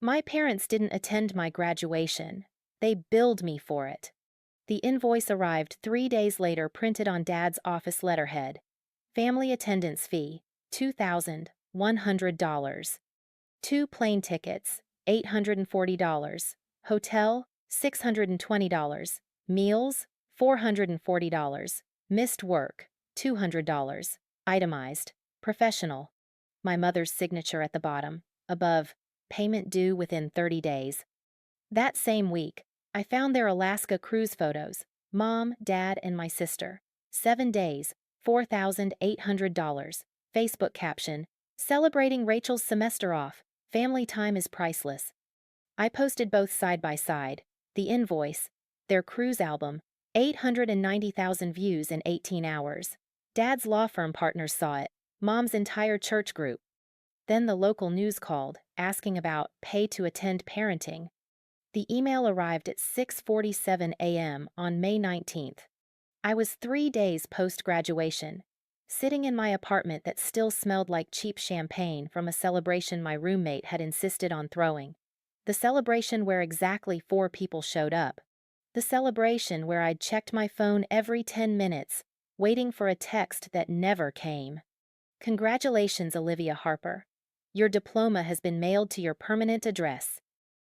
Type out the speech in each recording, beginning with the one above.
My parents didn't attend my graduation. They billed me for it. The invoice arrived 3 days later, printed on Dad's office letterhead. Family attendance fee, $2,100. Two plane tickets, $840. Hotel, $620. Meals, $440. Missed work, $200. Itemized, professional. My mother's signature at the bottom. Above, payment due within 30 days. That same week, I found their Alaska cruise photos. Mom, Dad, and my sister. 7 days, $4,800. Facebook caption, celebrating Rachel's semester off. Family time is priceless. I posted both side by side. The invoice, their cruise album, 890,000 views in 18 hours. Dad's law firm partners saw it. Mom's entire church group. Then the local news called, asking about pay to attend parenting. The email arrived at 6:47 a.m. on May 19th. I was 3 days post-graduation, sitting in my apartment that still smelled like cheap champagne from a celebration my roommate had insisted on throwing. The celebration where exactly 4 people showed up. The celebration where I'd checked my phone every 10 minutes, waiting for a text that never came. Congratulations, Olivia Harper. Your diploma has been mailed to your permanent address.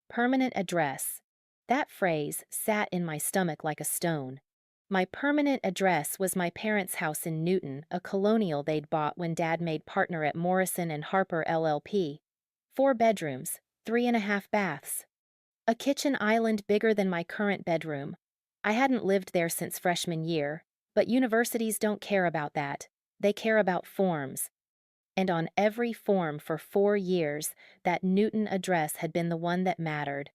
Permanent address. That phrase sat in my stomach like a stone. My permanent address was my parents' house in Newton, a colonial they'd bought when Dad made partner at Morrison and Harper LLP. 4 bedrooms, 3.5 baths. A kitchen island bigger than my current bedroom. I hadn't lived there since freshman year, but universities don't care about that. They care about forms. And on every form for 4 years, that Newton address had been the one that mattered.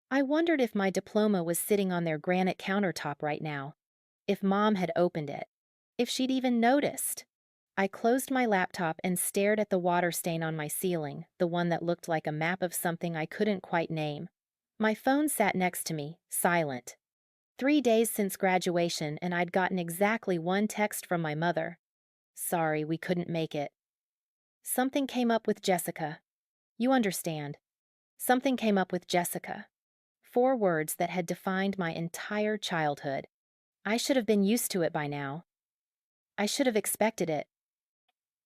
I wondered if my diploma was sitting on their granite countertop right now. If Mom had opened it. If she'd even noticed. I closed my laptop and stared at the water stain on my ceiling, the one that looked like a map of something I couldn't quite name. My phone sat next to me, silent. 3 days since graduation, and I'd gotten exactly one text from my mother. Sorry, we couldn't make it. Something came up with Jessica. You understand. Something came up with Jessica. 4 words that had defined my entire childhood. I should have been used to it by now. I should have expected it.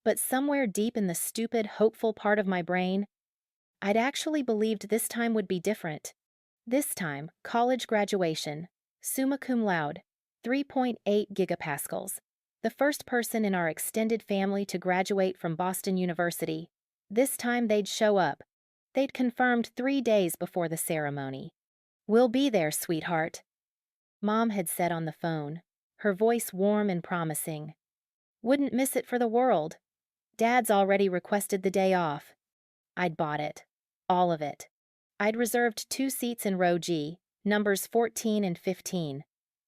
But somewhere deep in the stupid, hopeful part of my brain, I'd actually believed this time would be different. This time, college graduation, summa cum laude, 3.8 gigapascals. The first person in our extended family to graduate from Boston University. This time they'd show up. They'd confirmed 3 days before the ceremony. We'll be there, sweetheart. Mom had said on the phone, her voice warm and promising. Wouldn't miss it for the world. Dad's already requested the day off. I'd bought it. All of it. I'd reserved 2 seats in row G, numbers 14 and 15.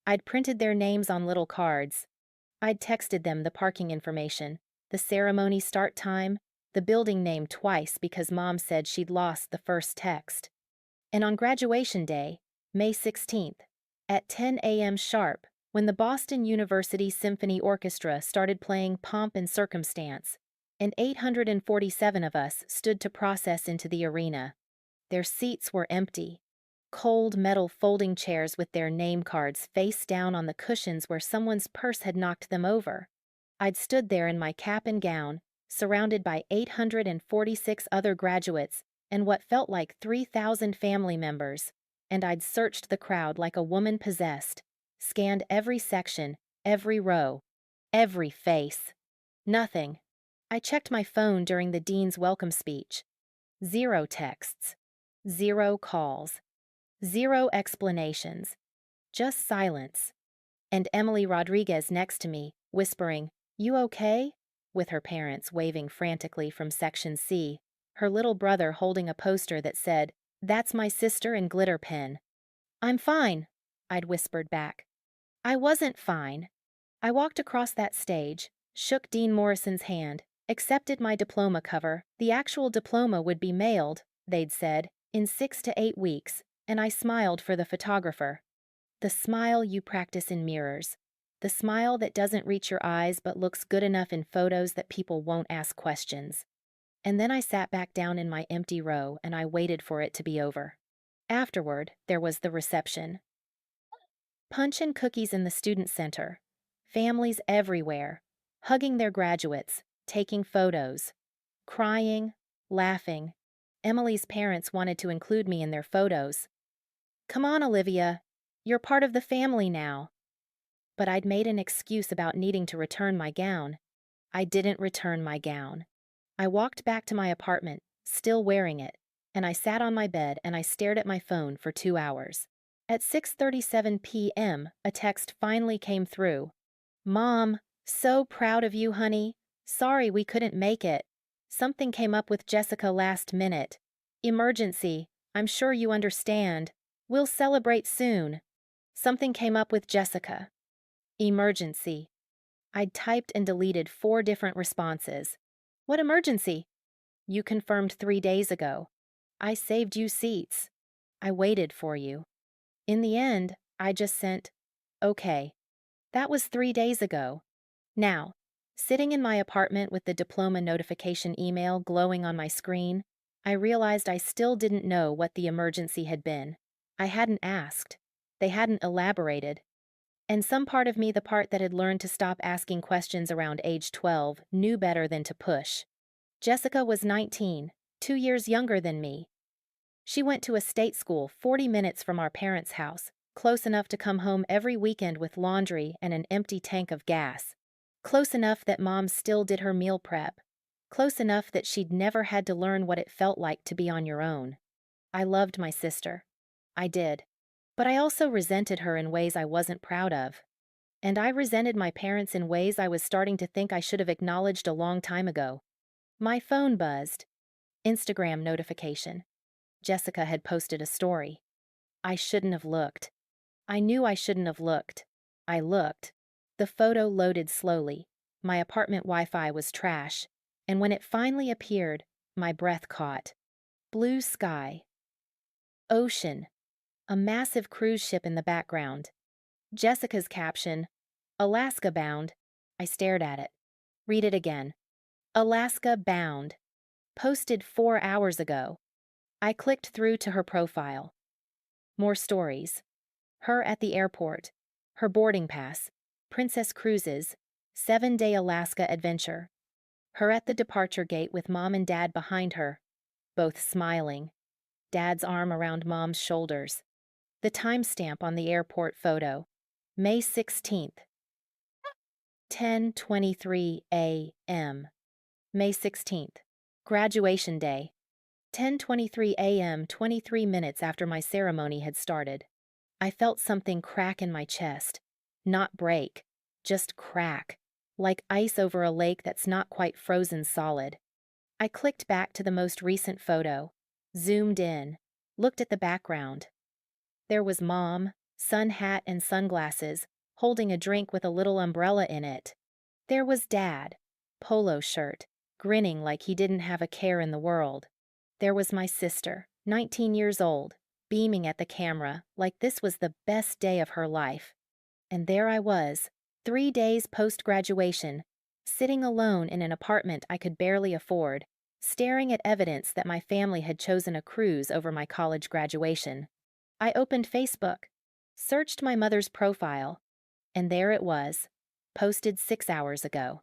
I'd printed their names on little cards. I'd texted them the parking information, the ceremony start time, the building name twice because Mom said she'd lost the first text. And on graduation day, May 16th, at 10 a.m. sharp, when the Boston University Symphony Orchestra started playing Pomp and Circumstance, and 847 of us stood to process into the arena. Their seats were empty. Cold metal folding chairs with their name cards face down on the cushions where someone's purse had knocked them over. I'd stood there in my cap and gown, surrounded by 846 other graduates and what felt like 3,000 family members, and I'd searched the crowd like a woman possessed, scanned every section, every row, every face. Nothing. I checked my phone during the dean's welcome speech. 0 texts. 0 calls. 0 explanations. Just silence. And Emily Rodriguez next to me, whispering, "You okay?" with her parents waving frantically from Section C, her little brother holding a poster that said, "That's my sister in glitter pen." "I'm fine," I'd whispered back. I wasn't fine. I walked across that stage, shook Dean Morrison's hand, accepted my diploma cover. The actual diploma would be mailed, they'd said, in 6 to 8 weeks, and I smiled for the photographer. The smile you practice in mirrors. The smile that doesn't reach your eyes but looks good enough in photos that people won't ask questions. And then I sat back down in my empty row and I waited for it to be over. Afterward, there was the reception. Punch and cookies in the student center. Families everywhere, hugging their graduates, taking photos, crying, laughing. Emily's parents wanted to include me in their photos. Come on, Olivia. You're part of the family now. But I'd made an excuse about needing to return my gown. I didn't return my gown. I walked back to my apartment, still wearing it, and I sat on my bed and I stared at my phone for 2 hours. At 6:37 p.m., a text finally came through. Mom, so proud of you, honey. Sorry we couldn't make it. Something came up with Jessica last minute. Emergency. I'm sure you understand. We'll celebrate soon. Something came up with Jessica. Emergency. I'd typed and deleted 4 different responses. What emergency? You confirmed 3 days ago. I saved you seats. I waited for you. In the end, I just sent, okay. That was 3 days ago. Now, sitting in my apartment with the diploma notification email glowing on my screen, I realized I still didn't know what the emergency had been. I hadn't asked. They hadn't elaborated. And some part of me, the part that had learned to stop asking questions around age 12, knew better than to push. Jessica was 19, 2 years younger than me. She went to a state school 40 minutes from our parents' house, close enough to come home every weekend with laundry and an empty tank of gas. Close enough that Mom still did her meal prep. Close enough that she'd never had to learn what it felt like to be on your own. I loved my sister. I did. But I also resented her in ways I wasn't proud of. And I resented my parents in ways I was starting to think I should have acknowledged a long time ago. My phone buzzed. Instagram notification. Jessica had posted a story. I shouldn't have looked. I knew I shouldn't have looked. I looked. The photo loaded slowly. My apartment Wi-Fi was trash. And when it finally appeared, my breath caught. Blue sky. Ocean. A massive cruise ship in the background. Jessica's caption, Alaska bound. I stared at it. Read it again. Alaska bound. Posted 4 hours ago. I clicked through to her profile. More stories. Her at the airport. Her boarding pass. Princess Cruises. 7-day Alaska adventure. Her at the departure gate with Mom and Dad behind her. Both smiling. Dad's arm around Mom's shoulders. The timestamp on the airport photo. May 16th. 10:23 a.m. May 16th. Graduation day. 10:23 a.m. 23 minutes after my ceremony had started. I felt something crack in my chest. Not break. Just crack. Like ice over a lake that's not quite frozen solid. I clicked back to the most recent photo. Zoomed in. Looked at the background. There was Mom, sun hat and sunglasses, holding a drink with a little umbrella in it. There was Dad, polo shirt, grinning like he didn't have a care in the world. There was my sister, 19 years old, beaming at the camera like this was the best day of her life. And there I was, 3 days post-graduation, sitting alone in an apartment I could barely afford, staring at evidence that my family had chosen a cruise over my college graduation. I opened Facebook, searched my mother's profile, and there it was, posted 6 hours ago.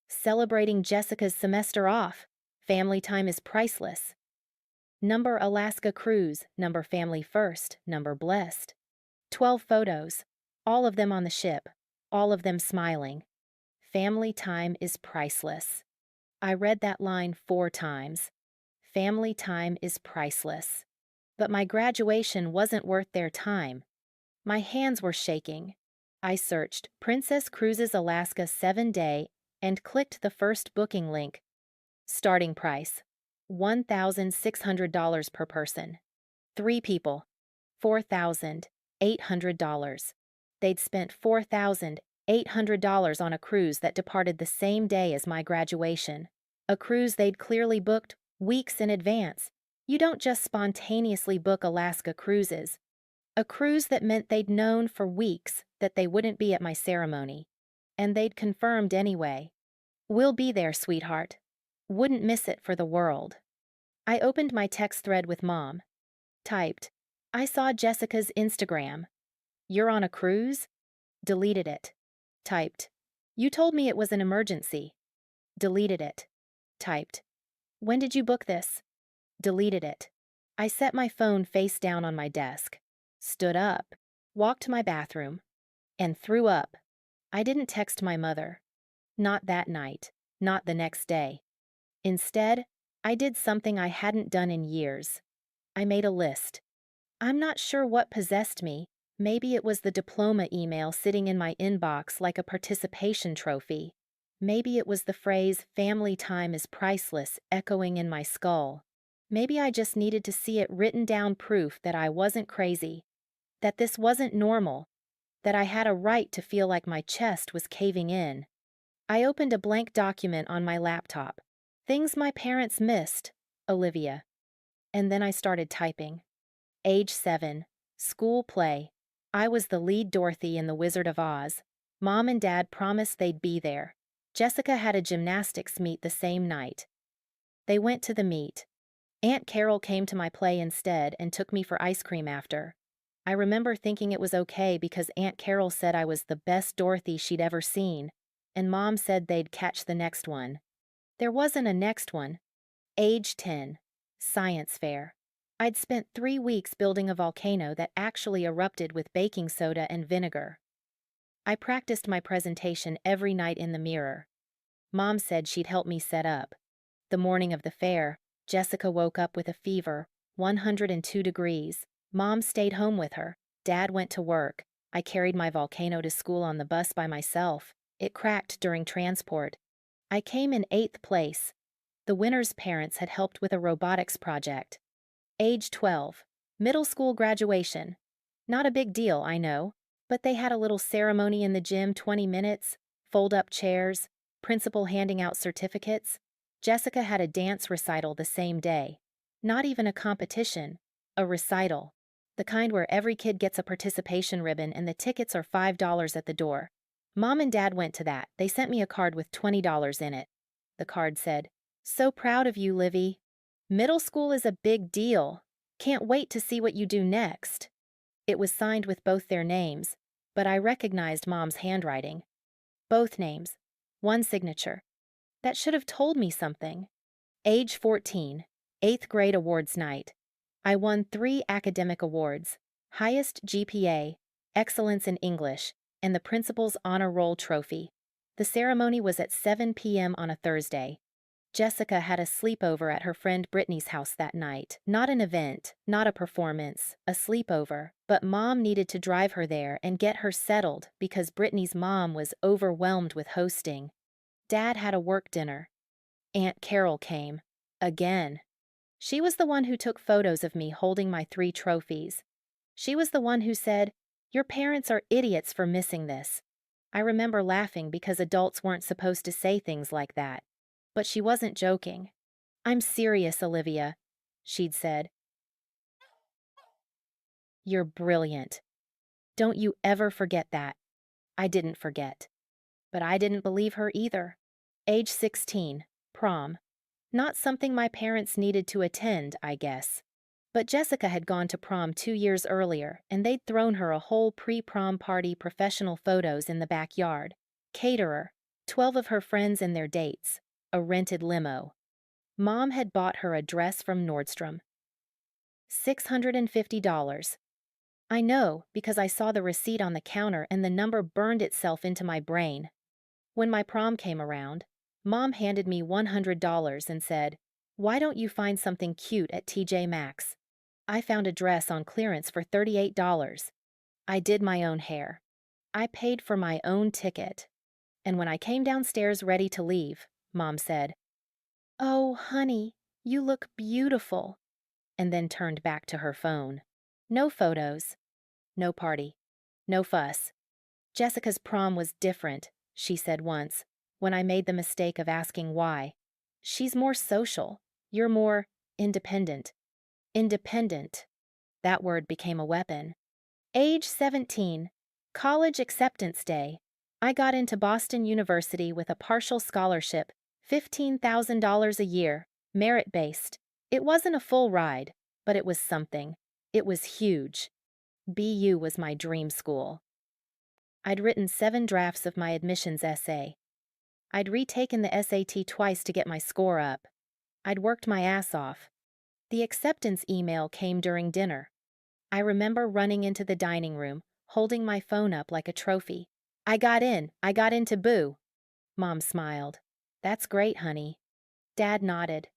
Celebrating Jessica's semester off. Family time is priceless. Number Alaska cruise, number family first, number blessed. 12 photos, all of them on the ship, all of them smiling. Family time is priceless. I read that line 4 times. Family time is priceless. But my graduation wasn't worth their time. My hands were shaking. I searched Princess Cruises Alaska 7-day and clicked the first booking link. Starting price, $1,600 per person. 3 people, $4,800. They'd spent $4,800 on a cruise that departed the same day as my graduation. A cruise they'd clearly booked weeks in advance. You don't just spontaneously book Alaska cruises. A cruise that meant they'd known for weeks that they wouldn't be at my ceremony. And they'd confirmed anyway. We'll be there, sweetheart. Wouldn't miss it for the world. I opened my text thread with Mom. Typed, I saw Jessica's Instagram. You're on a cruise? Deleted it. Typed, you told me it was an emergency. Deleted it. Typed, when did you book this? Deleted it. I set my phone face down on my desk, stood up, walked to my bathroom, and threw up. I didn't text my mother. Not that night, not the next day. Instead, I did something I hadn't done in years. I made a list. I'm not sure what possessed me. Maybe it was the diploma email sitting in my inbox like a participation trophy. Maybe it was the phrase, family time is priceless, echoing in my skull. Maybe I just needed to see it written down, proof that I wasn't crazy, that this wasn't normal, that I had a right to feel like my chest was caving in. I opened a blank document on my laptop. Things my parents missed, Olivia. And then I started typing. Age 7, school play. I was the lead Dorothy in The Wizard of Oz. Mom and Dad promised they'd be there. Jessica had a gymnastics meet the same night. They went to the meet. Aunt Carol came to my play instead and took me for ice cream after. I remember thinking it was okay because Aunt Carol said I was the best Dorothy she'd ever seen, and Mom said they'd catch the next one. There wasn't a next one. Age 10, science fair. I'd spent 3 weeks building a volcano that actually erupted with baking soda and vinegar. I practiced my presentation every night in the mirror. Mom said she'd help me set up. The morning of the fair, Jessica woke up with a fever, 102 degrees. Mom stayed home with her. Dad went to work. I carried my volcano to school on the bus by myself. It cracked during transport. I came in 8th place. The winner's parents had helped with a robotics project. Age 12, middle school graduation. Not a big deal, I know, but they had a little ceremony in the gym, 20 minutes, fold-up chairs, principal handing out certificates. Jessica had a dance recital the same day. Not even a competition, a recital. The kind where every kid gets a participation ribbon and the tickets are $5 at the door. Mom and Dad went to that. They sent me a card with $20 in it. The card said, so proud of you, Livy. Middle school is a big deal. Can't wait to see what you do next. It was signed with both their names, but I recognized Mom's handwriting. Both names. One signature. That should have told me something. Age 14, 8th grade awards night. I won 3 academic awards, highest GPA, excellence in English, and the principal's honor roll trophy. The ceremony was at 7 p.m. on a Thursday. Jessica had a sleepover at her friend Brittany's house that night. Not an event, not a performance, a sleepover, but Mom needed to drive her there and get her settled because Brittany's mom was overwhelmed with hosting. Dad had a work dinner. Aunt Carol came. Again. She was the one who took photos of me holding my 3 trophies. She was the one who said, your parents are idiots for missing this. I remember laughing because adults weren't supposed to say things like that. But she wasn't joking. I'm serious, Olivia, she'd said. You're brilliant. Don't you ever forget that. I didn't forget. But I didn't believe her either. Age 16, prom. Not something my parents needed to attend, I guess. But Jessica had gone to prom 2 years earlier, and they'd thrown her a whole pre-prom party, professional photos in the backyard. Caterer, 12 of her friends and their dates. A rented limo. Mom had bought her a dress from Nordstrom. $650. I know because I saw the receipt on the counter and the number burned itself into my brain. When my prom came around, Mom handed me $100 and said, why don't you find something cute at TJ Maxx? I found a dress on clearance for $38. I did my own hair. I paid for my own ticket. And when I came downstairs ready to leave, Mom said, oh, honey, you look beautiful, and then turned back to her phone. No photos. No party. No fuss. Jessica's prom was different, she said once, when I made the mistake of asking why. She's more social. You're more independent. Independent. That word became a weapon. Age 17. College acceptance day. I got into Boston University with a partial scholarship, $15,000 a year, merit-based. It wasn't a full ride, but it was something. It was huge. BU was my dream school. I'd written 7 drafts of my admissions essay. I'd retaken the SAT twice to get my score up. I'd worked my ass off. The acceptance email came during dinner. I remember running into the dining room, holding my phone up like a trophy. I got into BU. Mom smiled. That's great, honey. Dad nodded.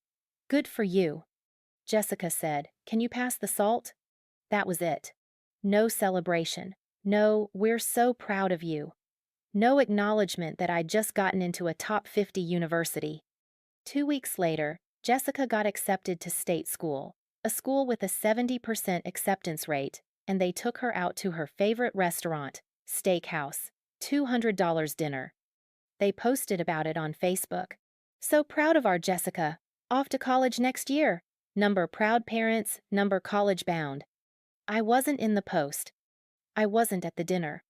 Good for you. Jessica said, can you pass the salt? That was it. No celebration. No, we're so proud of you. No acknowledgement that I'd just gotten into a top 50 university. 2 weeks later, Jessica got accepted to state school, a school with a 70% acceptance rate, and they took her out to her favorite restaurant, steakhouse, $200 dinner. They posted about it on Facebook. So proud of our Jessica. Off to college next year. Number proud parents, number college bound. I wasn't in the post. I wasn't at the dinner.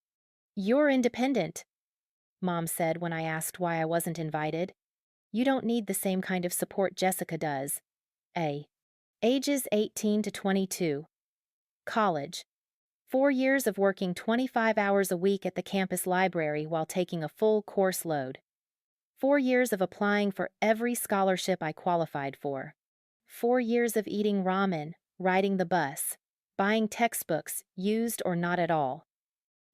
You're independent, Mom said when I asked why I wasn't invited. You don't need the same kind of support Jessica does. Ages 18 to 22. College. 4 years of working 25 hours a week at the campus library while taking a full course load. 4 years of applying for every scholarship I qualified for. 4 years of eating ramen, riding the bus, buying textbooks, used or not at all.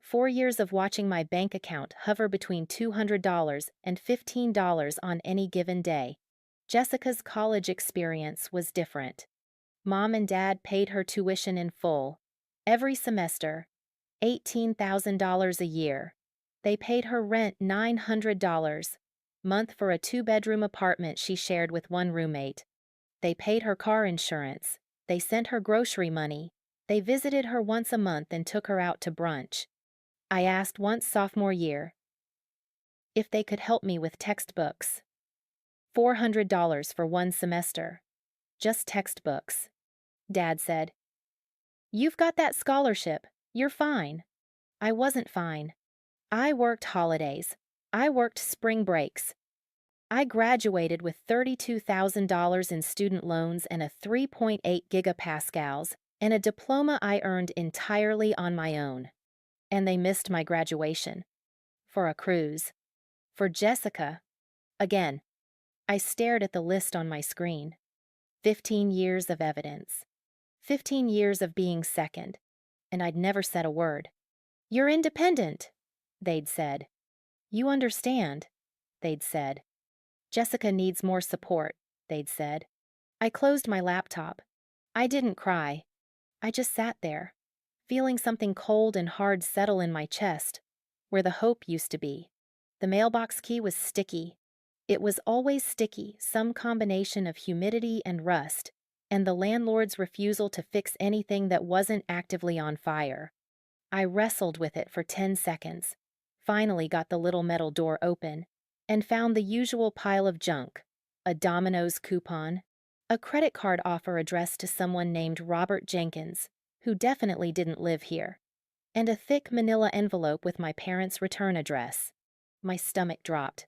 4 years of watching my bank account hover between $200 and $15 on any given day. Jessica's college experience was different. Mom and Dad paid her tuition in full. Every semester, $18,000 a year. They paid her rent $900 a month for a 2-bedroom apartment she shared with one roommate. They paid her car insurance. They sent her grocery money. They visited her once a month and took her out to brunch. I asked once sophomore year if they could help me with textbooks. $400 for one semester. Just textbooks. Dad said, "You've got that scholarship. You're fine." I wasn't fine. I worked holidays. I worked spring breaks. I graduated with $32,000 in student loans and a 3.8 gigapascals and a diploma I earned entirely on my own. And they missed my graduation. For a cruise. For Jessica. Again. I stared at the list on my screen. 15 years of evidence. 15 years of being second. And I'd never said a word. You're independent, they'd said. You understand, they'd said. Jessica needs more support, they'd said. I closed my laptop. I didn't cry. I just sat there, feeling something cold and hard settle in my chest, where the hope used to be. The mailbox key was sticky. It was always sticky, some combination of humidity and rust, and the landlord's refusal to fix anything that wasn't actively on fire. I wrestled with it for 10 seconds, finally got the little metal door open, and found the usual pile of junk, a Domino's coupon, a credit card offer addressed to someone named Robert Jenkins, who definitely didn't live here, and a thick manila envelope with my parents' return address. My stomach dropped.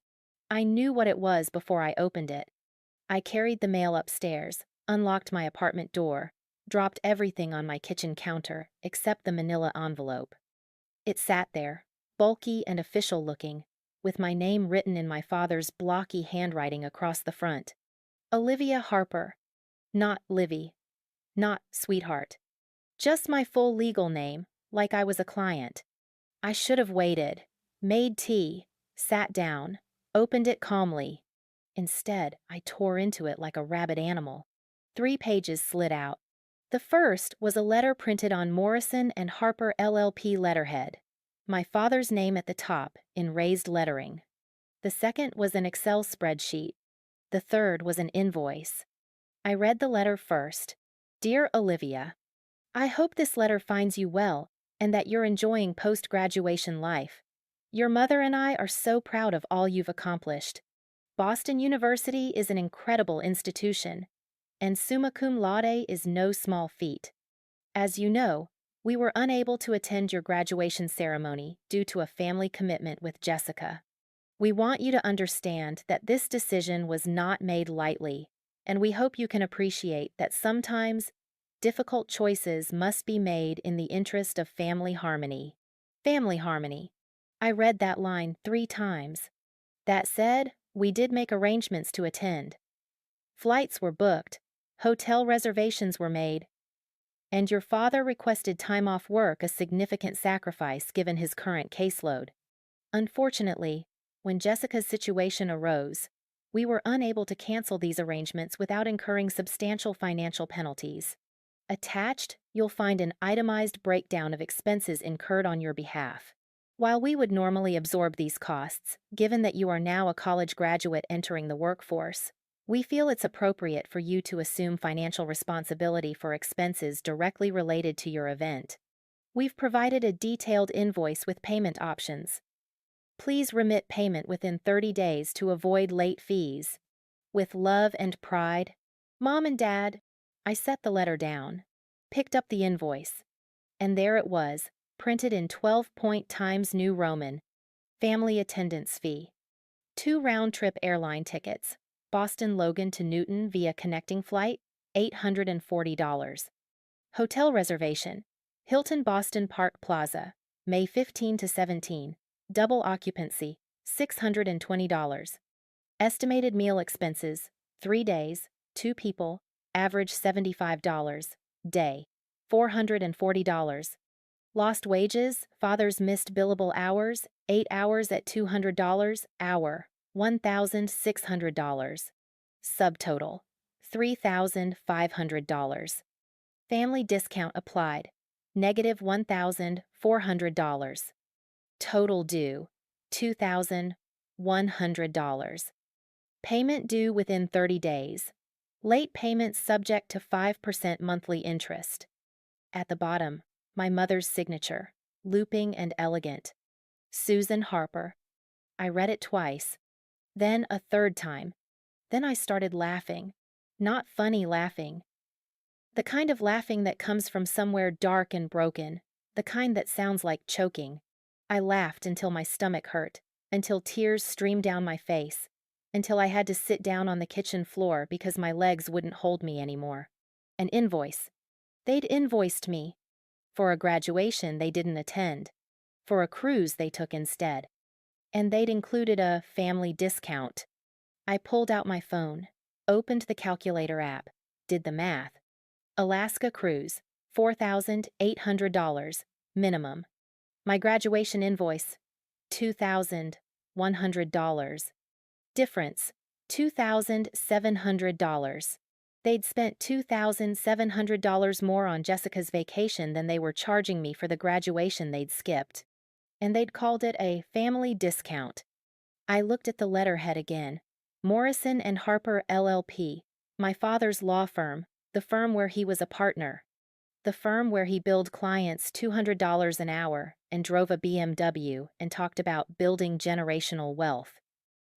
I knew what it was before I opened it. I carried the mail upstairs, unlocked my apartment door, dropped everything on my kitchen counter except the manila envelope. It sat there, bulky and official-looking, with my name written in my father's blocky handwriting across the front. Olivia Harper. Not Livy. Not sweetheart. Just my full legal name, like I was a client. I should have waited, made tea, sat down, opened it calmly. Instead, I tore into it like a rabid animal. 3 pages slid out. The first was a letter printed on Morrison and Harper LLP letterhead. My father's name at the top, in raised lettering. The second was an Excel spreadsheet. The third was an invoice. I read the letter first. Dear Olivia, I hope this letter finds you well and that you're enjoying post-graduation life. Your mother and I are so proud of all you've accomplished. Boston University is an incredible institution, and summa cum laude is no small feat. As you know, we were unable to attend your graduation ceremony due to a family commitment with Jessica. We want you to understand that this decision was not made lightly, and we hope you can appreciate that sometimes difficult choices must be made in the interest of family harmony. Family harmony. I read that line 3 times. That said, we did make arrangements to attend. Flights were booked, hotel reservations were made, and your father requested time off work, a significant sacrifice given his current caseload. Unfortunately, when Jessica's situation arose, we were unable to cancel these arrangements without incurring substantial financial penalties. Attached, you'll find an itemized breakdown of expenses incurred on your behalf. While we would normally absorb these costs, given that you are now a college graduate entering the workforce, we feel it's appropriate for you to assume financial responsibility for expenses directly related to your event. We've provided a detailed invoice with payment options. Please remit payment within 30 days to avoid late fees. With love and pride, Mom and Dad. I set the letter down, picked up the invoice, and there it was, printed in 12-point Times New Roman. Family attendance fee. 2 round-trip airline tickets, Boston Logan to Newton via connecting flight, $840. Hotel reservation, Hilton Boston Park Plaza, May 15 to 17, double occupancy, $620. Estimated meal expenses, 3 days, 2 people, average $75, day, $440. Lost wages, father's missed billable hours, 8 hours at $200, hour, $1,600. Subtotal, $3,500. Family discount applied, negative $1,400. Total due, $2,100. Payment due within 30 days. Late payment subject to 5% monthly interest. At the bottom, my mother's signature, looping and elegant. Susan Harper. I read it twice, then a third time. Then I started laughing. Not funny laughing. The kind of laughing that comes from somewhere dark and broken, the kind that sounds like choking. I laughed until my stomach hurt, until tears streamed down my face, until I had to sit down on the kitchen floor because my legs wouldn't hold me anymore. An invoice. They'd invoiced me. For a graduation they didn't attend. For a cruise they took instead. And they'd included a family discount. I pulled out my phone, opened the calculator app, did the math. Alaska cruise, $4,800, minimum. My graduation invoice, $2,100. Difference, $2,700. They'd spent $2,700 more on Jessica's vacation than they were charging me for the graduation they'd skipped. And they'd called it a family discount. I looked at the letterhead again. Morrison and Harper LLP, my father's law firm, the firm where he was a partner. The firm where he billed clients $200 an hour and drove a BMW and talked about building generational wealth.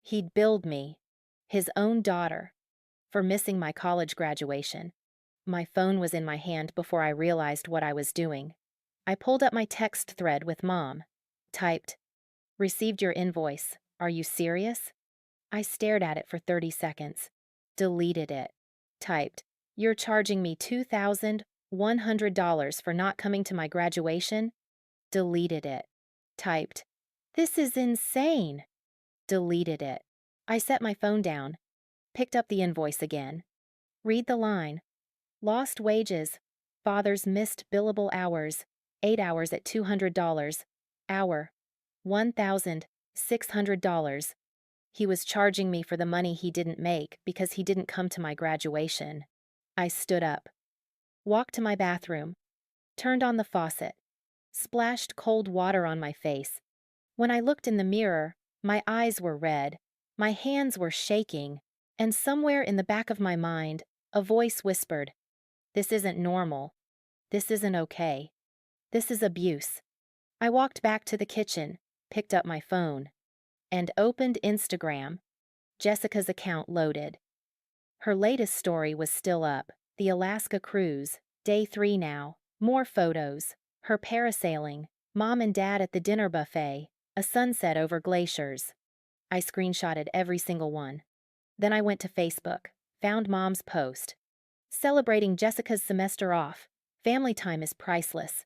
He'd billed me, his own daughter, for missing my college graduation. My phone was in my hand before I realized what I was doing. I pulled up my text thread with Mom. Typed, "Received your invoice. Are you serious?" I stared at it for 30 seconds. Deleted it. Typed, "You're charging me $2,100 for not coming to my graduation?" Deleted it. Typed, "This is insane." Deleted it. I set my phone down. Picked up the invoice again. Read the line. Lost wages. Father's missed billable hours. 8 hours at $200. Hour. $1,600. He was charging me for the money he didn't make because he didn't come to my graduation. I stood up. Walked to my bathroom. Turned on the faucet. Splashed cold water on my face. When I looked in the mirror, my eyes were red. My hands were shaking. And somewhere in the back of my mind, a voice whispered, "This isn't normal. This isn't okay. This is abuse." I walked back to the kitchen, picked up my phone, and opened Instagram. Jessica's account loaded. Her latest story was still up, the Alaska cruise, day 3 now, more photos, her parasailing, Mom and Dad at the dinner buffet, a sunset over glaciers. I screenshotted every single one. Then I went to Facebook, found Mom's post. Celebrating Jessica's semester off. Family time is priceless.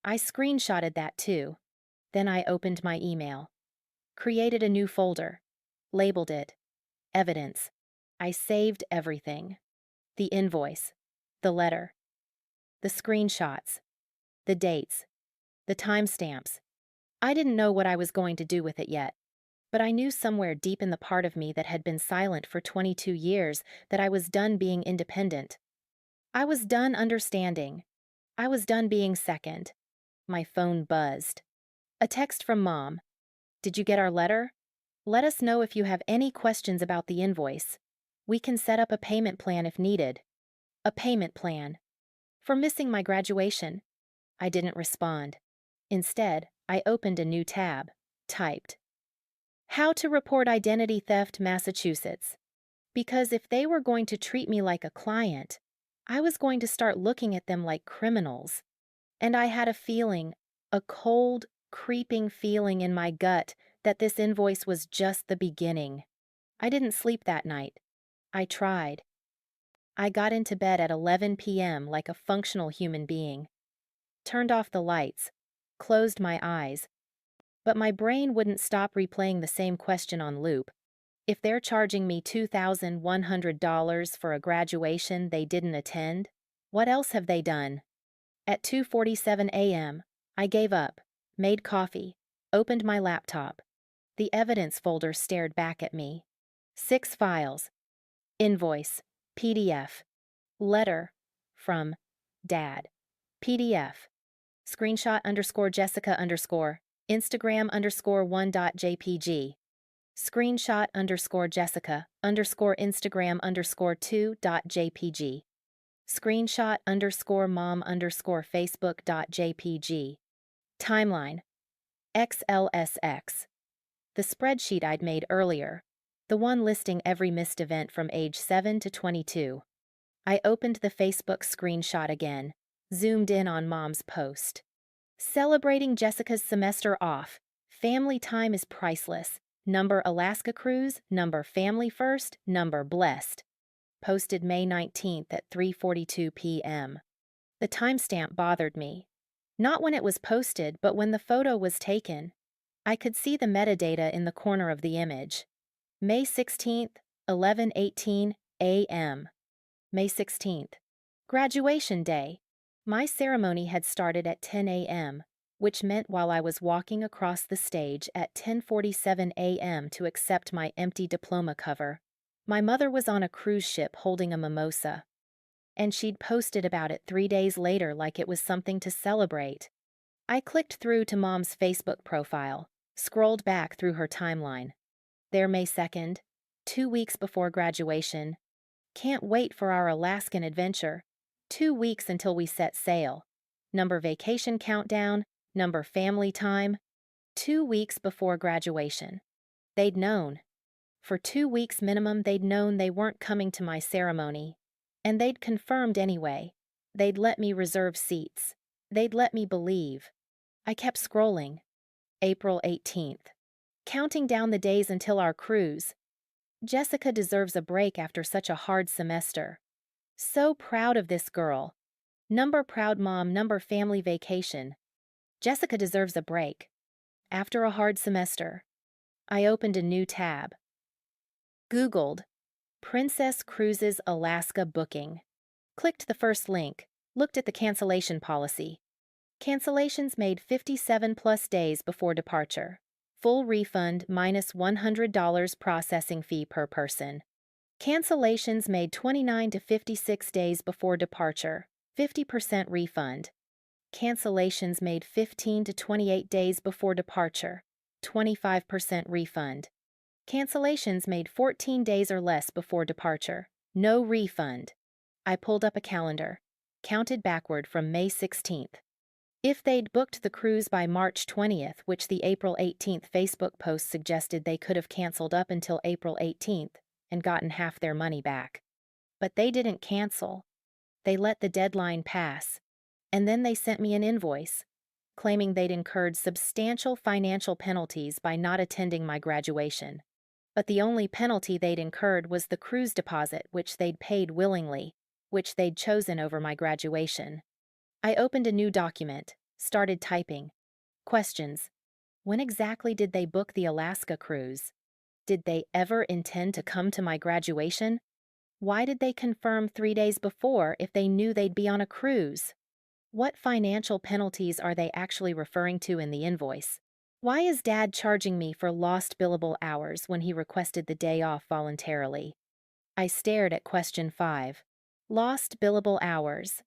I screenshotted that too. Then I opened my email. Created a new folder. Labeled it Evidence. I saved everything. The invoice. The letter. The screenshots. The dates. The timestamps. I didn't know what I was going to do with it yet, but I knew somewhere deep in the part of me that had been silent for 22 years that I was done being independent. I was done understanding. I was done being second. My phone buzzed. A text from Mom. Did you get our letter? Let us know if you have any questions about the invoice. We can set up a payment plan if needed. A payment plan. For missing my graduation. I didn't respond. Instead, I opened a new tab. Typed. How to report identity theft, Massachusetts. Because if they were going to treat me like a client, I was going to start looking at them like criminals. And I had a feeling, a cold, creeping feeling in my gut that this invoice was just the beginning. I didn't sleep that night. I tried. I got into bed at 11 p.m. like a functional human being. Turned off the lights. Closed my eyes. But my brain wouldn't stop replaying the same question on loop. If they're charging me $2,100 for a graduation they didn't attend, what else have they done? At 2:47 a.m., I gave up, made coffee, opened my laptop. The evidence folder stared back at me. 6 files. Invoice, PDF. Letter, from Dad. PDF. Screenshot _ Jessica _ Instagram _1.jpg. Screenshot _ Jessica Instagram _2.jpg. Screenshot _ mom Facebook.jpg. Timeline. XLSX. The spreadsheet I'd made earlier. The one listing every missed event from age 7 to 22. I opened the Facebook screenshot again. Zoomed in on Mom's post. Celebrating Jessica's semester off. Family time is priceless. Number Alaska cruise, number family first, number blessed. Posted May 19th at 3:42 p.m. The timestamp bothered me. Not when it was posted, but when the photo was taken. I could see the metadata in the corner of the image. May 16th, 11:18 a.m. May 16th. Graduation day. My ceremony had started at 10 a.m., which meant while I was walking across the stage at 10:47 a.m. to accept my empty diploma cover, my mother was on a cruise ship holding a mimosa. And she'd posted about it 3 days later like it was something to celebrate. I clicked through to Mom's Facebook profile, scrolled back through her timeline. There, May 2nd, 2 weeks before graduation. Can't wait for our Alaskan adventure. 2 weeks until we set sail. Number vacation countdown, number family time. 2 weeks before graduation. They'd known. For 2 weeks minimum, they'd known they weren't coming to my ceremony. And they'd confirmed anyway. They'd let me reserve seats. They'd let me believe. I kept scrolling. April 18th. Counting down the days until our cruise. Jessica deserves a break after such a hard semester. So proud of this girl. Number proud mom, number family vacation. Jessica deserves a break. After a hard semester. I opened a new tab. Googled Princess Cruises Alaska booking. Clicked the first link. Looked at the cancellation policy. Cancellations made 57 plus days before departure. Full refund minus $100 processing fee per person. Cancellations made 29 to 56 days before departure, 50% refund. Cancellations made 15 to 28 days before departure, 25% refund. Cancellations made 14 days or less before departure, no refund. I pulled up a calendar, counted backward from May 16th. If they'd booked the cruise by March 20th, which the April 18th Facebook post suggested they could have canceled up until April 18th, and gotten half their money back. But they didn't cancel. They let the deadline pass. And then they sent me an invoice, claiming they'd incurred substantial financial penalties by not attending my graduation. But the only penalty they'd incurred was the cruise deposit, which they'd paid willingly, which they'd chosen over my graduation. I opened a new document, started typing. Questions. When exactly did they book the Alaska cruise? Did they ever intend to come to my graduation? Why did they confirm 3 days before if they knew they'd be on a cruise? What financial penalties are they actually referring to in the invoice? Why is Dad charging me for lost billable hours when he requested the day off voluntarily? I stared at question 5. Lost billable hours.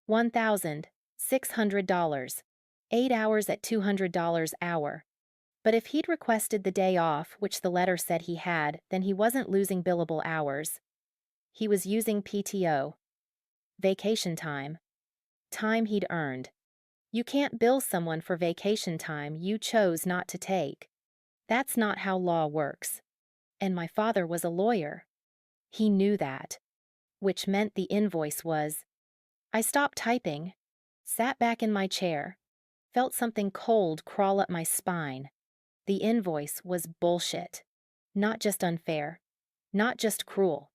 $1,600. 8 hours at $200 hour. But if he'd requested the day off, which the letter said he had, then he wasn't losing billable hours. He was using PTO. Vacation time. Time he'd earned. You can't bill someone for vacation time you chose not to take. That's not how law works. And my father was a lawyer. He knew that. Which meant the invoice was. I stopped typing, sat back in my chair, felt something cold crawl up my spine. The invoice was bullshit. Not just unfair. Not just cruel.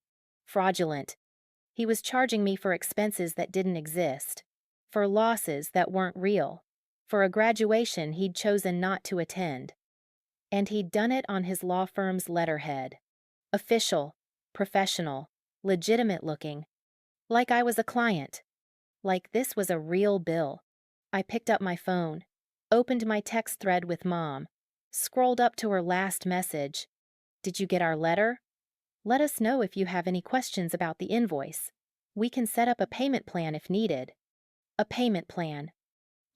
Fraudulent. He was charging me for expenses that didn't exist. For losses that weren't real. For a graduation he'd chosen not to attend. And he'd done it on his law firm's letterhead. Official. Professional. Legitimate looking. Like I was a client. Like this was a real bill. I picked up my phone. Opened my text thread with Mom. Scrolled up to her last message. Did you get our letter? Let us know if you have any questions about the invoice. We can set up a payment plan if needed. A payment plan.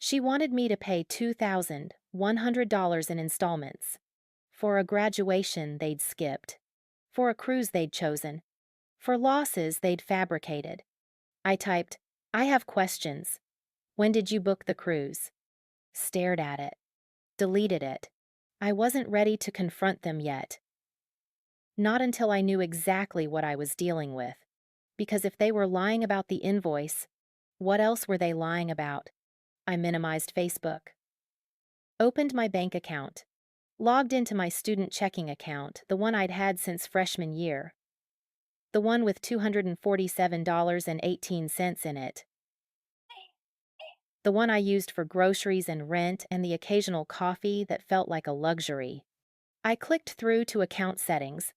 She wanted me to pay $2,100 in installments. For a graduation they'd skipped. For a cruise they'd chosen. For losses they'd fabricated. I typed, I have questions. When did you book the cruise? Stared at it. Deleted it. I wasn't ready to confront them yet. Not until I knew exactly what I was dealing with. Because if they were lying about the invoice, what else were they lying about? I minimized Facebook. Opened my bank account. Logged into my student checking account, the one I'd had since freshman year. The one with $247.18 in it. The one I used for groceries and rent and the occasional coffee that felt like a luxury. I clicked through to account settings.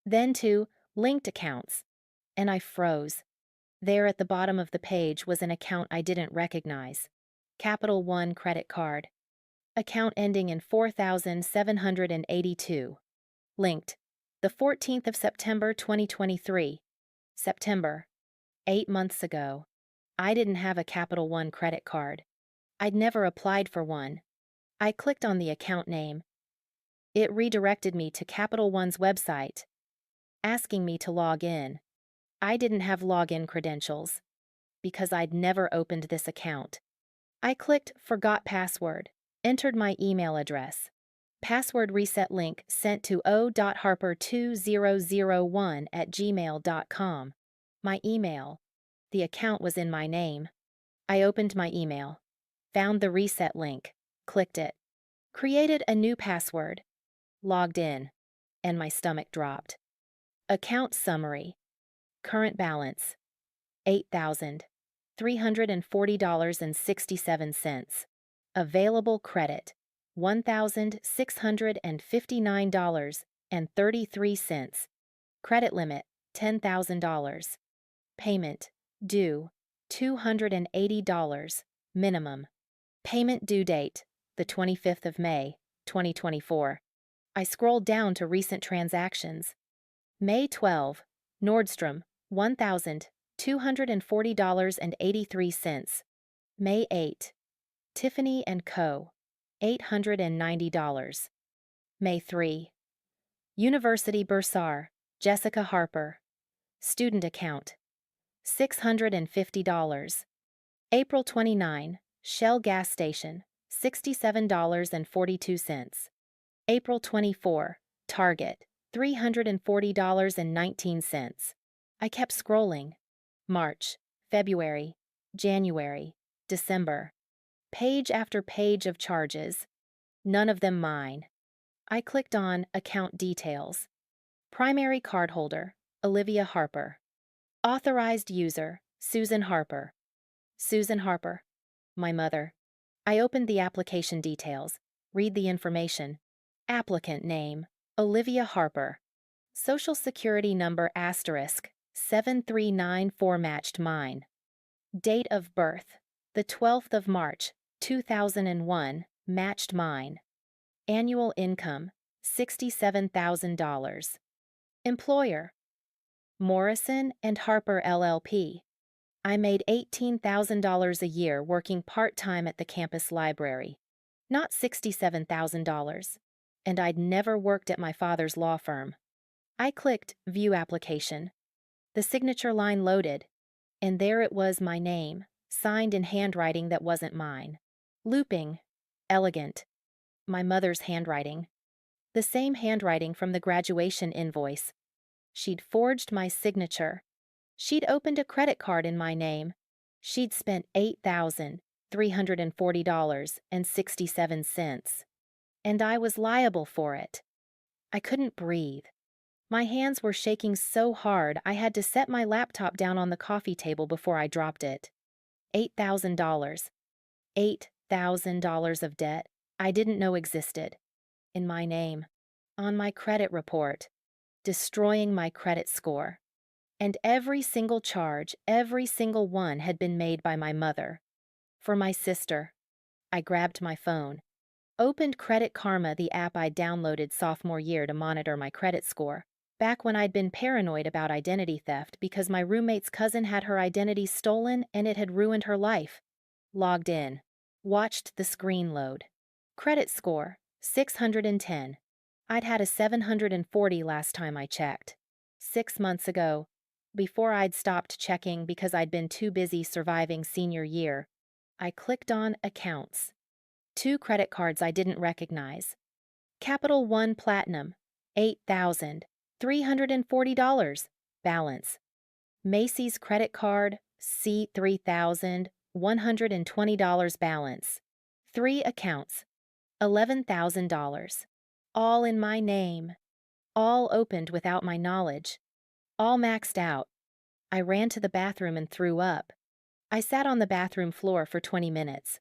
Then to linked accounts. And I froze. There at the bottom of the page was an account I didn't recognize. Capital One credit card. Account ending in 4782. Linked. The 14th of September 2023. September. 8 months ago. I didn't have a Capital One credit card. I'd never applied for one. I clicked on the account name. It redirected me to Capital One's website, asking me to log in. I didn't have login credentials, because I'd never opened this account. I clicked Forgot Password, entered my email address. Password reset link sent to o.harper2001@gmail.com. My email. The account was in my name. I opened my email. Found the reset link. Clicked it. Created a new password. Logged in. And my stomach dropped. Account summary. Current balance. $8,340.67. Available credit. $1,659.33. Credit limit. $10,000. Payment. Due. $280. Minimum. Payment due date. The 25th of May, 2024. I scrolled down to recent transactions. May 12. Nordstrom. $1,240.83. May 8. Tiffany & Co. $890. May 3. University Bursar. Jessica Harper. Student account. $650. April 29. Shell gas station. $67.42. April 24. Target. $340.19. I kept scrolling. March, February, January, December. Page after page of charges. None of them mine. I clicked on Account Details. Primary cardholder, Olivia Harper. Authorized user, Susan Harper. Susan Harper. My mother. I opened the application details. Read the information. Applicant name, Olivia Harper. Social Security number asterisk, 7394 matched mine. Date of birth, the 12th of March, 2001, matched mine. Annual income, $67,000. Employer, Morrison and Harper LLP. I made $18,000 a year working part-time at the campus library, not $67,000, and I'd never worked at my father's law firm. I clicked View Application. The signature line loaded, and there it was, my name, signed in handwriting that wasn't mine. Looping, elegant, my mother's handwriting. The same handwriting from the graduation invoice. She'd forged my signature. She'd opened a credit card in my name. She'd spent $8,340.67. And I was liable for it. I couldn't breathe. My hands were shaking so hard I had to set my laptop down on the coffee table before I dropped it. $8,000. $8,000 of debt I didn't know existed. In my name. On my credit report. Destroying my credit score. And every single charge, every single one had been made by my mother. For my sister. I grabbed my phone. Opened Credit Karma, the app I downloaded sophomore year to monitor my credit score. Back when I'd been paranoid about identity theft because my roommate's cousin had her identity stolen and it had ruined her life. Logged in. Watched the screen load. Credit score, 610. I'd had a 740 last time I checked. 6 months ago, before I'd stopped checking because I'd been too busy surviving senior year, I clicked on Accounts. 2 credit cards I didn't recognize. Capital One Platinum, $8,340. Balance. Macy's credit card, C$3,120 balance. 3 accounts, $11,000. All in my name. All opened without my knowledge. All maxed out. I ran to the bathroom and threw up. I sat on the bathroom floor for 20 minutes.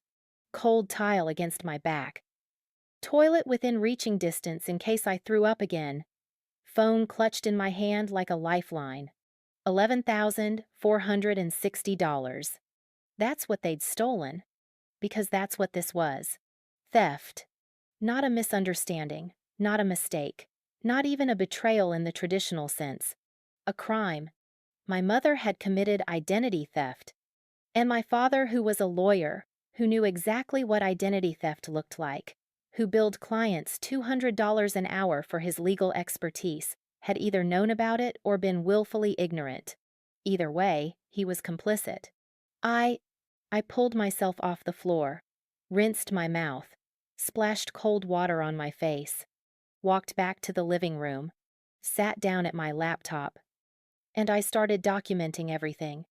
Cold tile against my back. Toilet within reaching distance in case I threw up again. Phone clutched in my hand like a lifeline. $11,460. That's what they'd stolen. Because that's what this was. Theft. Not a misunderstanding, not a mistake, not even a betrayal in the traditional sense. A crime. My mother had committed identity theft. And my father, who was a lawyer, who knew exactly what identity theft looked like, who billed clients $200 an hour for his legal expertise, had either known about it or been willfully ignorant. Either way, he was complicit. I pulled myself off the floor, rinsed my mouth, splashed cold water on my face, walked back to the living room, sat down at my laptop, and I started documenting everything.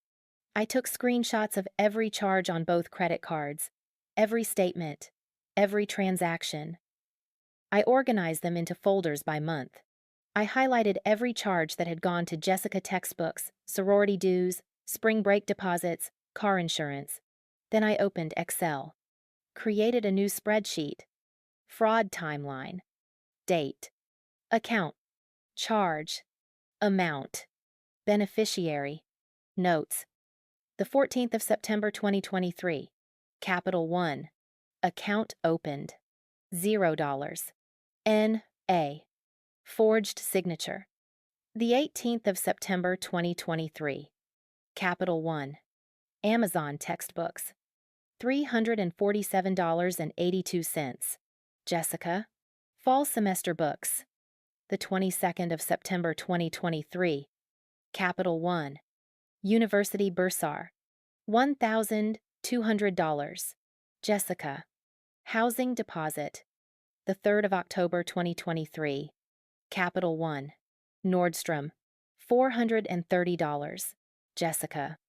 I took screenshots of every charge on both credit cards, every statement, every transaction. I organized them into folders by month. I highlighted every charge that had gone to Jessica textbooks, sorority dues, spring break deposits, car insurance. Then I opened Excel. Created a new spreadsheet. Fraud timeline. Date. Account. Charge. Amount. Beneficiary. Notes. The 14th of September 2023. Capital One. Account opened. $0. N.A. Forged signature. The 18th of September 2023. Capital One. Amazon textbooks. $347.82. Jessica. Fall semester books. The 22nd of September 2023. Capital One. University bursar. $1,200. Jessica. Housing deposit. The 3rd of October 2023. Capital One. Nordstrom. $430. Jessica.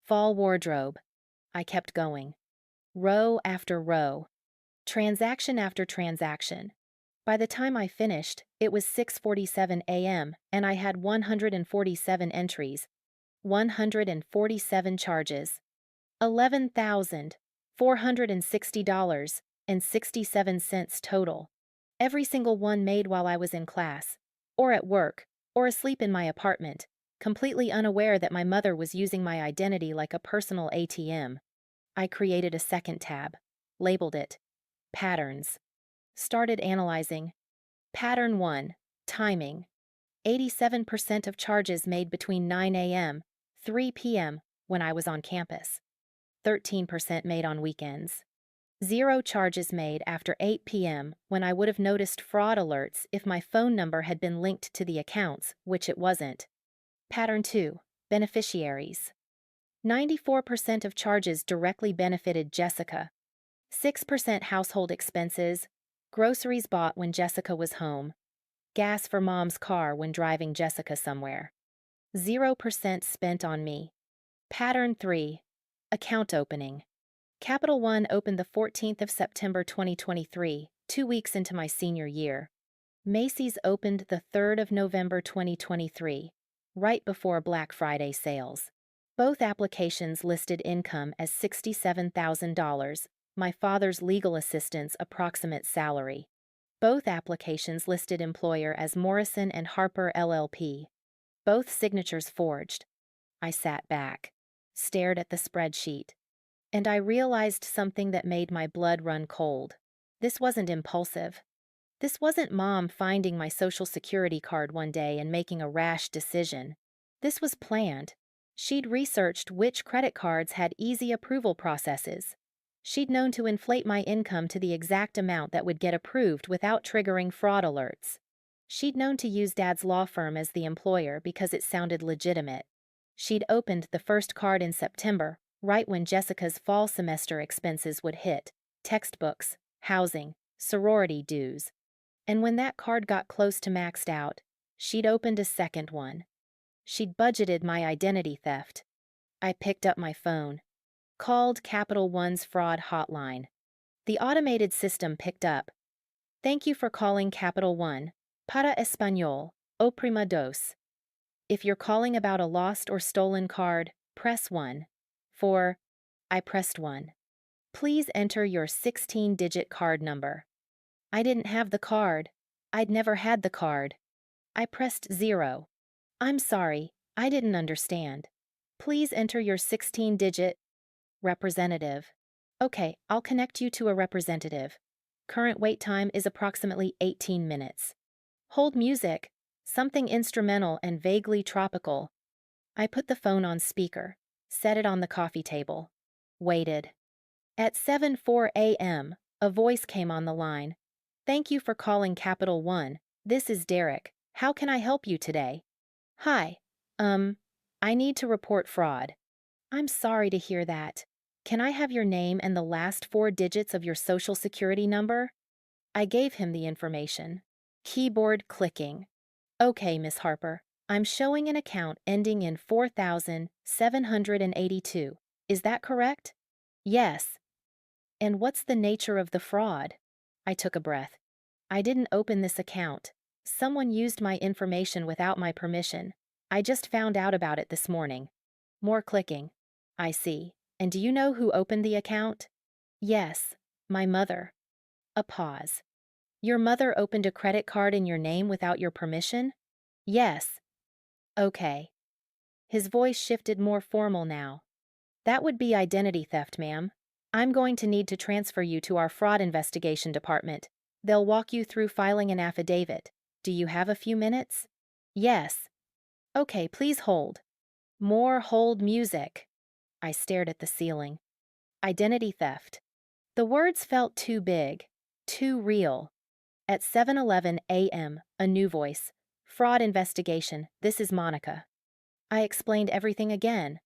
Fall wardrobe. I kept going. Row after row. Transaction after transaction. By the time I finished, it was 6:47 a.m., and I had 147 entries, 147 charges, $11,460.67 total. Every single one made while I was in class, or at work, or asleep in my apartment, completely unaware that my mother was using my identity like a personal ATM. I created a second tab, labeled it Patterns. Started analyzing. Pattern 1. Timing. 87% of charges made between 9 a.m., 3 p.m. when I was on campus. 13% made on weekends. 0 charges made after 8 p.m. when I would have noticed fraud alerts if my phone number had been linked to the accounts, which it wasn't. Pattern 2. Beneficiaries. 94% of charges directly benefited Jessica. 6% household expenses, groceries bought when Jessica was home, gas for mom's car when driving Jessica somewhere. 0% spent on me. Pattern 3. Account opening. Capital One opened the 14th of September 2023, 2 weeks into my senior year. Macy's opened the 3rd of November 2023, right before Black Friday sales. Both applications listed income as $67,000, my father's legal assistant's approximate salary. Both applications listed employer as Morrison and Harper LLP. Both signatures forged. I sat back, stared at the spreadsheet, and I realized something that made my blood run cold. This wasn't impulsive. This wasn't Mom finding my Social Security card one day and making a rash decision. This was planned. She'd researched which credit cards had easy approval processes. She'd known to inflate my income to the exact amount that would get approved without triggering fraud alerts. She'd known to use Dad's law firm as the employer because it sounded legitimate. She'd opened the first card in September, right when Jessica's fall semester expenses would hit: textbooks, housing, sorority dues. And when that card got close to maxed out, she'd opened a second one. She'd budgeted my identity theft. I picked up my phone, called Capital One's fraud hotline. The automated system picked up. "Thank you for calling Capital One. Para Español, oprima dos. If you're calling about a lost or stolen card, press 1. I pressed 1. Please enter your 16-digit card number." I didn't have the card. I'd never had the card. I pressed 0. "I'm sorry, I didn't understand. Please enter your 16-digit representative." "Okay, I'll connect you to a representative. Current wait time is approximately 18 minutes. Hold music, something instrumental and vaguely tropical." I put the phone on speaker, set it on the coffee table, waited. At 7:04 a.m., a voice came on the line. "Thank you for calling Capital One. This is Derek. How can I help you today?" "Hi. I need to report fraud." "I'm sorry to hear that. Can I have your name and the last 4 digits of your Social Security number?" I gave him the information. Keyboard clicking. "Okay, Miss Harper. I'm showing an account ending in 4,782. Is that correct?" "Yes." "And what's the nature of the fraud?" I took a breath. "I didn't open this account. Someone used my information without my permission. I just found out about it this morning." More clicking. "I see. And do you know who opened the account?" "Yes, my mother." A pause. "Your mother opened a credit card in your name without your permission?" "Yes." "Okay." His voice shifted more formal now. "That would be identity theft, ma'am. I'm going to need to transfer you to our fraud investigation department. They'll walk you through filing an affidavit. Do you have a few minutes?" "Yes." "Okay, please hold." More hold music. I stared at the ceiling. Identity theft. The words felt too big, too real. At 7:11 a.m., a new voice. "Fraud investigation. This is Monica." I explained everything again.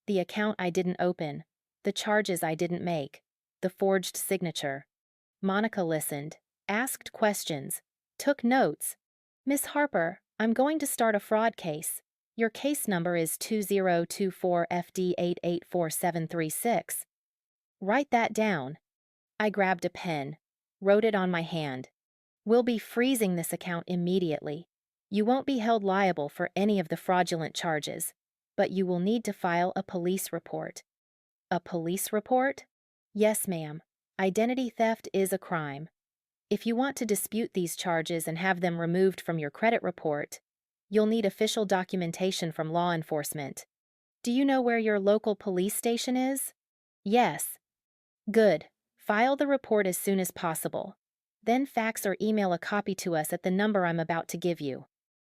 The account I didn't open, the charges I didn't make, the forged signature. Monica listened, asked questions, took notes. "Miss Harper, I'm going to start a fraud case. Your case number is 2024FD884736. Write that down." I grabbed a pen, wrote it on my hand. We'll be freezing this account immediately. You won't be held liable for any of the fraudulent charges, but you will need to file a police report. A police report? Yes, ma'am. Identity theft is a crime. If you want to dispute these charges and have them removed from your credit report, you'll need official documentation from law enforcement. Do you know where your local police station is? Yes. Good. File the report as soon as possible. Then fax or email a copy to us at the number I'm about to give you.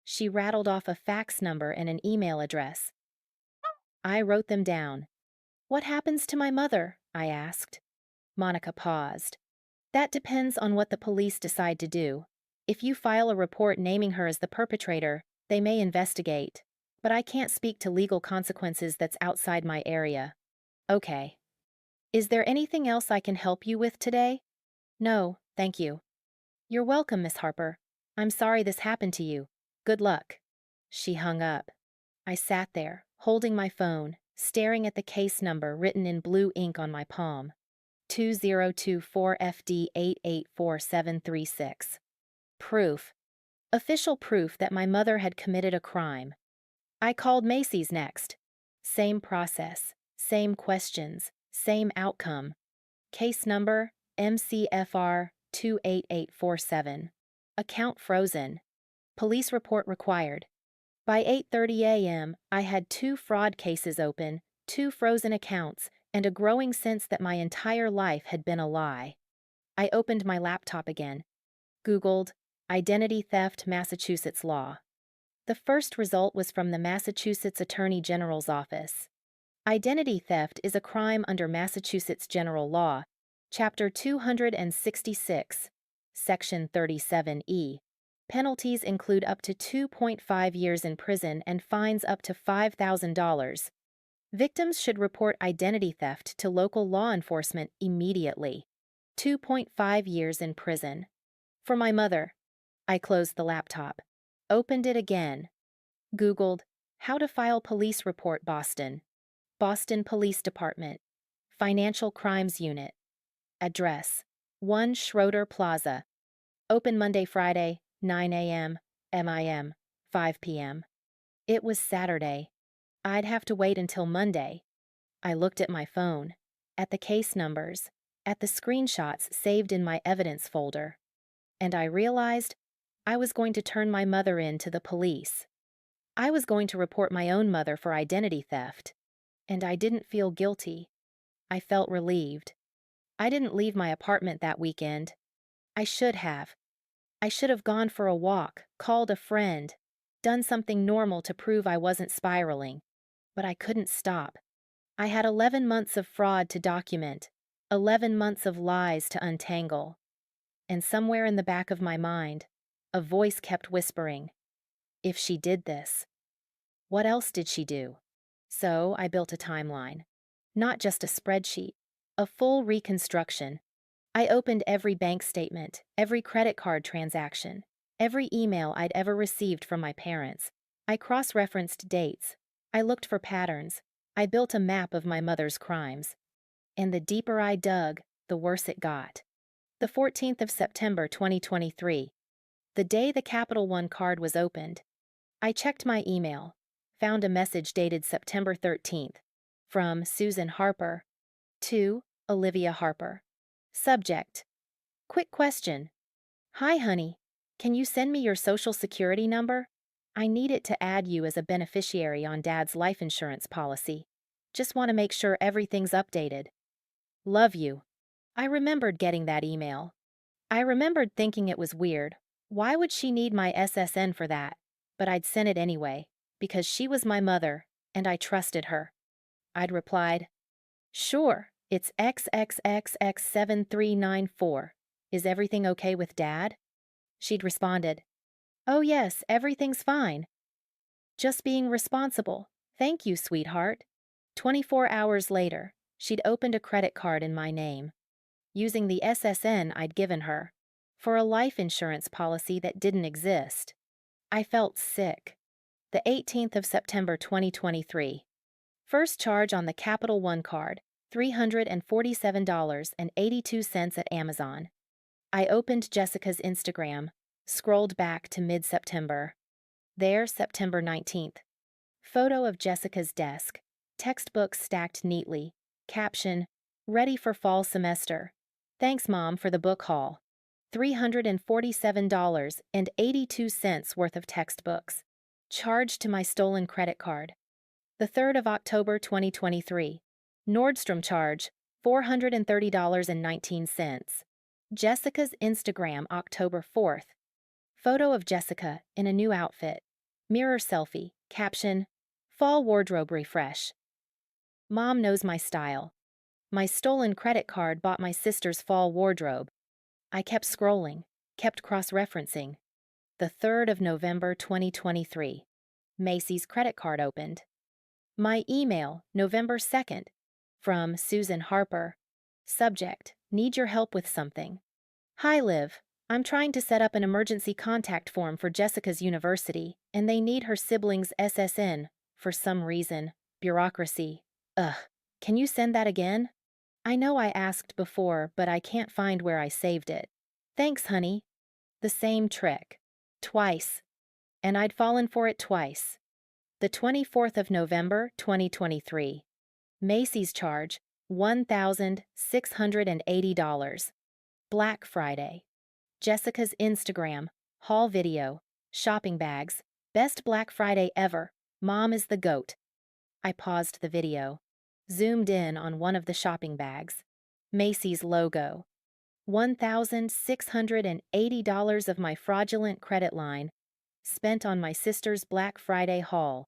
She rattled off a fax number and an email address. I wrote them down. What happens to my mother? I asked. Monica paused. That depends on what the police decide to do. If you file a report naming her as the perpetrator, they may investigate. But I can't speak to legal consequences that's outside my area. Okay. Is there anything else I can help you with today? No, thank you. You're welcome, Miss Harper. I'm sorry this happened to you. Good luck. She hung up. I sat there, holding my phone, staring at the case number written in blue ink on my palm. 2024FD884736. Proof. Official proof that my mother had committed a crime. I called Macy's next. Same process, same questions, same outcome. Case number MCFR 28847. Account frozen. Police report required. By 8:30 a.m., I had 2 fraud cases open, 2 frozen accounts, and a growing sense that my entire life had been a lie. I opened my laptop again, Googled Identity Theft Massachusetts Law. The first result was from the Massachusetts Attorney General's office. Identity theft is a crime under Massachusetts General Law, Chapter 266, Section 37E. Penalties include up to 2.5 years in prison and fines up to $5,000. Victims should report identity theft to local law enforcement immediately. 2.5 years in prison. For my mother. I closed the laptop. Opened it again. Googled, how to file police report Boston. Boston Police Department. Financial Crimes Unit. Address, 1 Schroeder Plaza. Open Monday, Friday, 9 a.m., MIM, 5 p.m. It was Saturday. I'd have to wait until Monday. I looked at my phone, at the case numbers, at the screenshots saved in my evidence folder, and I realized I was going to turn my mother in to the police. I was going to report my own mother for identity theft, and I didn't feel guilty. I felt relieved. I didn't leave my apartment that weekend. I should have. I should have gone for a walk, called a friend, done something normal to prove I wasn't spiraling. But I couldn't stop. I had 11 months of fraud to document, 11 months of lies to untangle. And somewhere in the back of my mind, a voice kept whispering, if she did this, what else did she do? So I built a timeline. Not just a spreadsheet, a full reconstruction. I opened every bank statement, every credit card transaction, every email I'd ever received from my parents. I cross-referenced dates. I looked for patterns. I built a map of my mother's crimes. And the deeper I dug, the worse it got. The 14th of September 2023, the day the Capital One card was opened, I checked my email, found a message dated September 13th, from Susan Harper to Olivia Harper. Subject: quick question. Hi, honey. Can you send me your social security number? I need it to add you as a beneficiary on Dad's life insurance policy. Just want to make sure everything's updated. Love you. I remembered getting that email. I remembered thinking it was weird. Why would she need my SSN for that? But I'd sent it anyway, because she was my mother, and I trusted her. I'd replied, sure, it's XXXX7394. Is everything okay with Dad? She'd responded, oh yes, everything's fine. Just being responsible. Thank you, sweetheart. 24 hours later, she'd opened a credit card in my name, using the SSN I'd given her, for a life insurance policy that didn't exist. I felt sick. The 18th of September 2023. First charge on the Capital One card, $347.82 at Amazon. I opened Jessica's Instagram, scrolled back to mid-September. There, September 19th. Photo of Jessica's desk. Textbooks stacked neatly. Caption, ready for fall semester. Thanks, Mom, for the book haul. $347.82 worth of textbooks. Charged to my stolen credit card. The 3rd of October 2023. Nordstrom charge, $430.19. Jessica's Instagram, October 4th. Photo of Jessica in a new outfit. Mirror selfie. Caption, fall wardrobe refresh. Mom knows my style. My stolen credit card bought my sister's fall wardrobe. I kept scrolling, kept cross-referencing. The 3rd of November 2023. Macy's credit card opened. My email, November 2nd. From Susan Harper. Subject, need your help with something. Hi, Liv. I'm trying to set up an emergency contact form for Jessica's university, and they need her sibling's SSN, for some reason. Bureaucracy. Ugh. Can you send that again? I know I asked before, but I can't find where I saved it. Thanks, honey. The same trick. Twice. And I'd fallen for it twice. The 24th of November, 2023. Macy's charge, $1,680. Black Friday. Jessica's Instagram, haul video, shopping bags, best Black Friday ever, Mom is the GOAT. I paused the video, zoomed in on one of the shopping bags. Macy's logo. $1,680 of my fraudulent credit line, spent on my sister's Black Friday haul.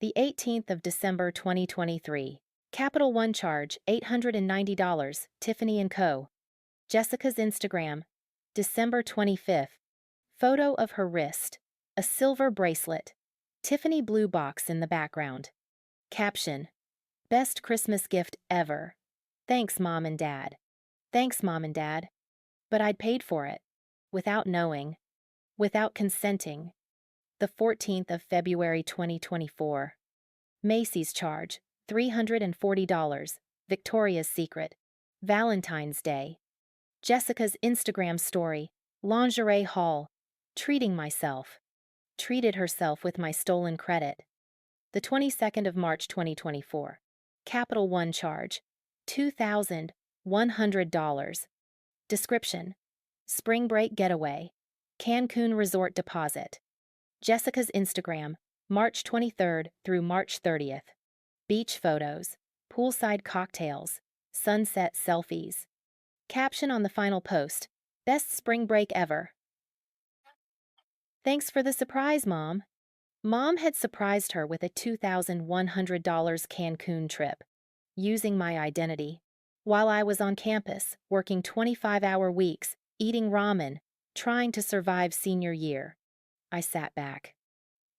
The 18th of December 2023. Capital One charge, $890, Tiffany & Co. Jessica's Instagram, December 25th. Photo of her wrist, a silver bracelet, Tiffany blue box in the background. Caption, best Christmas gift ever. Thanks, Mom and Dad. Thanks, Mom and Dad. But I'd paid for it. Without knowing. Without consenting. The 14th of February 2024. Macy's charge, $340, Victoria's Secret. Valentine's Day. Jessica's Instagram story, lingerie haul, treating myself. Treated herself with my stolen credit. The 22nd of March 2024. Capital One charge, $2,100. Description, spring break getaway, Cancun resort deposit. Jessica's Instagram, March 23rd through March 30th. Beach photos, poolside cocktails, sunset selfies. Caption on the final post, best spring break ever. Thanks for the surprise, Mom. Mom had surprised her with a $2,100 Cancun trip, using my identity. While I was on campus, working 25-hour weeks, eating ramen, trying to survive senior year. I sat back.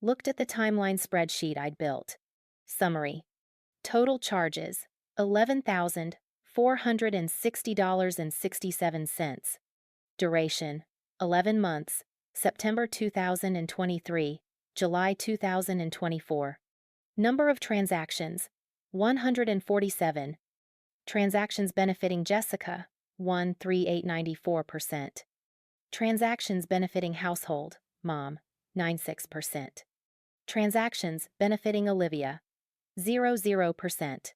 Looked at the timeline spreadsheet I'd built. Summary. Total charges, $11,460.67. Duration, 11 months, September 2023, July 2024. Number of transactions, 147. Transactions benefiting Jessica, 13894%. Transactions benefiting household, Mom, 96%. Transactions benefiting Olivia, 0%.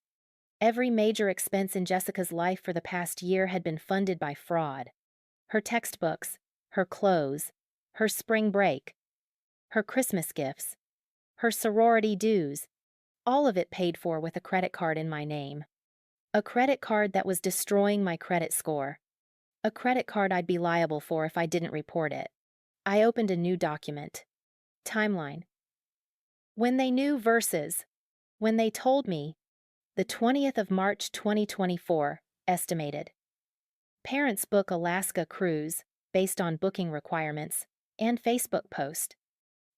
Every major expense in Jessica's life for the past year had been funded by fraud. Her textbooks, her clothes, her spring break, her Christmas gifts, her sorority dues, all of it paid for with a credit card in my name. A credit card that was destroying my credit score. A credit card I'd be liable for if I didn't report it. I opened a new document. Timeline. When they knew versus. When they told me. The 20th of March 2024, estimated. Parents book Alaska cruise, based on booking requirements, and Facebook post.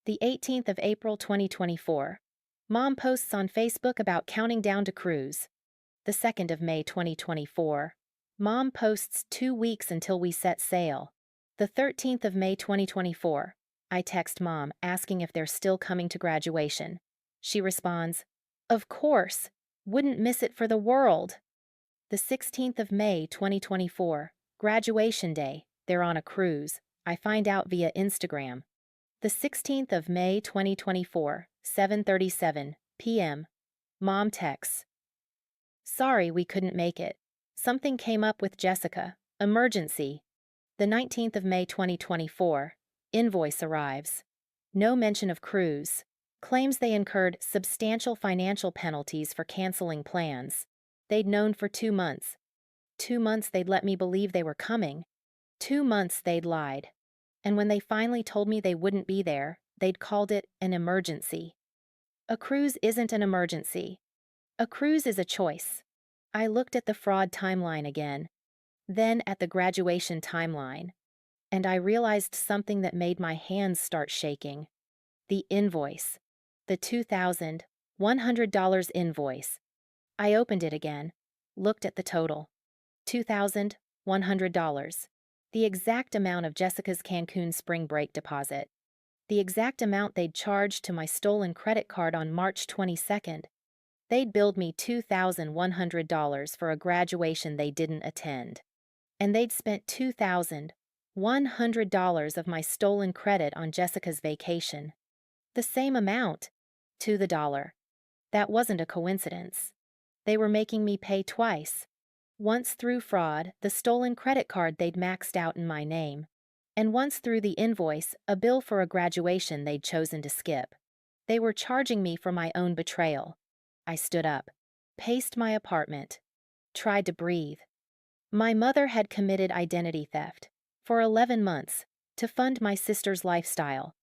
The 18th of April 2024. Mom posts on Facebook about counting down to cruise. The 2nd of May 2024. Mom posts 2 weeks until we set sail. The 13th of May 2024. I text Mom asking if they're still coming to graduation. She responds, "Of course. Wouldn't miss it for the world." The 16th of May 2024. Graduation day. They're on a cruise. I find out via Instagram. The 16th of May 2024, 7:37 p.m. Mom texts. Sorry we couldn't make it. Something came up with Jessica. Emergency. The 19th of May 2024, invoice arrives. No mention of cruise. Claims they incurred substantial financial penalties for canceling plans. They'd known for 2 months. 2 months they'd let me believe they were coming. 2 months they'd lied. And when they finally told me they wouldn't be there, they'd called it an emergency. A cruise isn't an emergency. A cruise is a choice. I looked at the fraud timeline again, then at the graduation timeline, and I realized something that made my hands start shaking. The invoice. The $2,100 invoice. I opened it again, looked at the total. $2,100. The exact amount of Jessica's Cancun spring break deposit. The exact amount they'd charged to my stolen credit card on March 22nd. They'd billed me $2,100 for a graduation they didn't attend. And they'd spent $2,100 of my stolen credit on Jessica's vacation. The same amount, to the dollar. That wasn't a coincidence. They were making me pay twice. Once through fraud, the stolen credit card they'd maxed out in my name, and once through the invoice, a bill for a graduation they'd chosen to skip. They were charging me for my own betrayal. I stood up, paced my apartment, tried to breathe. My mother had committed identity theft for 11 months to fund my sister's lifestyle,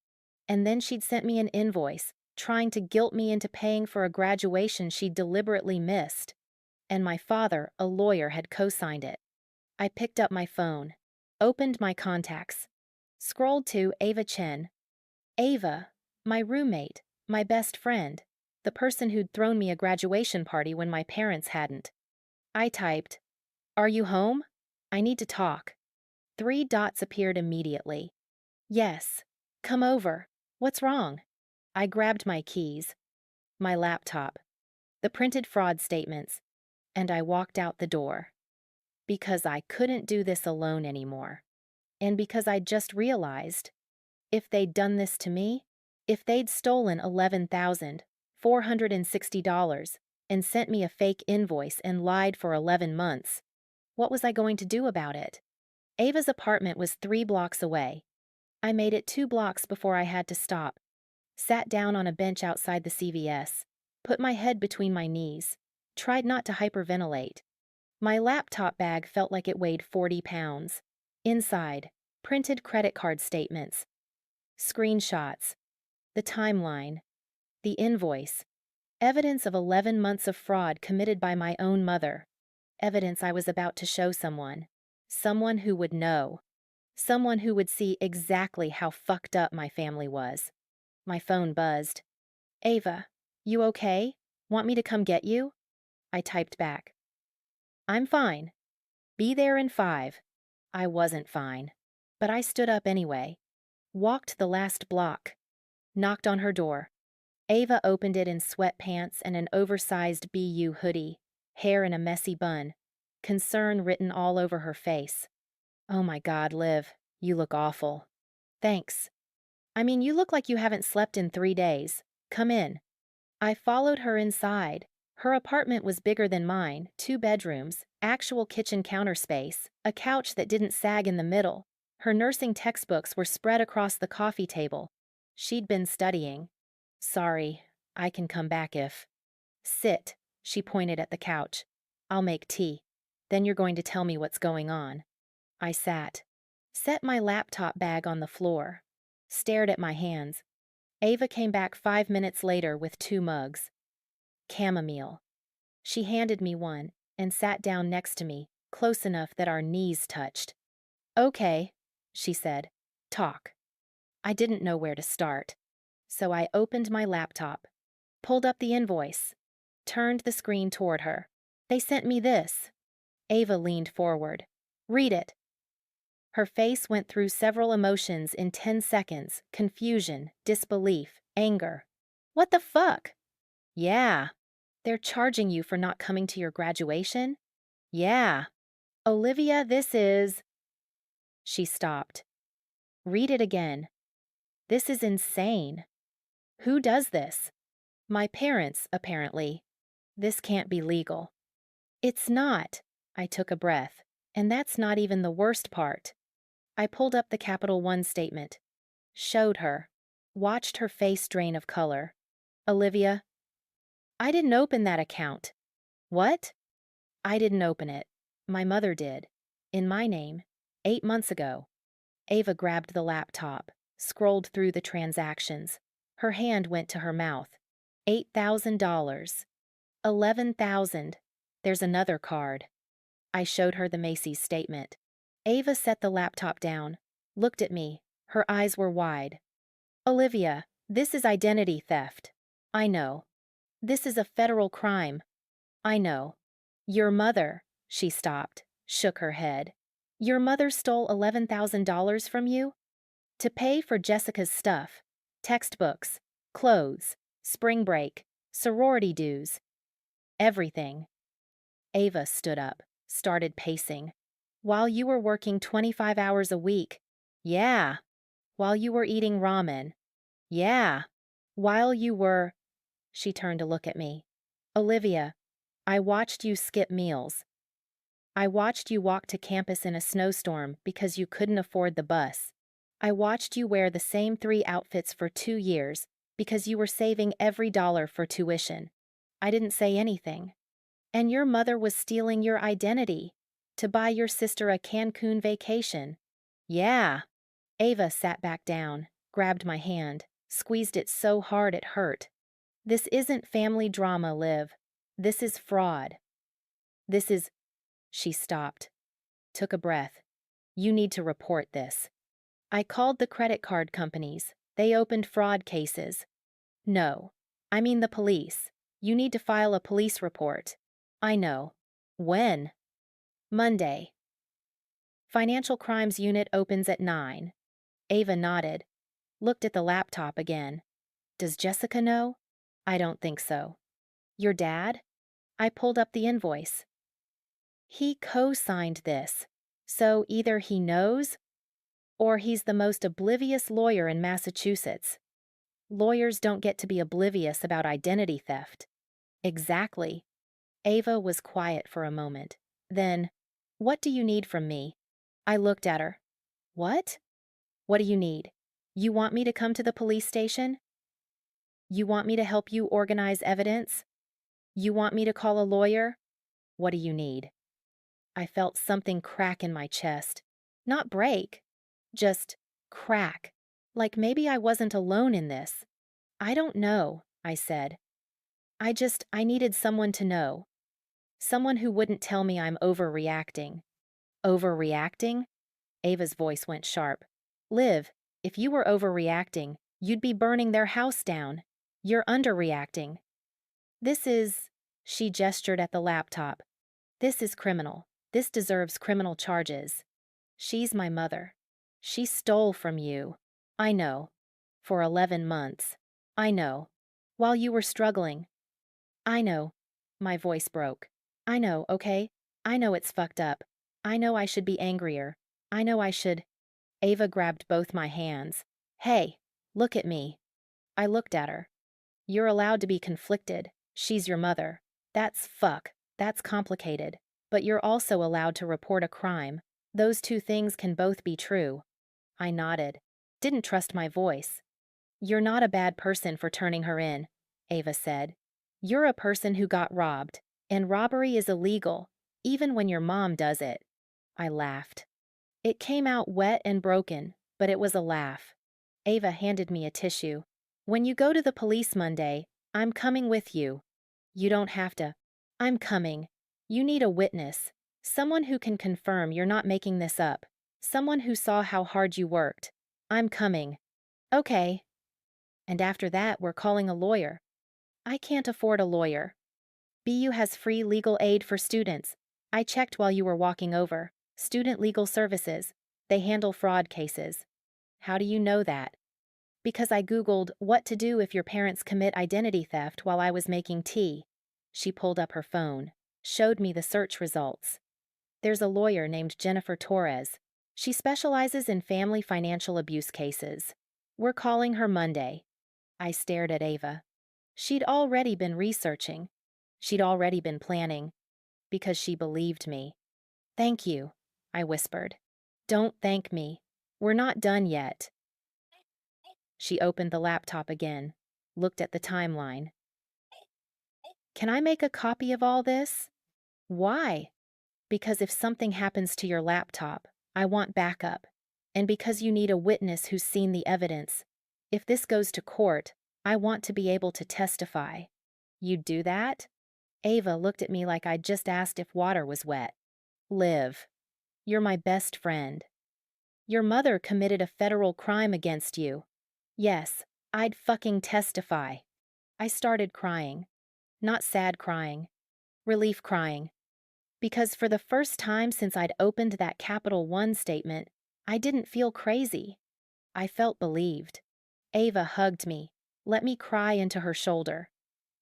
and then she'd sent me an invoice trying to guilt me into paying for a graduation she'd deliberately missed. And my father, a lawyer, had co-signed it. I picked up my phone, opened my contacts, scrolled to Ava Chen. Ava, my roommate, my best friend, the person who'd thrown me a graduation party when my parents hadn't. I typed, "Are you home? I need to talk." 3 dots appeared immediately. "Yes. Come over. What's wrong?" I grabbed my keys, my laptop, the printed fraud statements, and I walked out the door. Because I couldn't do this alone anymore. And because I just realized, if they'd done this to me, if they'd stolen $11,460 and sent me a fake invoice and lied for 11 months, what was I going to do about it? Ava's apartment was 3 blocks away. I made it 2 blocks before I had to stop, sat down on a bench outside the CVS, put my head between my knees, tried not to hyperventilate. My laptop bag felt like it weighed 40 pounds. Inside, printed credit card statements, screenshots, the timeline, the invoice, evidence of 11 months of fraud committed by my own mother, evidence I was about to show someone who would know, someone who would see exactly how fucked up my family was. My phone buzzed. "Ava, you okay? Want me to come get you?" I typed back. "I'm fine. Be there in 5. I wasn't fine. But I stood up anyway. Walked the last block. Knocked on her door. Ava opened it in sweatpants and an oversized BU hoodie, hair in a messy bun, concern written all over her face. "Oh my God, Liv, you look awful." "Thanks. I mean, you look like you haven't slept in 3 days. Come in." I followed her inside. Her apartment was bigger than mine, 2 bedrooms, actual kitchen counter space, a couch that didn't sag in the middle. Her nursing textbooks were spread across the coffee table. She'd been studying. "Sorry, I can come back if—" "Sit," she pointed at the couch. "I'll make tea. Then you're going to tell me what's going on." I sat, set my laptop bag on the floor, stared at my hands. Ava came back 5 minutes later with 2 mugs. Chamomile. She handed me one and sat down next to me, close enough that our knees touched. "Okay," she said. "Talk." I didn't know where to start, so I opened my laptop, pulled up the invoice, turned the screen toward her. "They sent me this." Ava leaned forward. "Read it." Her face went through several emotions in 10 seconds: confusion, disbelief, anger. "What the fuck?" "Yeah." "They're charging you for not coming to your graduation?" "Yeah." "Olivia, this is—" She stopped. Read it again. This is insane. Who does this? My parents, apparently. This can't be legal. It's not. I took a breath. And that's not even the worst part. I pulled up the Capital One statement. Showed her. Watched her face drain of color. Olivia, I didn't open that account. What? I didn't open it. My mother did. In my name. 8 months ago. Ava grabbed the laptop, scrolled through the transactions. Her hand went to her mouth. $8,000. 11,000. There's another card. I showed her the Macy's statement. Ava set the laptop down, looked at me. Her eyes were wide. Olivia, this is identity theft. I know. This is a federal crime. I know. Your mother, she stopped, shook her head. Your mother stole $11,000 from you? To pay for Jessica's stuff, textbooks, clothes, spring break, sorority dues. Everything. Ava stood up, started pacing. While you were working 25 hours a week. Yeah. While you were eating ramen. Yeah. While you were... She turned to look at me. Olivia, I watched you skip meals. I watched you walk to campus in a snowstorm because you couldn't afford the bus. I watched you wear the same 3 outfits for 2 years because you were saving every dollar for tuition. I didn't say anything. And your mother was stealing your identity to buy your sister a Cancun vacation. Yeah. Ava sat back down, grabbed my hand, squeezed it so hard it hurt. This isn't family drama, Liv. This is fraud. This is... She stopped, took a breath. You need to report this. I called the credit card companies. They opened fraud cases. No. I mean the police. You need to file a police report. I know. When? Monday. Financial Crimes Unit opens at 9. Ava nodded, looked at the laptop again. Does Jessica know? I don't think so. Your dad? I pulled up the invoice. He co-signed this, so either he knows or he's the most oblivious lawyer in Massachusetts. Lawyers don't get to be oblivious about identity theft. Exactly. Ava was quiet for a moment. Then, what do you need from me? I looked at her. What? What do you need? You want me to come to the police station? You want me to help you organize evidence? You want me to call a lawyer? What do you need? I felt something crack in my chest. Not break. Just crack. Like maybe I wasn't alone in this. I don't know, I said. I needed someone to know. Someone who wouldn't tell me I'm overreacting. Overreacting? Ava's voice went sharp. Liv, if you were overreacting, you'd be burning their house down. You're underreacting. This is... She gestured at the laptop. This is criminal. This deserves criminal charges. She's my mother. She stole from you. I know. For 11 months. I know. While you were struggling. I know. My voice broke. I know, okay? I know it's fucked up. I know I should be angrier. I know I should... Ava grabbed both my hands. Hey, look at me. I looked at her. You're allowed to be conflicted. She's your mother. That's fuck. That's complicated. But you're also allowed to report a crime. Those two things can both be true. I nodded. Didn't trust my voice. You're not a bad person for turning her in, Ava said. You're a person who got robbed, and robbery is illegal, even when your mom does it. I laughed. It came out wet and broken, but it was a laugh. Ava handed me a tissue. When you go to the police Monday, I'm coming with you. You don't have to. I'm coming. You need a witness. Someone who can confirm you're not making this up. Someone who saw how hard you worked. I'm coming. Okay. And after that, we're calling a lawyer. I can't afford a lawyer. BU has free legal aid for students. I checked while you were walking over. Student Legal Services. They handle fraud cases. How do you know that? Because I Googled what to do if your parents commit identity theft while I was making tea. She pulled up her phone, showed me the search results. There's a lawyer named Jennifer Torres. She specializes in family financial abuse cases. We're calling her Monday. I stared at Ava. She'd already been researching. She'd already been planning. Because she believed me. Thank you, I whispered. Don't thank me. We're not done yet. She opened the laptop again, looked at the timeline. Can I make a copy of all this? Why? Because if something happens to your laptop, I want backup. And because you need a witness who's seen the evidence. If this goes to court, I want to be able to testify. You'd do that? Ava looked at me like I'd just asked if water was wet. Liv, you're my best friend. Your mother committed a federal crime against you. Yes, I'd fucking testify. I started crying. Not sad crying. Relief crying. Because for the first time since I'd opened that Capital One statement, I didn't feel crazy. I felt believed. Ava hugged me, let me cry into her shoulder.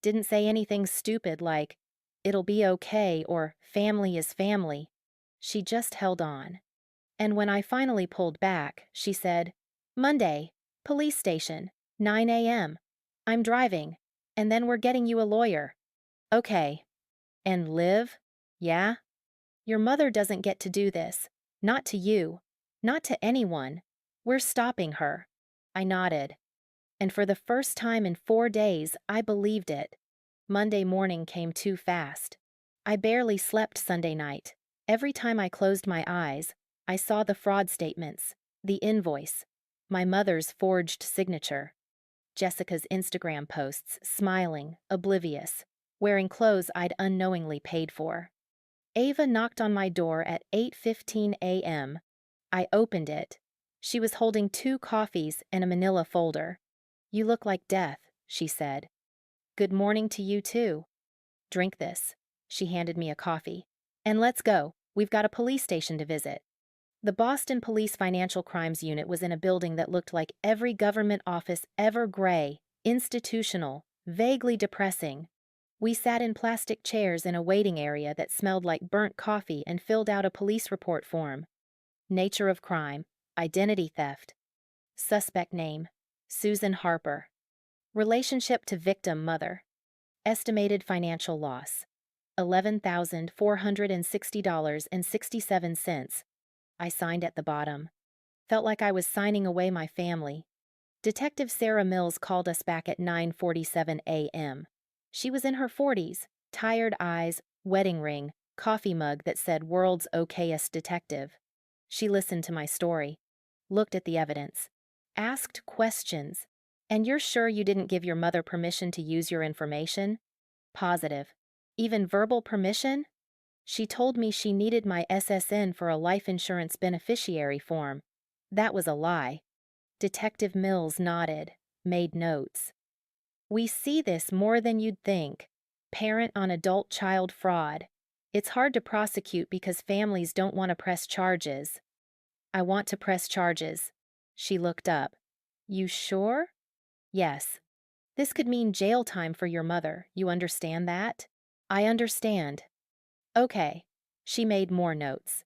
Didn't say anything stupid like, it'll be okay or family is family. She just held on. And when I finally pulled back, she said, Monday, police station, 9 a.m. I'm driving, and then we're getting you a lawyer. Okay. And Liv? Yeah? Your mother doesn't get to do this. Not to you. Not to anyone. We're stopping her. I nodded. And for the first time in 4 days, I believed it. Monday morning came too fast. I barely slept Sunday night. Every time I closed my eyes, I saw the fraud statements, the invoice, my mother's forged signature, Jessica's Instagram posts, smiling, oblivious, wearing clothes I'd unknowingly paid for. Ava knocked on my door at 8:15 a.m. I opened it. She was holding 2 coffees and a manila folder. You look like death, she said. Good morning to you too. Drink this. She handed me a coffee. And let's go. We've got a police station to visit. The Boston Police Financial Crimes Unit was in a building that looked like every government office ever gray, institutional, vaguely depressing. We sat in plastic chairs in a waiting area that smelled like burnt coffee and filled out a police report form. Nature of crime, identity theft. Suspect name, Susan Harper. Relationship to victim mother. Estimated financial loss, $11,460.67. I signed at the bottom. Felt like I was signing away my family. Detective Sarah Mills called us back at 9:47 a.m. She was in her 40s, tired eyes, wedding ring, coffee mug that said world's okayest detective. She listened to my story, looked at the evidence, asked questions. And you're sure you didn't give your mother permission to use your information? Positive. Even verbal permission? She told me she needed my SSN for a life insurance beneficiary form. That was a lie. Detective Mills nodded, made notes. We see this more than you'd think. Parent on adult-child fraud. It's hard to prosecute because families don't want to press charges. I want to press charges. She looked up. You sure? Yes. This could mean jail time for your mother, you understand that? I understand. Okay. She made more notes.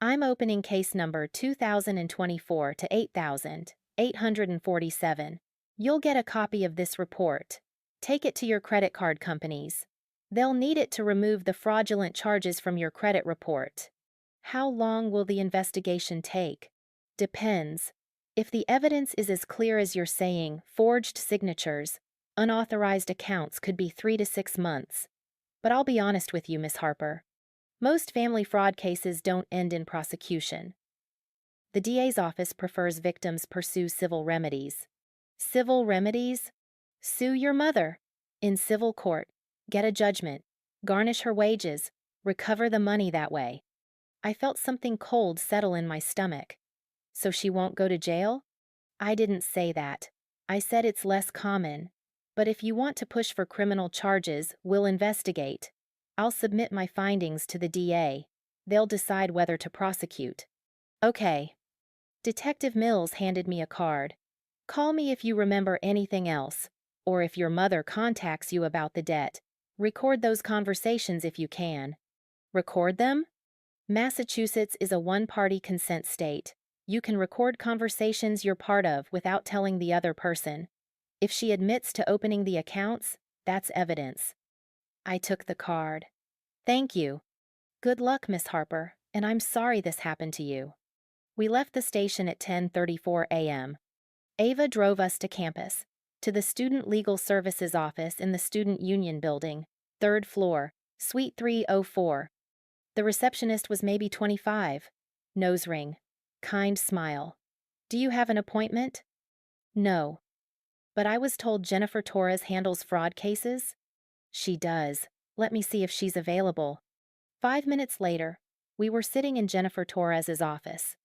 I'm opening case number 2024 to 8,847. You'll get a copy of this report. Take it to your credit card companies. They'll need it to remove the fraudulent charges from your credit report. How long will the investigation take? Depends. If the evidence is as clear as you're saying, forged signatures, unauthorized accounts could be 3 to 6 months. But I'll be honest with you, Miss Harper. Most family fraud cases don't end in prosecution. The DA's office prefers victims pursue civil remedies. Civil remedies? Sue your mother. In civil court. Get a judgment. Garnish her wages. Recover the money that way. I felt something cold settle in my stomach. So she won't go to jail? I didn't say that. I said it's less common. But if you want to push for criminal charges, we'll investigate. I'll submit my findings to the DA. They'll decide whether to prosecute. Okay. Detective Mills handed me a card. Call me if you remember anything else, or if your mother contacts you about the debt. Record those conversations if you can. Record them? Massachusetts is a one-party consent state. You can record conversations you're part of without telling the other person. If she admits to opening the accounts, that's evidence. I took the card. Thank you. Good luck, Miss Harper, and I'm sorry this happened to you. We left the station at 10:34 a.m. Ava drove us to campus, to the Student Legal Services office in the Student Union Building, 3rd floor, Suite 304. The receptionist was maybe 25. Nose ring. Kind smile. Do you have an appointment? No. But I was told Jennifer Torres handles fraud cases? She does. Let me see if she's available. 5 minutes later, we were sitting in Jennifer Torres's office.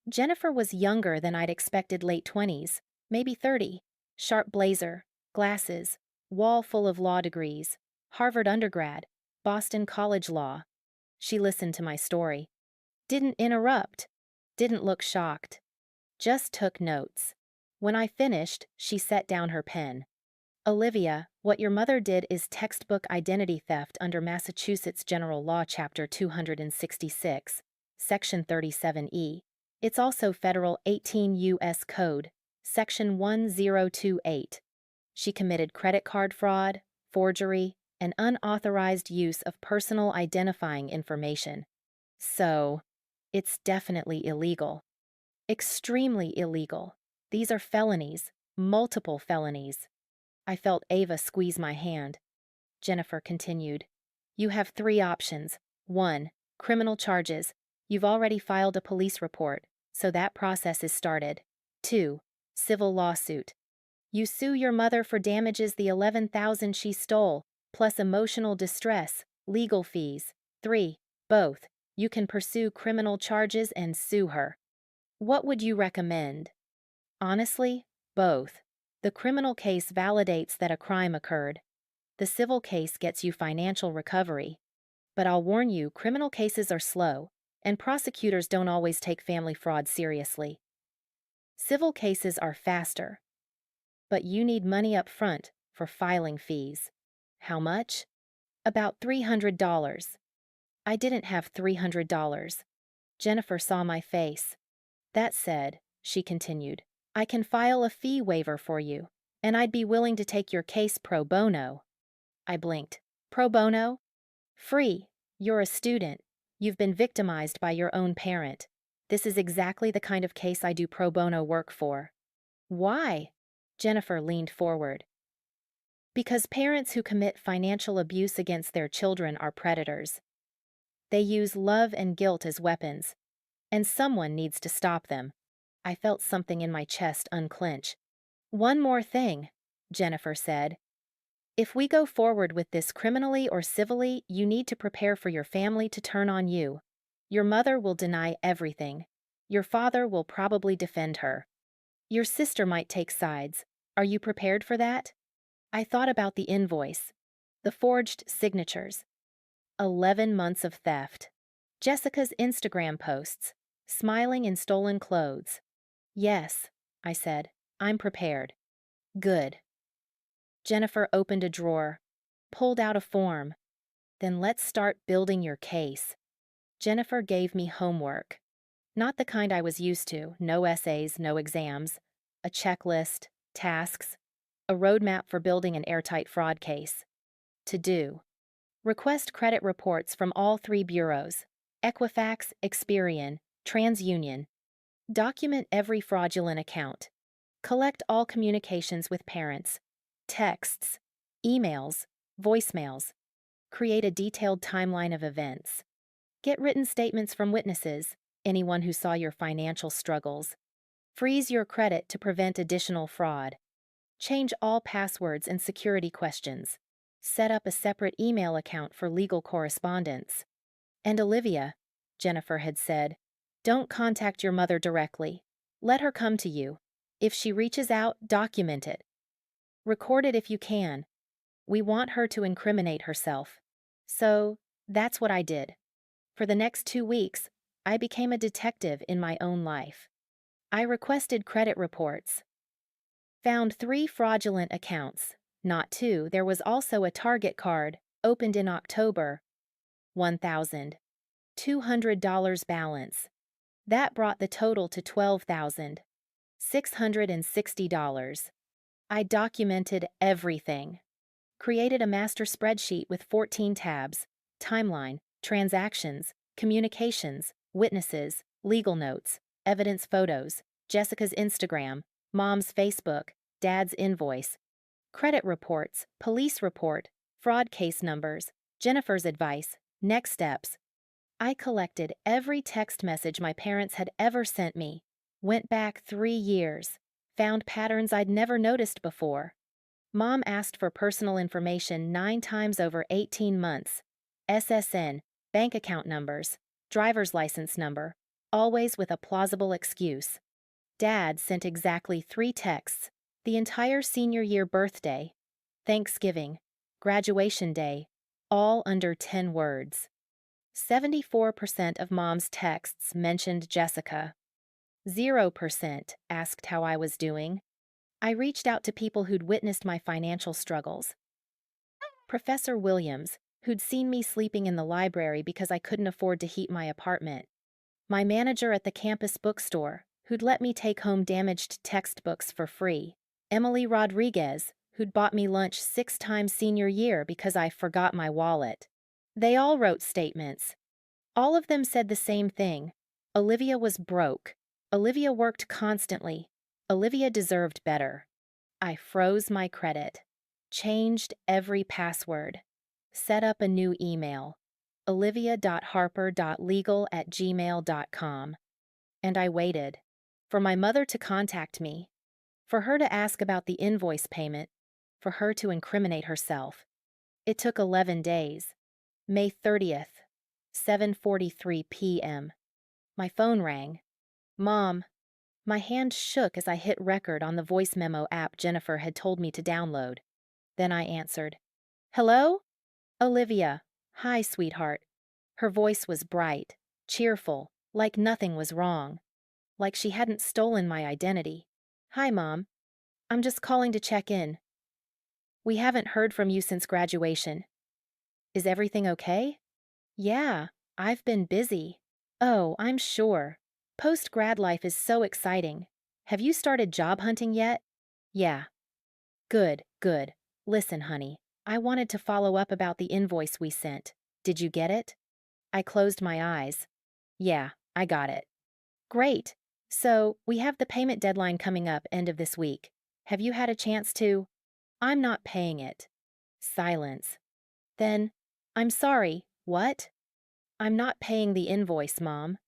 Jennifer was younger than I'd expected, late 20s, maybe 30. Sharp blazer, glasses, wall full of law degrees, Harvard undergrad, Boston College law. She listened to my story. Didn't interrupt. Didn't look shocked. Just took notes. When I finished, she set down her pen. Olivia, what your mother did is textbook identity theft under Massachusetts General Law Chapter 266, Section 37E. It's also Federal 18 U.S. Code, Section 1028. She committed credit card fraud, forgery, and unauthorized use of personal identifying information. So, it's definitely illegal. Extremely illegal. These are felonies, multiple felonies. I felt Ava squeeze my hand. Jennifer continued. You have 3 options. 1. Criminal charges. You've already filed a police report, so that process is started. 2. Civil lawsuit. You sue your mother for damages the $11,000 she stole, plus emotional distress, legal fees. 3. Both. You can pursue criminal charges and sue her. What would you recommend? Honestly, both. The criminal case validates that a crime occurred. The civil case gets you financial recovery. But I'll warn you, criminal cases are slow, and prosecutors don't always take family fraud seriously. Civil cases are faster. But you need money up front for filing fees. How much? About $300. I didn't have $300. Jennifer saw my face. That said, she continued, I can file a fee waiver for you, and I'd be willing to take your case pro bono. I blinked. Pro bono? Free. You're a student. You've been victimized by your own parent. This is exactly the kind of case I do pro bono work for. Why? Jennifer leaned forward. Because parents who commit financial abuse against their children are predators. They use love and guilt as weapons, and someone needs to stop them. I felt something in my chest unclench. One more thing, Jennifer said. If we go forward with this criminally or civilly, you need to prepare for your family to turn on you. Your mother will deny everything. Your father will probably defend her. Your sister might take sides. Are you prepared for that? I thought about the invoice, the forged signatures, 11 months of theft, Jessica's Instagram posts, smiling in stolen clothes. Yes, I said, I'm prepared. Good. Jennifer opened a drawer, pulled out a form. Then let's start building your case. Jennifer gave me homework. Not the kind I was used to, no essays, no exams. A checklist, tasks, a roadmap for building an airtight fraud case. To do. Request credit reports from all 3 bureaus, Equifax, Experian, TransUnion. Document every fraudulent account. Collect all communications with parents, texts, emails, voicemails. Create a detailed timeline of events. Get written statements from witnesses, anyone who saw your financial struggles. Freeze your credit to prevent additional fraud. Change all passwords and security questions. Set up a separate email account for legal correspondence. And Olivia, Jennifer had said, don't contact your mother directly. Let her come to you. If she reaches out, document it. Record it if you can. We want her to incriminate herself. So, that's what I did. For the next 2 weeks, I became a detective in my own life. I requested credit reports. Found 3 fraudulent accounts. Not 2, there was also a Target card, opened in October. $1,000. $200 balance. That brought the total to $12,660. I documented everything. Created a master spreadsheet with 14 tabs: timeline, transactions, communications, witnesses, legal notes, evidence photos, Jessica's Instagram, Mom's Facebook, Dad's invoice, credit reports, police report, fraud case numbers, Jennifer's advice, next steps. I collected every text message my parents had ever sent me, went back 3 years, found patterns I'd never noticed before. Mom asked for personal information 9 times over 18 months. SSN, bank account numbers, driver's license number, always with a plausible excuse. Dad sent exactly 3 texts: the entire senior year birthday, Thanksgiving, graduation day, all under 10 words. 74% of Mom's texts mentioned Jessica. 0% asked how I was doing. I reached out to people who'd witnessed my financial struggles. Professor Williams, who'd seen me sleeping in the library because I couldn't afford to heat my apartment. My manager at the campus bookstore, who'd let me take home damaged textbooks for free. Emily Rodriguez, who'd bought me lunch 6 times senior year because I forgot my wallet. They all wrote statements. All of them said the same thing. Olivia was broke. Olivia worked constantly. Olivia deserved better. I froze my credit. Changed every password. Set up a new email. olivia.harper.legal@gmail.com. And I waited. For my mother to contact me. For her to ask about the invoice payment. For her to incriminate herself. It took 11 days. May 30th, 7:43 p.m. My phone rang. Mom. My hand shook as I hit record on the voice memo app Jennifer had told me to download. Then I answered. Hello? Olivia. Hi, sweetheart. Her voice was bright, cheerful, like nothing was wrong. Like she hadn't stolen my identity. Hi, Mom. I'm just calling to check in. We haven't heard from you since graduation. Is everything okay? Yeah, I've been busy. Oh, I'm sure. Post-grad life is so exciting. Have you started job hunting yet? Yeah. Good, good. Listen, honey, I wanted to follow up about the invoice we sent. Did you get it? I closed my eyes. Yeah, I got it. Great. So, we have the payment deadline coming up end of this week. Have you had a chance to? I'm not paying it. Silence. Then, I'm sorry, what? I'm not paying the invoice, Mom.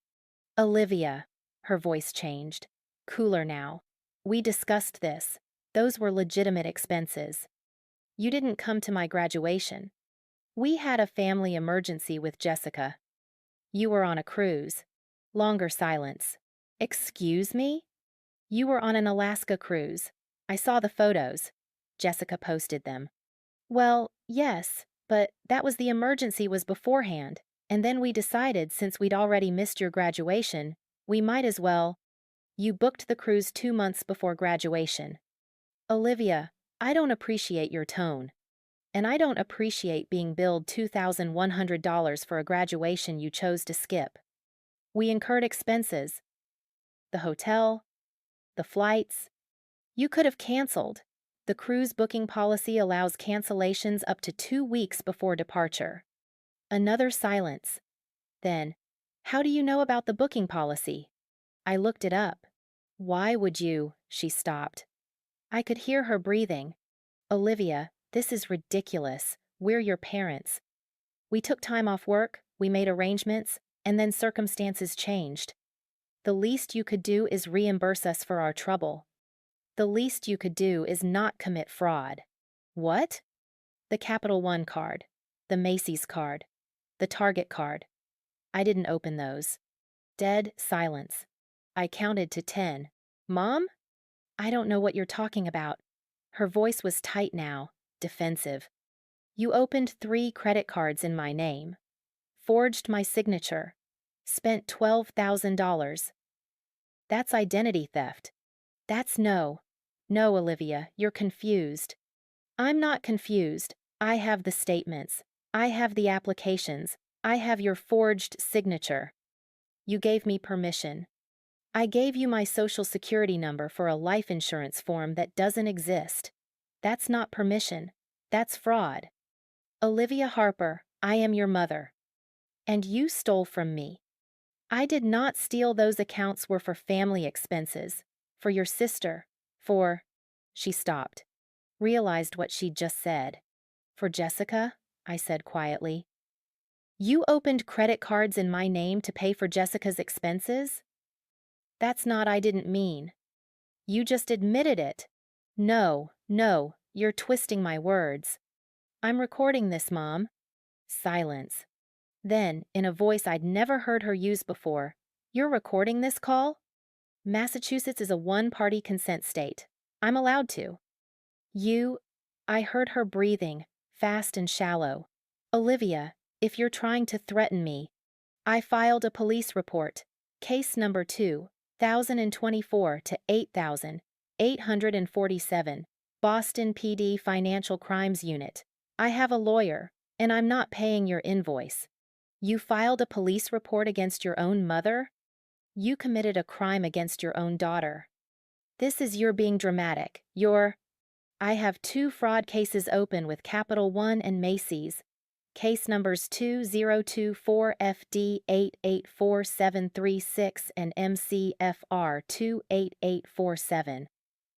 Olivia. Her voice changed. Cooler now. We discussed this. Those were legitimate expenses. You didn't come to my graduation. We had a family emergency with Jessica. You were on a cruise. Longer silence. Excuse me? You were on an Alaska cruise. I saw the photos. Jessica posted them. Well, yes, but that was the emergency was beforehand, and then we decided since we'd already missed your graduation, we might as well. You booked the cruise 2 months before graduation. Olivia, I don't appreciate your tone. And I don't appreciate being billed $2,100 for a graduation you chose to skip. We incurred expenses. The hotel, the flights. You could have canceled. The cruise booking policy allows cancellations up to 2 weeks before departure. Another silence. Then, how do you know about the booking policy? I looked it up. Why would you? She stopped. I could hear her breathing. Olivia, this is ridiculous. We're your parents. We took time off work, we made arrangements, and then circumstances changed. The least you could do is reimburse us for our trouble. The least you could do is not commit fraud. What? The Capital One card, the Macy's card, the Target card. I didn't open those. Dead silence. I counted to 10. Mom? I don't know what you're talking about. Her voice was tight now, defensive. You opened 3 credit cards in my name. Forged my signature. Spent $12,000. That's identity theft. That's no. No, Olivia, you're confused. I'm not confused. I have the statements. I have the applications. I have your forged signature. You gave me permission. I gave you my social security number for a life insurance form that doesn't exist. That's not permission. That's fraud. Olivia Harper, I am your mother. And you stole from me. I did not steal. Those accounts were for family expenses. For your sister. For... She stopped. Realized what she'd just said. For Jessica? I said quietly. You opened credit cards in my name to pay for Jessica's expenses? That's not I didn't mean. You just admitted it. No, you're twisting my words. I'm recording this, Mom. Silence. Then, in a voice I'd never heard her use before, you're recording this call? Massachusetts is a one-party consent state. I'm allowed to. I heard her breathing, fast and shallow. Olivia, if you're trying to threaten me. I filed a police report, case number 2024 to 8847, Boston PD Financial Crimes Unit. I have a lawyer, and I'm not paying your invoice. You filed a police report against your own mother? You committed a crime against your own daughter. This is you're being dramatic. I have 2 fraud cases open with Capital One and Macy's. Case numbers 2024FD884736 and MCFR 28847.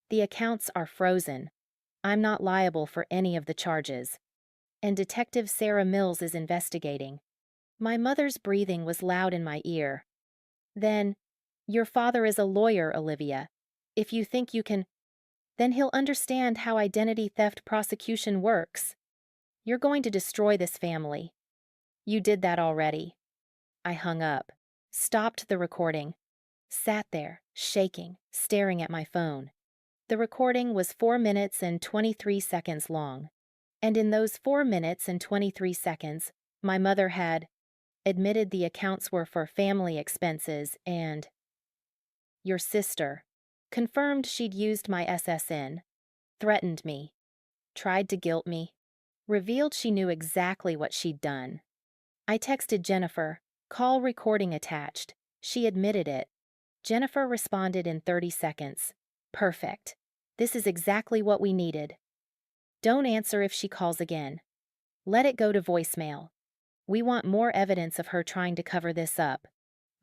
The accounts are frozen. I'm not liable for any of the charges. And Detective Sarah Mills is investigating. My mother's breathing was loud in my ear. Then, your father is a lawyer, Olivia. If you think you can, then he'll understand how identity theft prosecution works. You're going to destroy this family. You did that already. I hung up, stopped the recording, sat there, shaking, staring at my phone. The recording was 4 minutes and 23 seconds long. And in those 4 minutes and 23 seconds, my mother had admitted the accounts were for family expenses and your sister confirmed she'd used my SSN, threatened me, tried to guilt me, revealed she knew exactly what she'd done. I texted Jennifer, call recording attached. She admitted it. Jennifer responded in 30 seconds. Perfect. This is exactly what we needed. Don't answer if she calls again. Let it go to voicemail. We want more evidence of her trying to cover this up.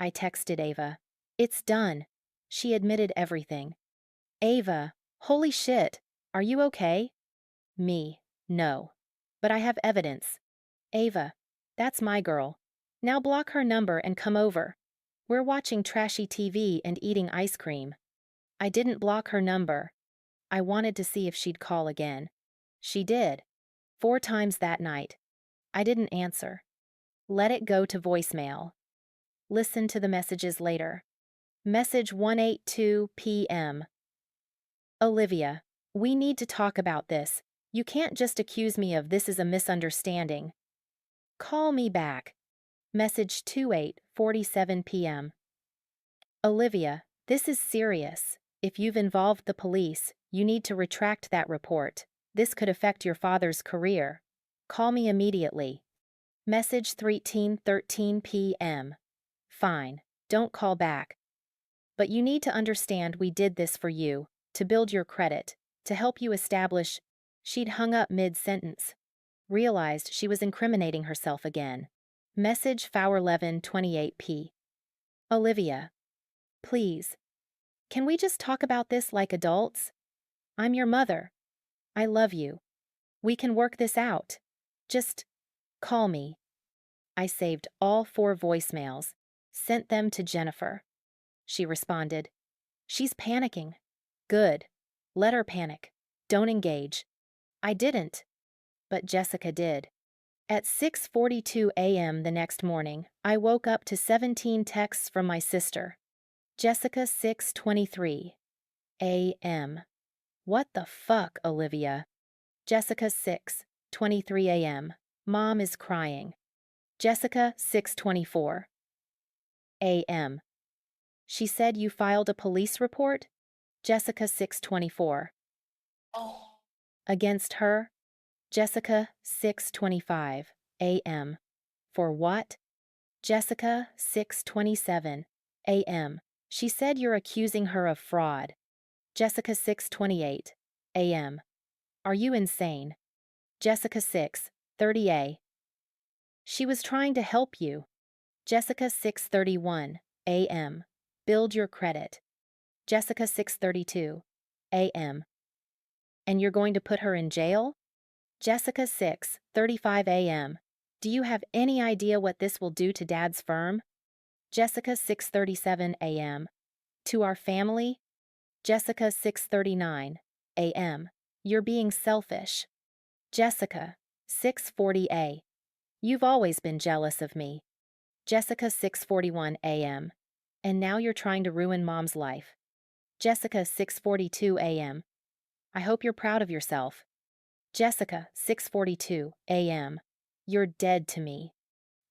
I texted Ava. It's done. She admitted everything. Ava, holy shit, are you okay? Me, no. But I have evidence. Ava, that's my girl. Now block her number and come over. We're watching trashy TV and eating ice cream. I didn't block her number. I wanted to see if she'd call again. She did. 4 times that night. I didn't answer. Let it go to voicemail. Listen to the messages later. Message 1:82 p.m. Olivia, we need to talk about this. You can't just accuse me of this is a misunderstanding. Call me back. Message 2:47 p.m. Olivia, this is serious. If you've involved the police, you need to retract that report. This could affect your father's career. Call me immediately. Message 13:13 p.m. Fine, don't call back. But you need to understand we did this for you, to build your credit, to help you establish. She'd hung up mid-sentence. Realized she was incriminating herself again. Message 4:11:28 p. Olivia, please. Can we just talk about this like adults? I'm your mother. I love you. We can work this out. Just call me. I saved all 4 voicemails, sent them to Jennifer. She responded, she's panicking. Good. Let her panic. Don't engage. I didn't. But Jessica did. At 6:42 a.m. the next morning, I woke up to 17 texts from my sister. Jessica 6:23 a.m. What the fuck, Olivia? Jessica 6:23 a.m. Mom is crying. Jessica 6:24 a.m. She said you filed a police report? Jessica 6:24. Against her? Jessica 6:25 a.m. For what? Jessica, 6:27 a.m. She said you're accusing her of fraud. Jessica, 6:28 a.m. Are you insane? Jessica, 6:30 a.m. She was trying to help you. Jessica, 6:31 a.m. Build your credit. Jessica, 6:32 a.m. And you're going to put her in jail? Jessica, 6:35 a.m. Do you have any idea what this will do to Dad's firm? Jessica, 6:37 a.m. To our family? Jessica, 6:39 a.m. You're being selfish. Jessica, 6:40 a.m. You've always been jealous of me. Jessica, 6:41 a.m. And now you're trying to ruin Mom's life. Jessica, 6:42 a.m. I hope you're proud of yourself. Jessica, 6:42 a.m. You're dead to me.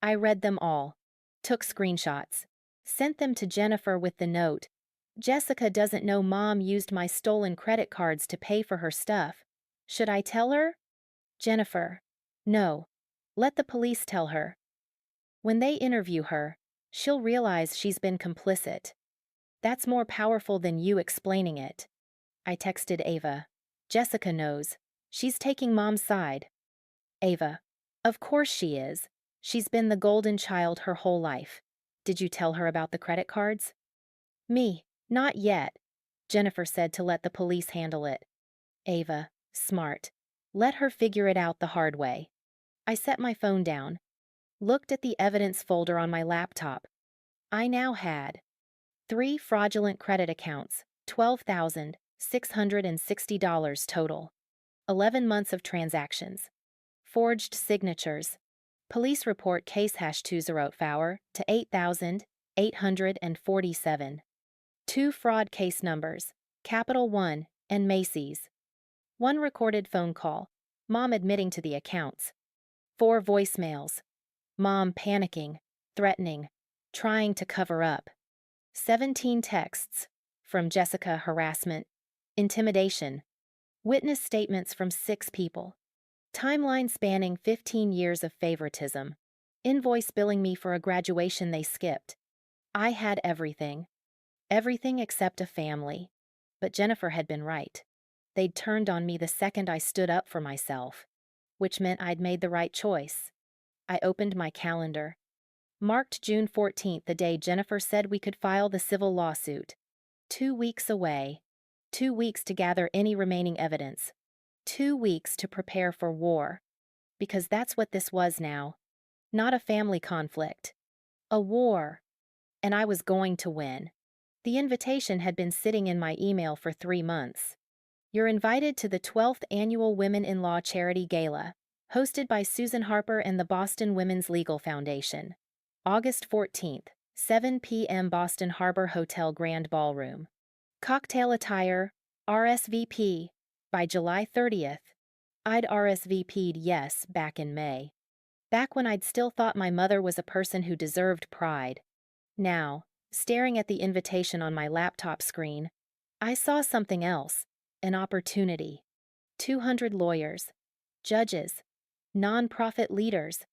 I read them all, took screenshots, sent them to Jennifer with the note. Jessica doesn't know Mom used my stolen credit cards to pay for her stuff. Should I tell her? Jennifer, no. Let the police tell her. When they interview her, she'll realize she's been complicit. That's more powerful than you explaining it. I texted Ava. Jessica knows. She's taking Mom's side. Ava, of course she is. She's been the golden child her whole life. Did you tell her about the credit cards? Me, not yet. Jennifer said to let the police handle it. Ava, smart. Let her figure it out the hard way. I set my phone down, looked at the evidence folder on my laptop. I now had 3 fraudulent credit accounts, $12,660 total, 11 months of transactions, forged signatures, police report case #20 to 8,847, 2 fraud case numbers, Capital One and Macy's, 1 recorded phone call, Mom admitting to the accounts, 4 voicemails, Mom panicking, threatening, trying to cover up, 17 texts from Jessica harassment, intimidation, witness statements from 6 people, timeline spanning 15 years of favoritism, invoice billing me for a graduation they skipped. I had everything. Everything except a family. But Jennifer had been right. They'd turned on me the second I stood up for myself, which meant I'd made the right choice. I opened my calendar. Marked June 14th, the day Jennifer said we could file the civil lawsuit. 2 weeks away. 2 weeks to gather any remaining evidence. 2 weeks to prepare for war. Because that's what this was now. Not a family conflict. A war. And I was going to win. The invitation had been sitting in my email for 3 months. You're invited to the 12th Annual Women-in-Law Charity Gala, hosted by Susan Harper and the Boston Women's Legal Foundation. August 14th, 7 p.m. Boston Harbor Hotel Grand Ballroom. Cocktail attire, RSVP. By July 30th. I'd RSVP'd yes back in May. Back when I'd still thought my mother was a person who deserved pride. Now, staring at the invitation on my laptop screen, I saw something else, an opportunity. 200 lawyers, judges, nonprofit leaders.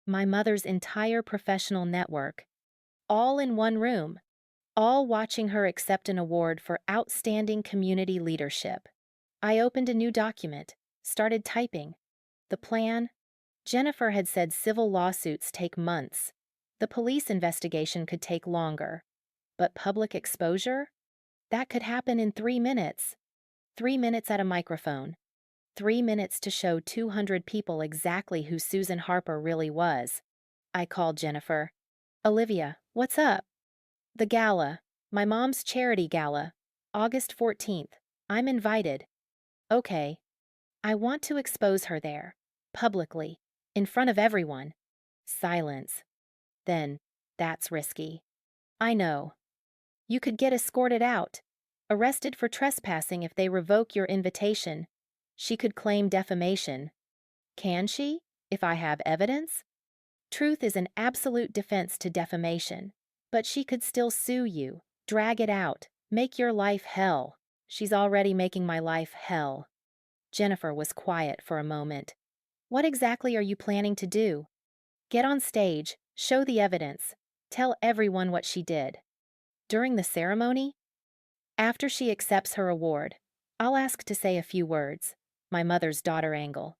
My mother's entire professional network, all in one room, all watching her accept an award for outstanding community leadership. I opened a new document, started typing. The plan? Jennifer had said civil lawsuits take months. The police investigation could take longer. But public exposure? That could happen in 3 minutes. 3 minutes at a microphone. 3 minutes to show 200 people exactly who Susan Harper really was. I called Jennifer. Olivia, what's up? The gala. My mom's charity gala. August 14th. I'm invited. Okay. I want to expose her there. Publicly. In front of everyone. Silence. Then, that's risky. I know. You could get escorted out. Arrested for trespassing if they revoke your invitation. She could claim defamation. Can she, if I have evidence? Truth is an absolute defense to defamation. But she could still sue you, drag it out, Make your life hell. She's already making my life hell. Jennifer was quiet for a moment. What exactly are you planning to do? Get on stage, show the evidence, tell everyone what she did. During the ceremony? After she accepts her award, I'll ask to say a few words. My mother's daughter angle.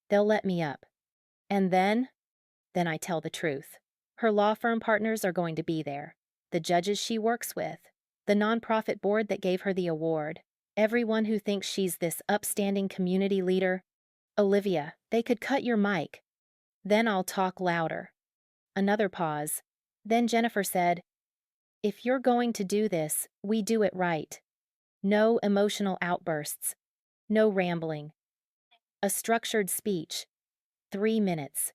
They'll let me up. And then? Then I tell the truth. Her law firm partners are going to be there. The judges she works with. The nonprofit board that gave her the award. Everyone who thinks she's this upstanding community leader. Olivia, they could cut your mic. Then I'll talk louder. Another pause. Then Jennifer said, "If you're going to do this, we do it right. No emotional outbursts. No rambling. A structured speech. 3 minutes.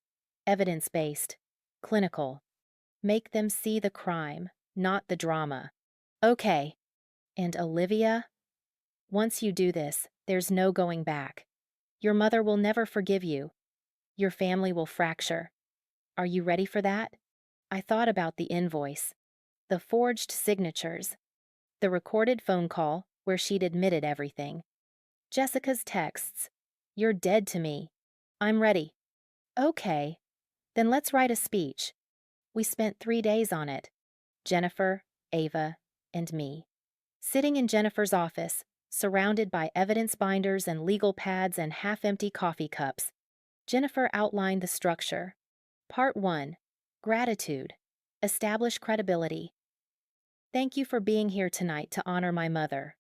Evidence-based. Clinical. Make them see the crime, not the drama." Okay. And Olivia? Once you do this, there's no going back. Your mother will never forgive you. Your family will fracture. Are you ready for that? I thought about the invoice, the forged signatures, the recorded phone call where she'd admitted everything, Jessica's texts. "You're dead to me. I'm ready." Okay. Then let's write a speech. We spent 3 days on it. Jennifer, Ava, and me. Sitting in Jennifer's office, surrounded by evidence binders and legal pads and half-empty coffee cups, Jennifer outlined the structure. Part 1. Gratitude. Establish credibility. Thank you for being here tonight to honor my mother.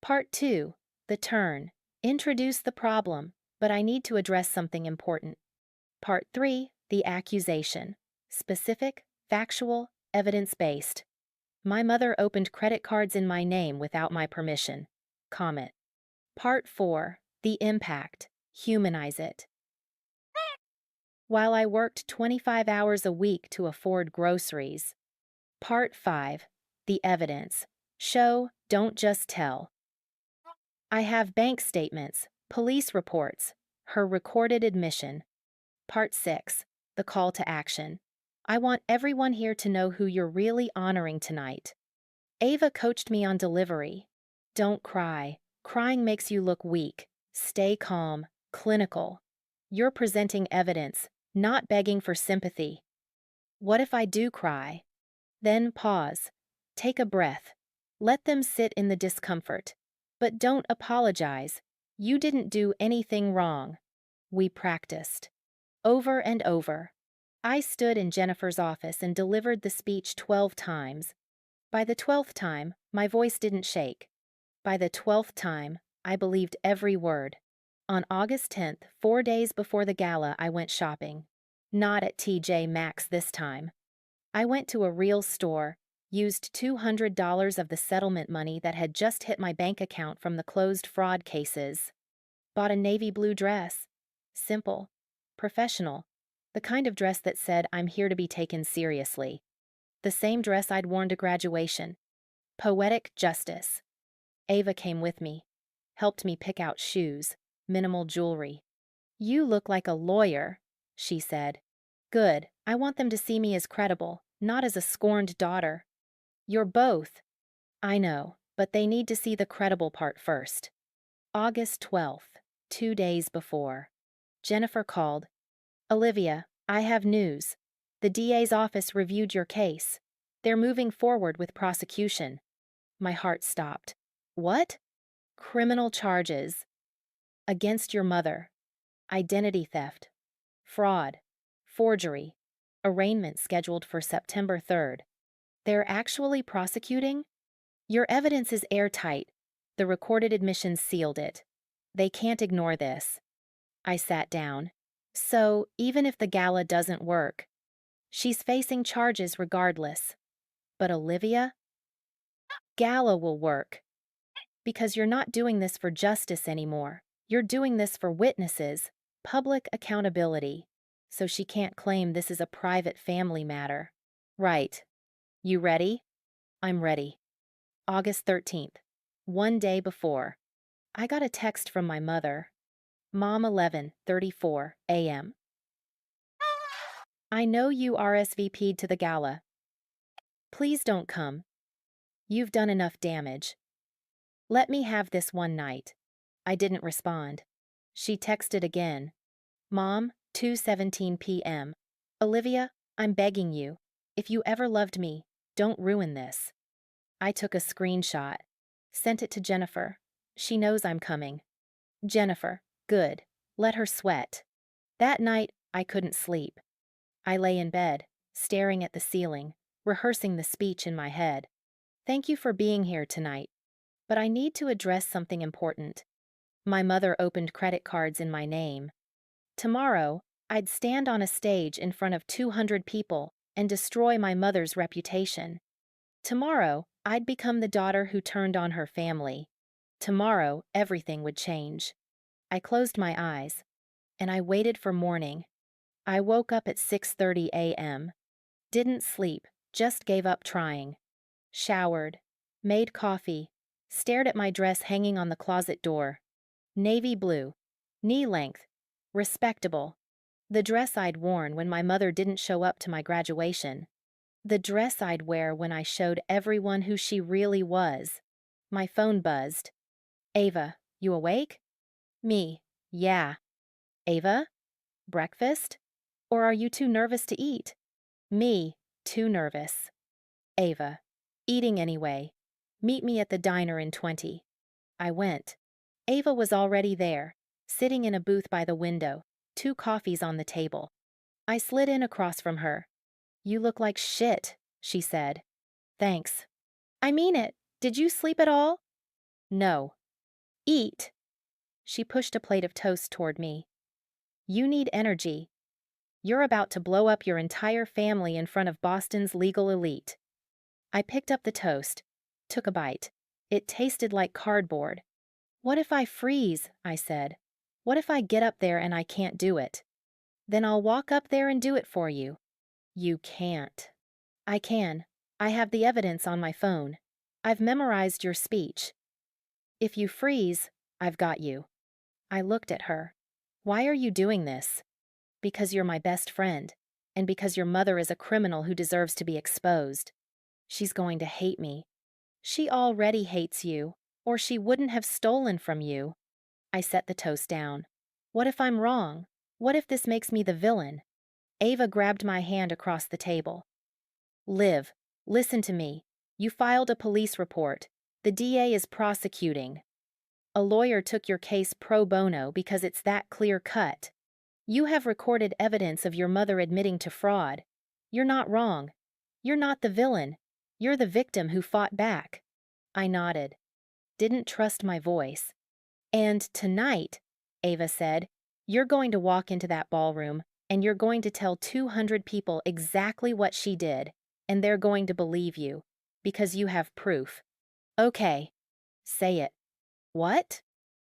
Part 2. The turn. Introduce the problem, but I need to address something important. Part 3. The accusation. Specific, factual, evidence-based. My mother opened credit cards in my name without my permission. Comment. Part 4. The impact. Humanize it. While I worked 25 hours a week to afford groceries. Part 5. The evidence. Show, don't just tell. I have bank statements, police reports, her recorded admission. Part 6. The call to action. I want everyone here to know who you're really honoring tonight. Ava coached me on delivery. Don't cry. Crying makes you look weak. Stay calm. Clinical. You're presenting evidence, not begging for sympathy. What if I do cry? Then pause. Take a breath. Let them sit in the discomfort. But don't apologize. You didn't do anything wrong. We practiced. Over and over. I stood in Jennifer's office and delivered the speech 12 times. By the 12th time, my voice didn't shake. By the 12th time, I believed every word. On August 10th, 4 days before the gala, I went shopping. Not at TJ Maxx this time. I went to a real store, used $200 of the settlement money that had just hit my bank account from the closed fraud cases. Bought a navy blue dress. Simple. Professional. The kind of dress that said, "I'm here to be taken seriously." The same dress I'd worn to graduation. Poetic justice. Ava came with me. Helped me pick out shoes. Minimal jewelry. "You look like a lawyer," she said. "Good. I want them to see me as credible, not as a scorned daughter." "You're both." "I know, but they need to see the credible part first." August 12th, 2 days before. Jennifer called. "Olivia, I have news. The DA's office reviewed your case. They're moving forward with prosecution." My heart stopped. "What?" "Criminal charges. Against your mother. Identity theft. Fraud. Forgery. Arraignment scheduled for September 3rd. They're actually prosecuting? Your evidence is airtight. The recorded admissions sealed it. They can't ignore this." I sat down. "So, even if the gala doesn't work, she's facing charges regardless. But Olivia? Gala will work. Because you're not doing this for justice anymore. You're doing this for witnesses, public accountability. So she can't claim this is a private family matter." "Right. You ready?" "I'm ready." August 13th. 1 day before. I got a text from my mother. Mom, 11:34 a.m. "I know you RSVP'd to the gala. Please don't come. You've done enough damage. Let me have this one night. I didn't respond. She texted again. Mom, 2:17 p.m. Olivia, I'm begging you. If you ever loved me, don't ruin this. I took a screenshot. Sent it to Jennifer. She knows I'm coming. Jennifer, good. Let her sweat. That night, I couldn't sleep. I lay in bed, staring at the ceiling, rehearsing the speech in my head. Thank you for being here tonight. But I need to address something important. My mother opened credit cards in my name. Tomorrow, I'd stand on a stage in front of 200 people and destroy my mother's reputation. Tomorrow, I'd become the daughter who turned on her family. Tomorrow, everything would change. I closed my eyes, and I waited for morning. I woke up at 6:30 a.m. Didn't sleep, just gave up trying. Showered, made coffee, stared at my dress hanging on the closet door. Navy blue, knee length, respectable. The dress I'd worn when my mother didn't show up to my graduation. The dress I'd wear when I showed everyone who she really was. My phone buzzed. Ava, you awake? Me, yeah. Ava? Breakfast? Or are you too nervous to eat? Me, too nervous. Ava, eating anyway. Meet me at the diner in 20. I went. Ava was already there, sitting in a booth by the window, 2 coffees on the table. I slid in across from her. You look like shit, she said. Thanks. I mean it. Did you sleep at all? No. Eat. She pushed a plate of toast toward me. You need energy. You're about to blow up your entire family in front of Boston's legal elite. I picked up the toast, took a bite. It tasted like cardboard. What if I freeze? I said. What if I get up there and I can't do it? Then I'll walk up there and do it for you. You can't. I can. I have the evidence on my phone. I've memorized your speech. If you freeze, I've got you. I looked at her. Why are you doing this? Because you're my best friend, and because your mother is a criminal who deserves to be exposed. She's going to hate me. She already hates you, or she wouldn't have stolen from you. I set the toast down. What if I'm wrong? What if this makes me the villain? Ava grabbed my hand across the table. Liv, listen to me. You filed a police report. The DA is prosecuting. A lawyer took your case pro bono because it's that clear-cut. You have recorded evidence of your mother admitting to fraud. You're not wrong. You're not the villain. You're the victim who fought back. I nodded. Didn't trust my voice. And tonight, Ava said, you're going to walk into that ballroom and you're going to tell 200 people exactly what she did, and they're going to believe you, because you have proof. Okay. Say it. What?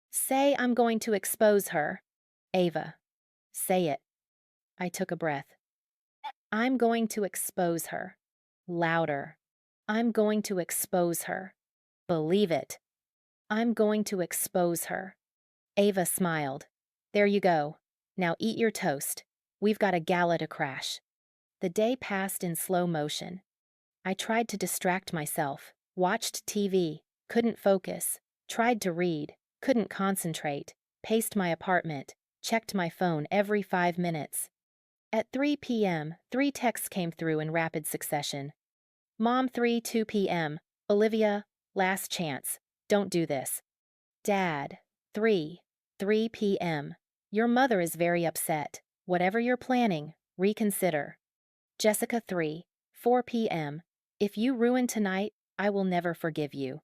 Say I'm going to expose her. Ava. Say it. I took a breath. I'm going to expose her. Louder. I'm going to expose her. Believe it. I'm going to expose her. Ava smiled. There you go. Now eat your toast. We've got a gala to crash. The day passed in slow motion. I tried to distract myself, watched TV, couldn't focus, tried to read, couldn't concentrate, paced my apartment, checked my phone every 5 minutes. At 3 p.m., 3 texts came through in rapid succession. Mom 2 p.m. Olivia, last chance. Don't do this. Dad, 3 p.m. Your mother is very upset. Whatever you're planning, reconsider. Jessica 4 p.m. If you ruin tonight, I will never forgive you.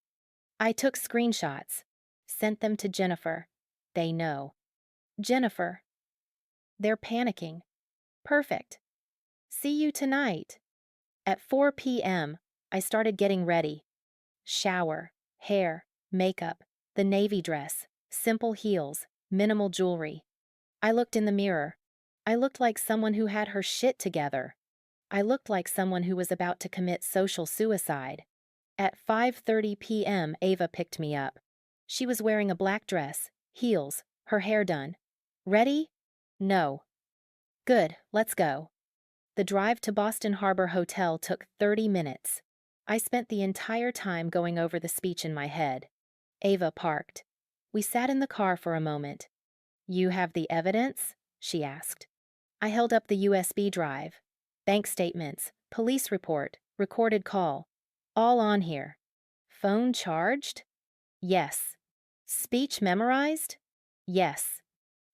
I took screenshots, sent them to Jennifer. They know. Jennifer. They're panicking. Perfect. See you tonight. At 4 p.m., I started getting ready. Shower, hair, makeup, the navy dress, simple heels, minimal jewelry. I looked in the mirror. I looked like someone who had her shit together. I looked like someone who was about to commit social suicide. At 5:30 p.m., Ava picked me up. She was wearing a black dress, heels, her hair done. Ready? No. Good, let's go. The drive to Boston Harbor Hotel took 30 minutes. I spent the entire time going over the speech in my head. Ava parked. We sat in the car for a moment. You have the evidence? She asked. I held up the USB drive. Bank statements, police report, recorded call. All on here. Phone charged? Yes. Speech memorized? Yes.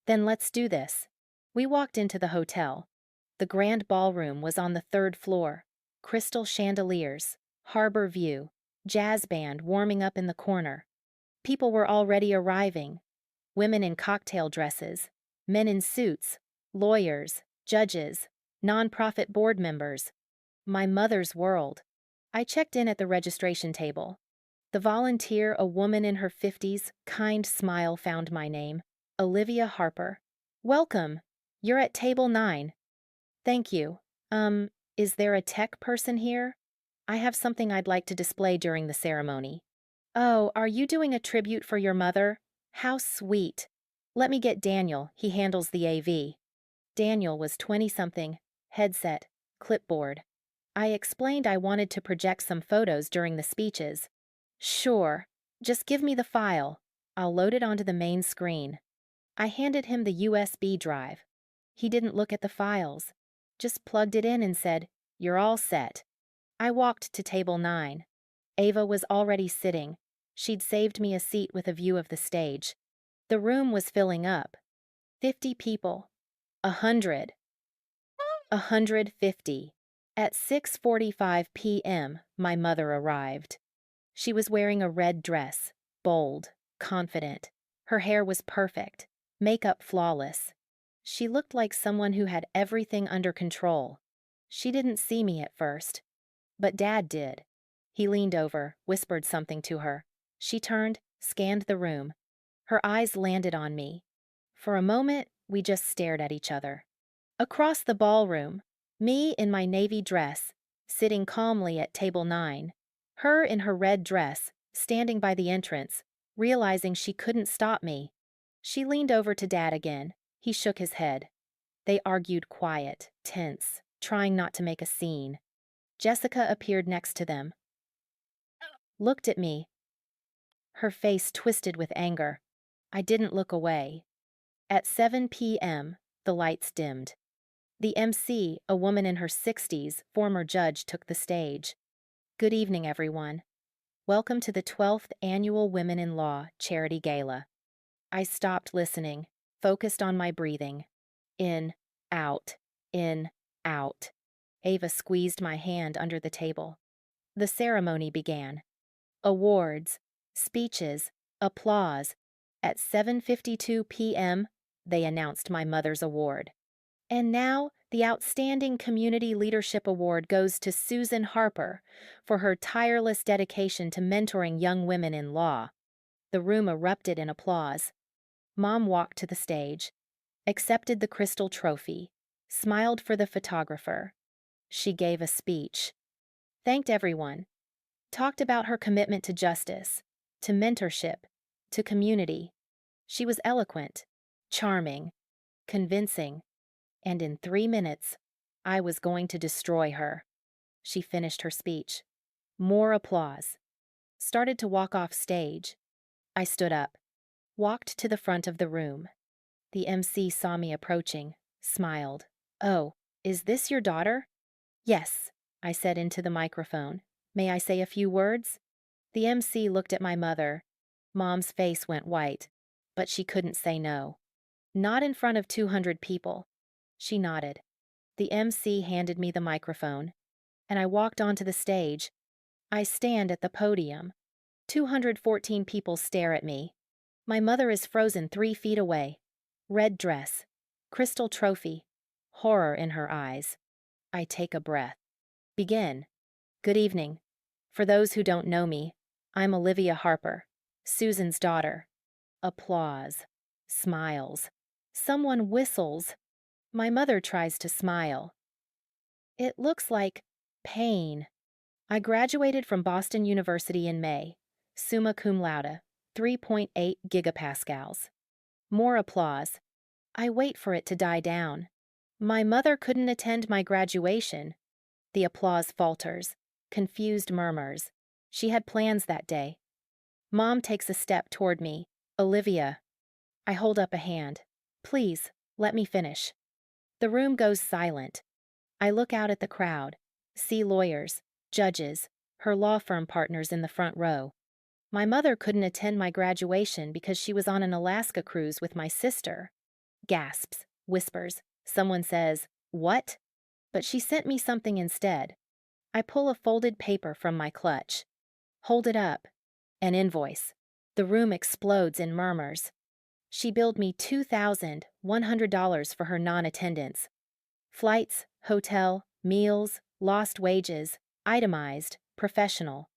Then let's do this. We walked into the hotel. The grand ballroom was on the third floor. Crystal chandeliers, harbor view, jazz band warming up in the corner. People were already arriving. Women in cocktail dresses, men in suits, lawyers, judges, nonprofit board members. My mother's world. I checked in at the registration table. The volunteer, a woman in her 50s, kind smile found my name. Olivia Harper. Welcome. You're at table 9. Thank you. Is there a tech person here? I have something I'd like to display during the ceremony. Oh, are you doing a tribute for your mother? How sweet. Let me get Daniel, he handles the AV. Daniel was 20-something, headset, clipboard. I explained I wanted to project some photos during the speeches. Sure, just give me the file. I'll load it onto the main screen. I handed him the USB drive. He didn't look at the files, just plugged it in and said, "You're all set." I walked to table 9. Ava was already sitting. She'd saved me a seat with a view of the stage. The room was filling up. 50 people. 100. 150. At 6:45 p.m., my mother arrived. She was wearing a red dress, bold, confident. Her hair was perfect, makeup flawless. She looked like someone who had everything under control. She didn't see me at first, but Dad did. He leaned over, whispered something to her. She turned, scanned the room. Her eyes landed on me. For a moment, we just stared at each other. Across the ballroom, me in my navy dress, sitting calmly at table 9. Her in her red dress, standing by the entrance, realizing she couldn't stop me. She leaned over to Dad again. He shook his head. They argued quiet, tense, trying not to make a scene. Jessica appeared next to them. Looked at me. Her face twisted with anger. I didn't look away. At 7 p.m., the lights dimmed. The MC, a woman in her 60s, former judge, took the stage. Good evening, everyone. Welcome to the 12th Annual Women in Law Charity Gala. I stopped listening, focused on my breathing. In, out, in, out. Ava squeezed my hand under the table. The ceremony began. Awards, speeches, applause. At 7:52 p.m., they announced my mother's award. And now, the Outstanding Community Leadership Award goes to Susan Harper for her tireless dedication to mentoring young women in law. The room erupted in applause. Mom walked to the stage, accepted the crystal trophy, smiled for the photographer. She gave a speech, thanked everyone, talked about her commitment to justice, to mentorship, to community. She was eloquent, charming, convincing, and in 3 minutes, I was going to destroy her. She finished her speech. More applause. Started to walk off stage. I stood up, walked to the front of the room. The MC saw me approaching, smiled. "Oh, is this your daughter?" "Yes," I said into the microphone. "May I say a few words?" The MC looked at my mother. Mom's face went white, but she couldn't say no. Not in front of 200 people. She nodded. The MC handed me the microphone, and I walked onto the stage. I stand at the podium. 214 people stare at me. My mother is frozen 3 feet away. Red dress, crystal trophy, horror in her eyes. I take a breath. Begin. Good evening. For those who don't know me, I'm Olivia Harper, Susan's daughter. Applause. Smiles. Someone whistles. My mother tries to smile. It looks like pain. I graduated from Boston University in May, summa cum laude, 3.8 gigapascals. More applause. I wait for it to die down. My mother couldn't attend my graduation. The applause falters. confused murmurs. She had plans that day. Mom takes a step toward me. Olivia. I hold up a hand. Please, let me finish. The room goes silent. I look out at the crowd, see lawyers, judges, her law firm partners in the front row. My mother couldn't attend my graduation because she was on an Alaska cruise with my sister. Gasps, whispers. Someone says, "What?" But she sent me something instead. I pull a folded paper from my clutch. Hold it up. An invoice. The room explodes in murmurs. She billed me $2,100 for her non-attendance. Flights, hotel, meals, lost wages, itemized, professional.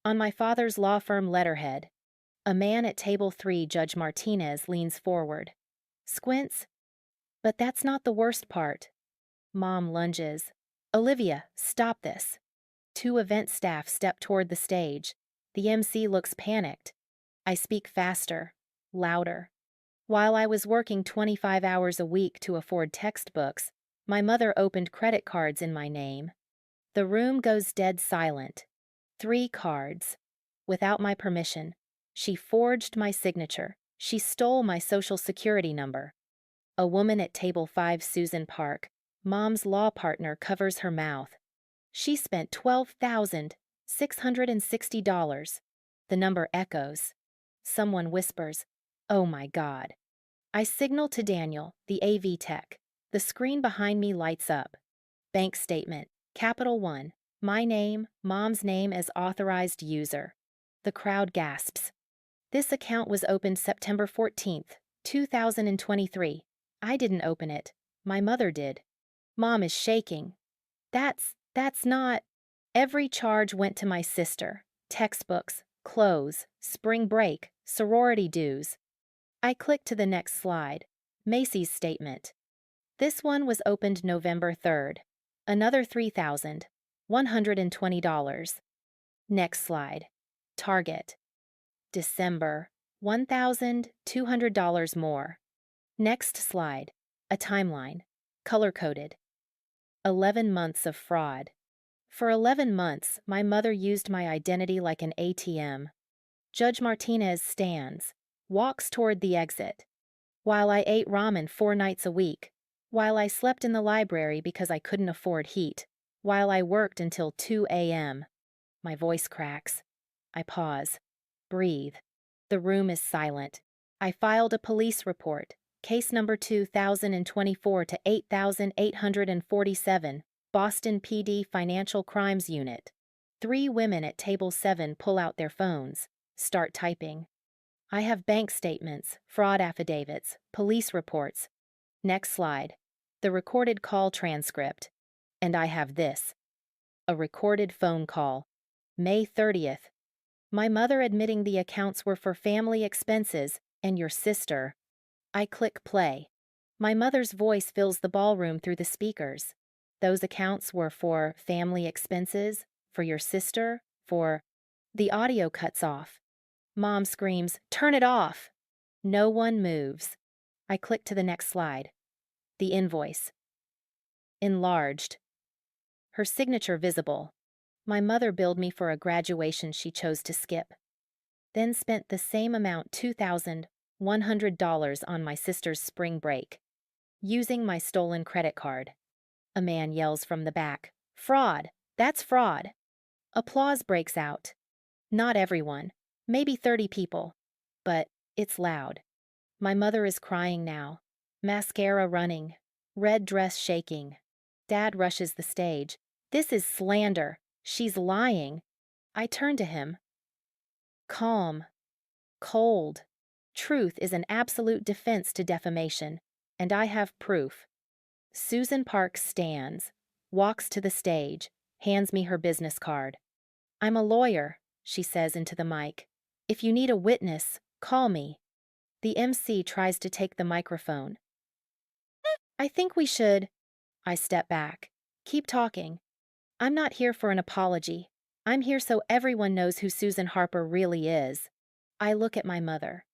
On my father's law firm letterhead, a man at table 3, Judge Martinez, leans forward. Squints. But that's not the worst part. Mom lunges. Olivia, stop this. 2 event staff step toward the stage. The MC looks panicked. I speak faster, louder. While I was working 25 hours a week to afford textbooks, my mother opened credit cards in my name. The room goes dead silent. 3 cards. Without my permission. She forged my signature. She stole my social security number. A woman at table 5, Susan Park, Mom's law partner, covers her mouth. She spent $12,660. The number echoes. Someone whispers, "Oh my God." I signal to Daniel, the AV tech. The screen behind me lights up. Bank statement, Capital One. My name, Mom's name as authorized user. The crowd gasps. This account was opened September 14th, 2023. I didn't open it. My mother did. Mom is shaking. That's not. Every charge went to my sister. Textbooks, clothes, spring break, sorority dues. I click to the next slide. Macy's statement. This one was opened November 3rd. Another $3,120. Next slide. Target. December. $1,200 more. Next slide. A timeline. Color-coded. 11 months of fraud. For 11 months, my mother used my identity like an ATM. Judge Martinez stands, walks toward the exit. While I ate ramen 4 nights a week, while I slept in the library because I couldn't afford heat, while I worked until 2 a.m. My voice cracks. I pause. Breathe. The room is silent. I filed a police report, case number 2024 to 8847, Boston PD Financial Crimes Unit. 3 women at table 7 pull out their phones, start typing. I have bank statements, fraud affidavits, police reports. Next slide. The recorded call transcript. And I have this. A recorded phone call. May 30th. My mother admitting the accounts were for family expenses, and your sister. I click play. My mother's voice fills the ballroom through the speakers. Those accounts were for family expenses, for your sister, for... The audio cuts off. Mom screams, "Turn it off!" No one moves. I click to the next slide. The invoice. Enlarged. Her signature visible. My mother billed me for a graduation she chose to skip. Then spent the same amount, $2,100, on my sister's spring break. Using my stolen credit card. A man yells from the back, "Fraud! That's fraud!" Applause breaks out. Not everyone. Maybe 30 people. But it's loud. My mother is crying now. Mascara running. Red dress shaking. Dad rushes the stage. "This is slander. She's lying." I turn to him. Calm. Cold. Truth is an absolute defense to defamation, and I have proof. Susan Park stands, walks to the stage, hands me her business card. "I'm a lawyer," she says into the mic. "If you need a witness, call me." The MC tries to take the microphone. "I think we should." I step back. "Keep talking. I'm not here for an apology. I'm here so everyone knows who Susan Harper really is." I look at my mother.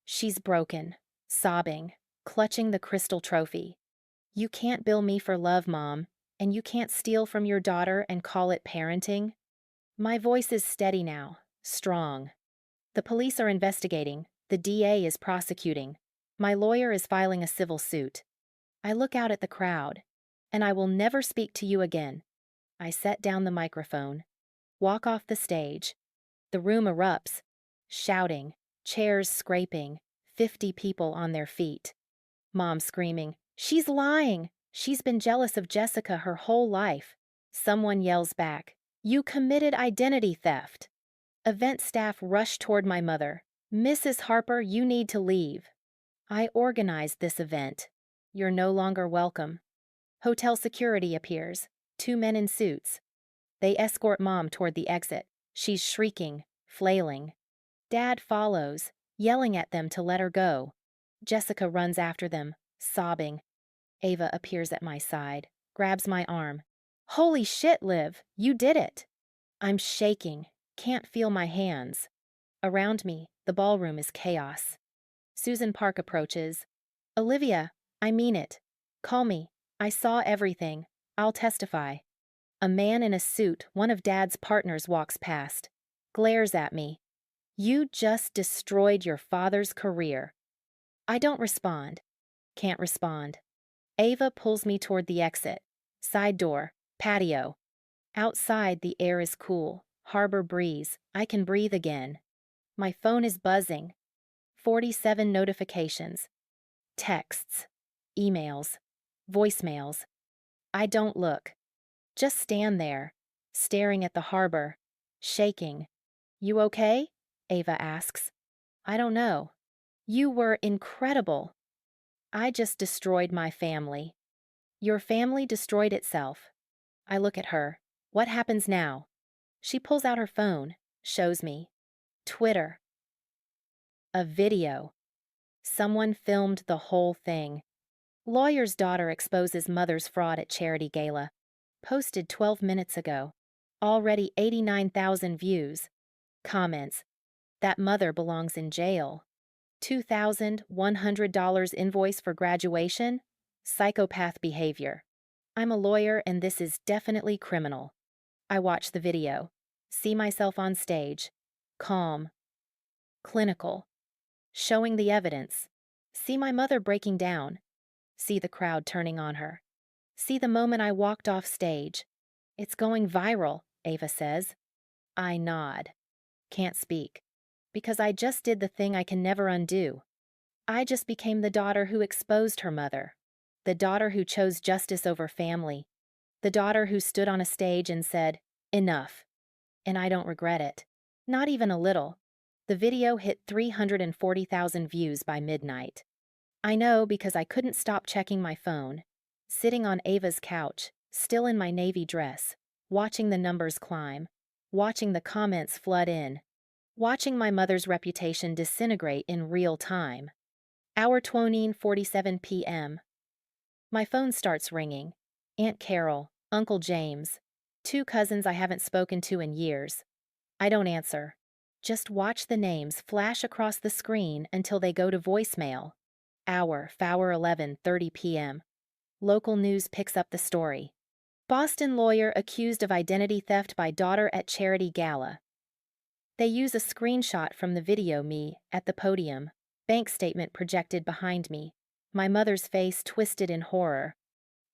She's broken, sobbing, clutching the crystal trophy. "You can't bill me for love, Mom. And you can't steal from your daughter and call it parenting? My voice is steady now, strong. The police are investigating. The DA is prosecuting. My lawyer is filing a civil suit. I look out at the crowd. And I will never speak to you again. I set down the microphone. Walk off the stage. The room erupts. Shouting. Chairs scraping. 50 people on their feet. Mom screaming, "She's lying! She's been jealous of Jessica her whole life." Someone yells back, "You committed identity theft." Event staff rush toward my mother. "Mrs. Harper, you need to leave. I organized this event. You're no longer welcome." Hotel security appears. 2 men in suits. They escort Mom toward the exit. She's shrieking, flailing. Dad follows, yelling at them to let her go. Jessica runs after them, sobbing. Ava appears at my side, grabs my arm. "Holy shit, Liv, you did it!" I'm shaking, can't feel my hands. Around me, the ballroom is chaos. Susan Park approaches. "Olivia, I mean it. Call me. I saw everything. I'll testify." A man in a suit, one of Dad's partners, walks past, glares at me. "You just destroyed your father's career." I don't respond. Can't respond. Ava pulls me toward the exit. Side door, patio. Outside, the air is cool. Harbor breeze. I can breathe again. My phone is buzzing. 47 notifications. Texts. Emails. Voicemails. I don't look. Just stand there, staring at the harbor, shaking. "You okay?" Ava asks. "I don't know." "You were incredible." "I just destroyed my family." "Your family destroyed itself." I look at her. "What happens now?" She pulls out her phone, shows me. Twitter. A video. Someone filmed the whole thing. Lawyer's daughter exposes mother's fraud at charity gala. Posted 12 minutes ago. Already 89,000 views. Comments. That mother belongs in jail. $2,100 invoice for graduation? Psychopath behavior. I'm a lawyer and this is definitely criminal. I watch the video. See myself on stage. Calm. Clinical. Showing the evidence. See my mother breaking down. See the crowd turning on her. See the moment I walked off stage. "It's going viral," Ava says. I nod. Can't speak. Because I just did the thing I can never undo. I just became the daughter who exposed her mother. The daughter who chose justice over family. The daughter who stood on a stage and said, "Enough." And I don't regret it. Not even a little. The video hit 340,000 views by midnight. I know because I couldn't stop checking my phone. Sitting on Ava's couch, still in my navy dress, watching the numbers climb, watching the comments flood in, watching my mother's reputation disintegrate in real time. Hour 47 p.m. My phone starts ringing. Aunt Carol, Uncle James, 2 cousins I haven't spoken to in years. I don't answer. Just watch the names flash across the screen until they go to voicemail. Hour 11:30 p.m. Local news picks up the story. Boston lawyer accused of identity theft by daughter at charity gala. They use a screenshot from the video me at the podium. Bank statement projected behind me. My mother's face twisted in horror.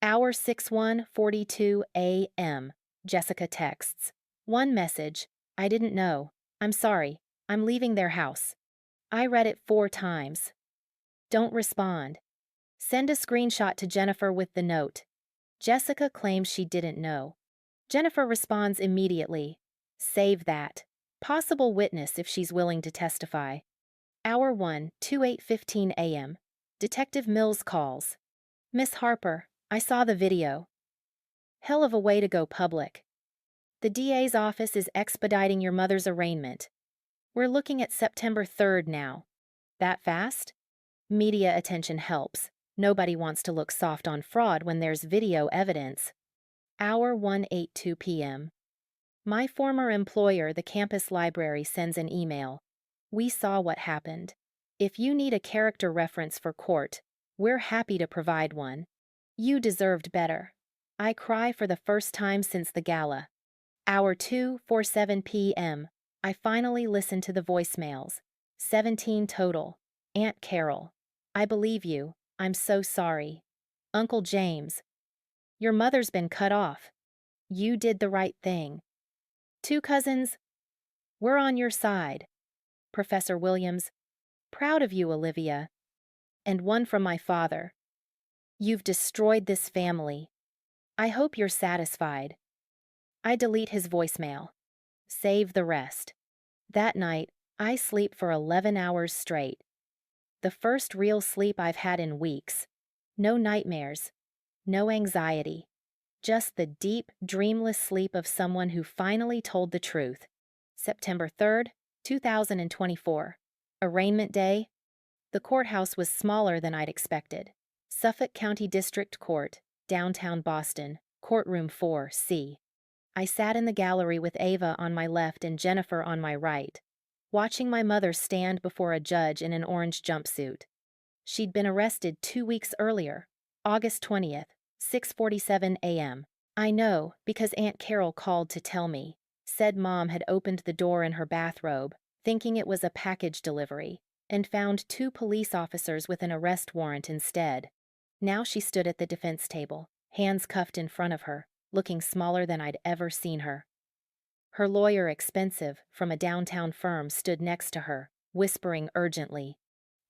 Hour 6:42 a.m. Jessica texts. One message. "I didn't know. I'm sorry. I'm leaving their house." I read it 4 times. Don't respond. Send a screenshot to Jennifer with the note. Jessica claims she didn't know. Jennifer responds immediately. Save that. Possible witness if she's willing to testify. Hour 1, 28:15 a.m. Detective Mills calls. "Miss Harper, I saw the video. Hell of a way to go public. The DA's office is expediting your mother's arraignment. We're looking at September 3rd now. That fast? Media attention helps. Nobody wants to look soft on fraud when there's video evidence." Hour 1:82 p.m. My former employer, the campus library, sends an email. "We saw what happened. If you need a character reference for court, we're happy to provide one. You deserved better. I cry for the first time since the gala. Hour 2:47 p.m. I finally listened to the voicemails. 17 total. Aunt Carol. I believe you. I'm so sorry. Uncle James. Your mother's been cut off. You did the right thing. Two cousins. We're on your side. Professor Williams. Proud of you, Olivia. And one from my father. You've destroyed this family. I hope you're satisfied. I delete his voicemail. Save the rest. That night, I sleep for 11 hours straight. The first real sleep I've had in weeks. No nightmares. No anxiety. Just the deep, dreamless sleep of someone who finally told the truth. September 3rd, 2024. Arraignment day. The courthouse was smaller than I'd expected. Suffolk County District Court, downtown Boston, courtroom 4C. I sat in the gallery with Ava on my left and Jennifer on my right, watching my mother stand before a judge in an orange jumpsuit. She'd been arrested 2 weeks earlier, August 20th, 6:47 a.m. I know because Aunt Carol called to tell me. Said Mom had opened the door in her bathrobe, thinking it was a package delivery, and found 2 police officers with an arrest warrant instead. Now she stood at the defense table, hands cuffed in front of her, looking smaller than I'd ever seen her. Her lawyer, expensive, from a downtown firm, stood next to her, whispering urgently.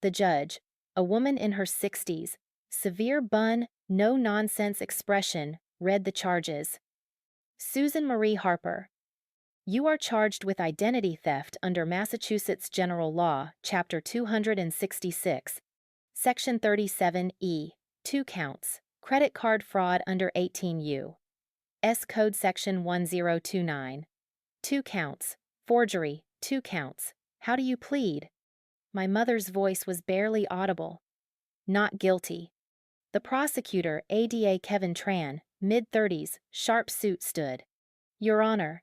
The judge, a woman in her 60s, severe bun, no-nonsense expression, read the charges. Susan Marie Harper. You are charged with identity theft under Massachusetts General Law, Chapter 266, Section 37E, 2 counts, credit card fraud under 18 U.S. Code Section 1029. 2 counts, forgery, 2 counts. How do you plead? My mother's voice was barely audible. Not guilty. The prosecutor, ADA Kevin Tran, mid-30s, sharp suit, stood. Your Honor,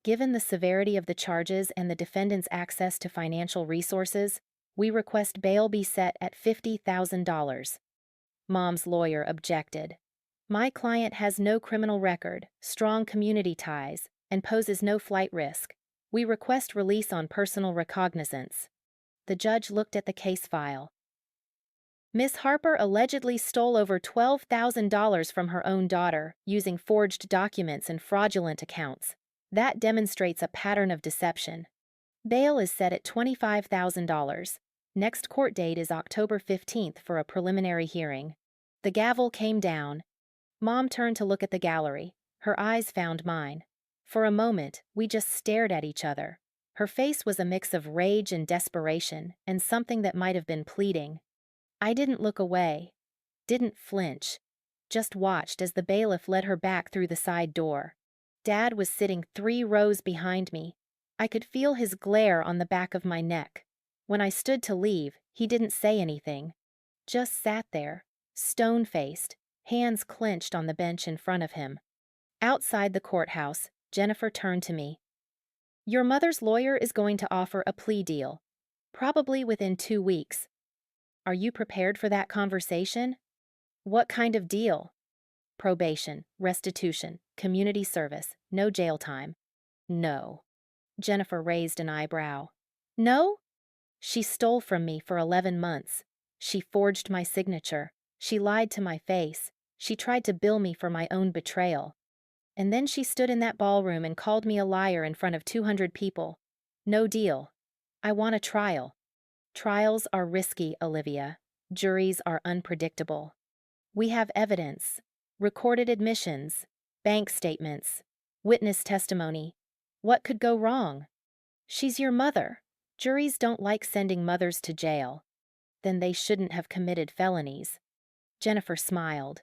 given the severity of the charges and the defendant's access to financial resources, we request bail be set at $50,000. Mom's lawyer objected. My client has no criminal record, strong community ties, and poses no flight risk. We request release on personal recognizance. The judge looked at the case file. Miss Harper allegedly stole over $12,000 from her own daughter using forged documents and fraudulent accounts. That demonstrates a pattern of deception. Bail is set at $25,000. Next court date is October 15th for a preliminary hearing. The gavel came down. Mom turned to look at the gallery. Her eyes found mine. For a moment, we just stared at each other. Her face was a mix of rage and desperation, and something that might have been pleading. I didn't look away, didn't flinch, just watched as the bailiff led her back through the side door. Dad was sitting 3 rows behind me. I could feel his glare on the back of my neck. When I stood to leave, he didn't say anything. Just sat there, stone-faced, hands clenched on the bench in front of him. Outside the courthouse, Jennifer turned to me. Your mother's lawyer is going to offer a plea deal, probably within 2 weeks. Are you prepared for that conversation? What kind of deal? Probation, restitution, community service, no jail time. No. Jennifer raised an eyebrow. No? She stole from me for 11 months. She forged my signature. She lied to my face. She tried to bill me for my own betrayal. And then she stood in that ballroom and called me a liar in front of 200 people. No deal. I want a trial. Trials are risky, Olivia. Juries are unpredictable. We have evidence, recorded admissions, bank statements, witness testimony. What could go wrong? She's your mother. Juries don't like sending mothers to jail. Then they shouldn't have committed felonies. Jennifer smiled.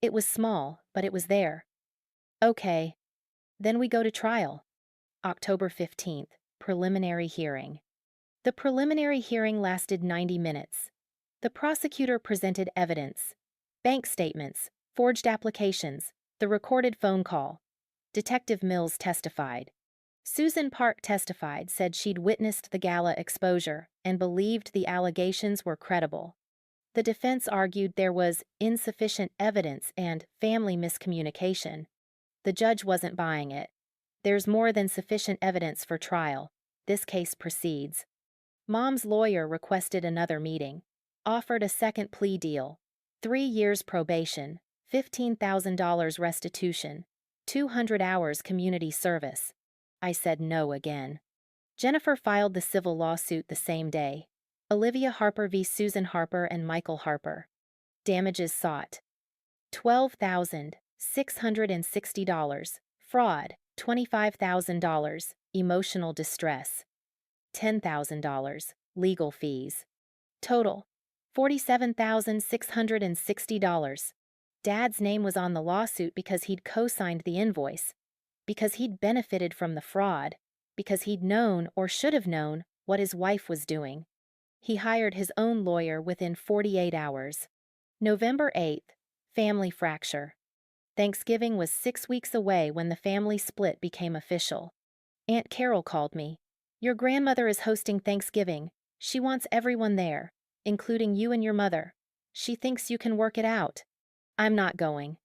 It was small, but it was there. Okay. Then we go to trial. October 15th, preliminary hearing. The preliminary hearing lasted 90 minutes. The prosecutor presented evidence, bank statements, forged applications, the recorded phone call. Detective Mills testified. Susan Park testified, said she'd witnessed the gala exposure and believed the allegations were credible. The defense argued there was insufficient evidence and family miscommunication. The judge wasn't buying it. There's more than sufficient evidence for trial. This case proceeds. Mom's lawyer requested another meeting, offered a second plea deal, 3 years probation, $15,000 restitution, 200 hours community service. I said no again. Jennifer filed the civil lawsuit the same day. Olivia Harper v. Susan Harper and Michael Harper. Damages sought: $12,660. Fraud, $25,000. Emotional distress, $10,000. Legal fees. Total, $47,660. Dad's name was on the lawsuit because he'd co-signed the invoice, because he'd benefited from the fraud, because he'd known or should have known what his wife was doing. He hired his own lawyer within 48 hours. November 8th, family fracture. Thanksgiving was 6 weeks away when the family split became official. Aunt Carol called me. "Your grandmother is hosting Thanksgiving. She wants everyone there, including you and your mother. She thinks you can work it out." "I'm not going."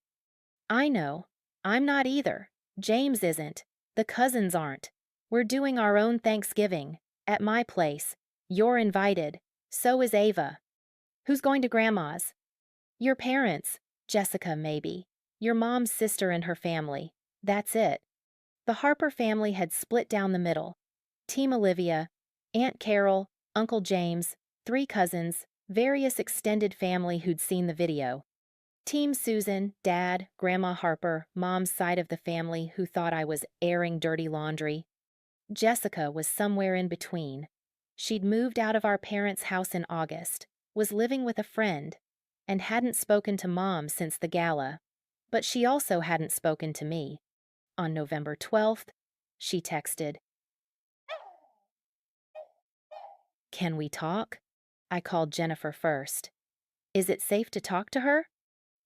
"I know. I'm not either. James isn't. The cousins aren't. We're doing our own Thanksgiving, at my place. You're invited. So is Ava." "Who's going to Grandma's?" "Your parents. Jessica, maybe. Your mom's sister and her family. That's it." The Harper family had split down the middle. Team Olivia, Aunt Carol, Uncle James, 3 cousins, various extended family who'd seen the video. Team Susan, Dad, Grandma Harper, Mom's side of the family who thought I was airing dirty laundry. Jessica was somewhere in between. She'd moved out of our parents' house in August, was living with a friend, and hadn't spoken to Mom since the gala. But she also hadn't spoken to me. On November 12th, she texted, "Can we talk?" I called Jennifer first. "Is it safe to talk to her?"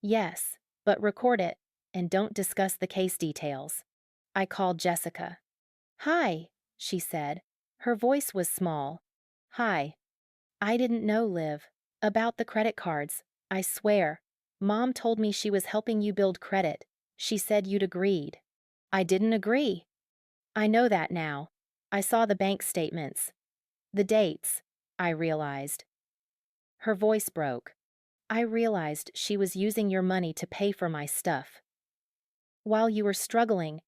"Yes, but record it, and don't discuss the case details." I called Jessica. "Hi," she said. Her voice was small. "Hi. I didn't know, Liv. About the credit cards, I swear. Mom told me she was helping you build credit. She said you'd agreed." "I didn't agree." "I know that now. I saw the bank statements. The dates," I realized. Her voice broke. "I realized she was using your money to pay for my stuff. While you were struggling,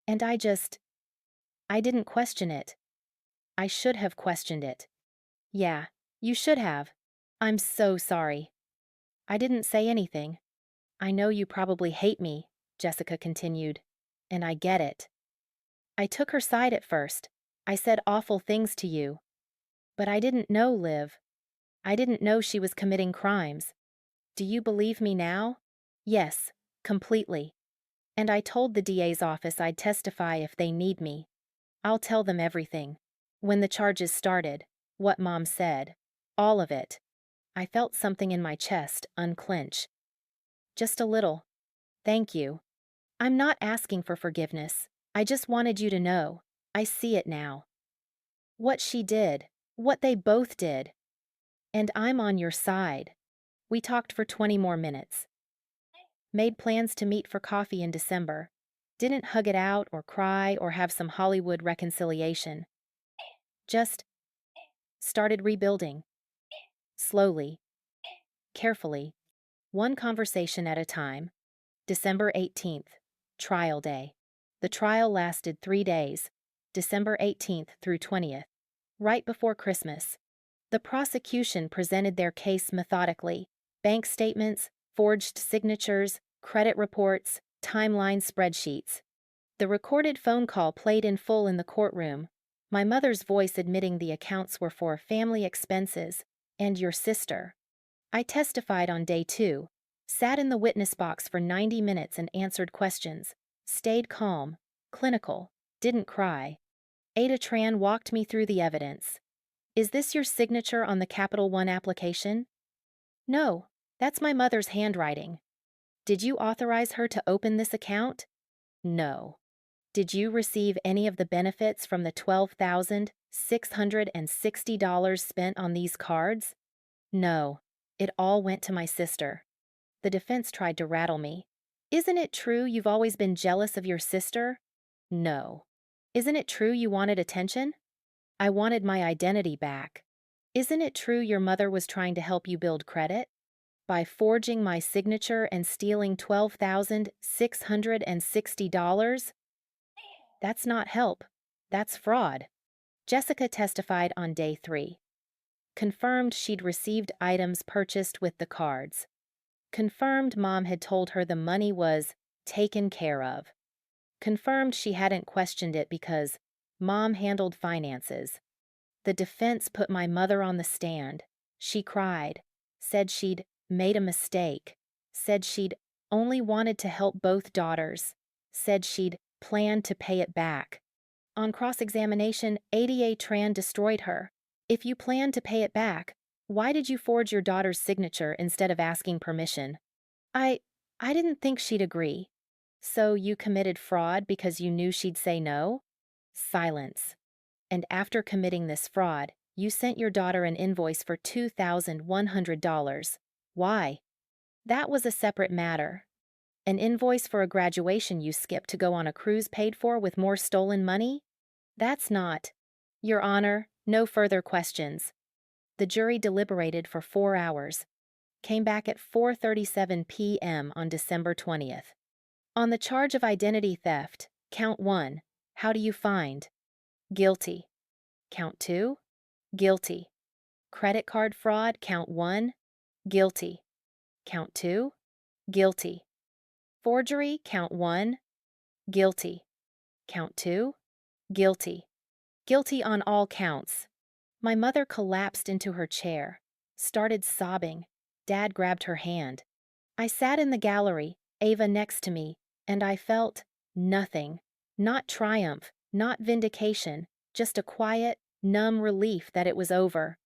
and I didn't question it. I should have questioned it." "Yeah, you should have. I'm so sorry." "I didn't say anything. I know you probably hate me," Jessica continued, "and I get it. I took her side at first. I said awful things to you. But I didn't know, Liv. I didn't know she was committing crimes. Do you believe me now?" "Yes, completely. And I told the DA's office I'd testify if they need me. I'll tell them everything. When the charges started, what Mom said, all of it." I felt something in my chest unclench. "Just a little. Thank you. I'm not asking for forgiveness. I just wanted you to know. I see it now. What she did, what they both did. And I'm on your side." We talked for 20 more minutes. Made plans to meet for coffee in December. Didn't hug it out or cry or have some Hollywood reconciliation. Just started rebuilding. Slowly. Carefully. One conversation at a time. December 18th, trial day. The trial lasted 3 days, December 18th through 20th, right before Christmas. The prosecution presented their case methodically: bank statements, forged signatures, credit reports, timeline spreadsheets. The recorded phone call played in full in the courtroom, my mother's voice admitting the accounts were for family expenses and your sister. I testified on day 2, sat in the witness box for 90 minutes and answered questions, stayed calm, clinical, didn't cry. Ada Tran walked me through the evidence. "Is this your signature on the Capital One application?" "No, that's my mother's handwriting." "Did you authorize her to open this account?" "No." "Did you receive any of the benefits from the $12,660 spent on these cards?" "No." It all went to my sister. The defense tried to rattle me. Isn't it true you've always been jealous of your sister? No. Isn't it true you wanted attention? I wanted my identity back. Isn't it true your mother was trying to help you build credit? By forging my signature and stealing $12,660? That's not help. That's fraud. Jessica testified on day 3. Confirmed she'd received items purchased with the cards. Confirmed Mom had told her the money was taken care of. Confirmed she hadn't questioned it because Mom handled finances. The defense put my mother on the stand. She cried, said she'd made a mistake, said she'd only wanted to help both daughters, said she'd planned to pay it back. On cross-examination, ADA Tran destroyed her. If you planned to pay it back, why did you forge your daughter's signature instead of asking permission? I didn't think she'd agree. So you committed fraud because you knew she'd say no? Silence. And after committing this fraud, you sent your daughter an invoice for $2,100. Why? That was a separate matter. An invoice for a graduation you skipped to go on a cruise paid for with more stolen money? That's not. Your Honor, no further questions. The jury deliberated for 4 hours. Came back at 4:37 p.m. on December 20th. On the charge of identity theft, count 1, how do you find? Guilty. Count 2, guilty. Credit card fraud, count 1, guilty. Count 2, guilty. Forgery, count 1, guilty. Count 2, guilty. Guilty on all counts. My mother collapsed into her chair, started sobbing. Dad grabbed her hand. I sat in the gallery, Ava next to me, and I felt nothing. Not triumph, not vindication, just a quiet, numb relief that it was over.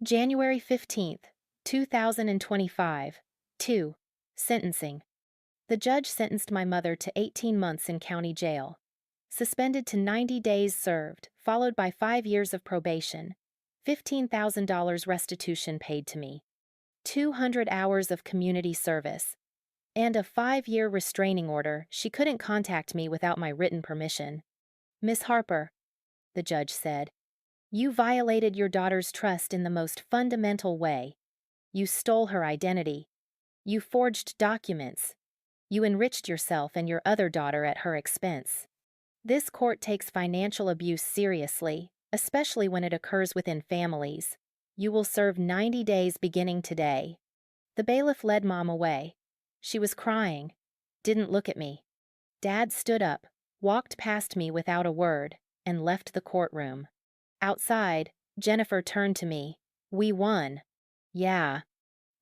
January 15th, 2025. 2. Sentencing. The judge sentenced my mother to 18 months in county jail. Suspended to 90 days served, followed by 5 years of probation. $15,000 restitution paid to me. 200 hours of community service. And a 5-year restraining order. She couldn't contact me without my written permission. Miss Harper, the judge said, you violated your daughter's trust in the most fundamental way. You stole her identity. You forged documents. You enriched yourself and your other daughter at her expense. This court takes financial abuse seriously, especially when it occurs within families. You will serve 90 days beginning today. The bailiff led Mom away. She was crying. Didn't look at me. Dad stood up, walked past me without a word, and left the courtroom. Outside, Jennifer turned to me. We won. Yeah.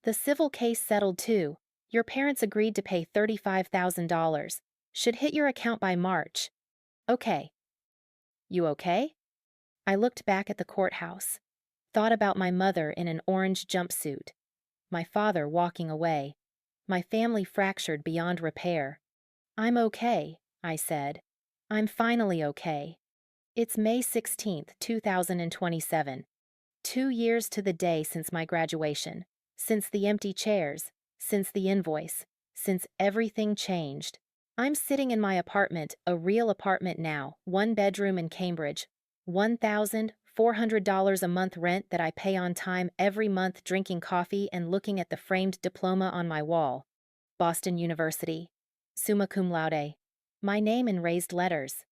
The civil case settled too. Your parents agreed to pay $35,000. Should hit your account by March. Okay. You okay? I looked back at the courthouse. Thought about my mother in an orange jumpsuit. My father walking away. My family fractured beyond repair. I'm okay, I said. I'm finally okay. It's May 16th, 2027. 2 years to the day since my graduation, since the empty chairs, since the invoice, since everything changed. I'm sitting in my apartment, a real apartment now, 1 bedroom in Cambridge, $1,400 a month rent that I pay on time every month, drinking coffee and looking at the framed diploma on my wall. Boston University, summa cum laude. My name in raised letters.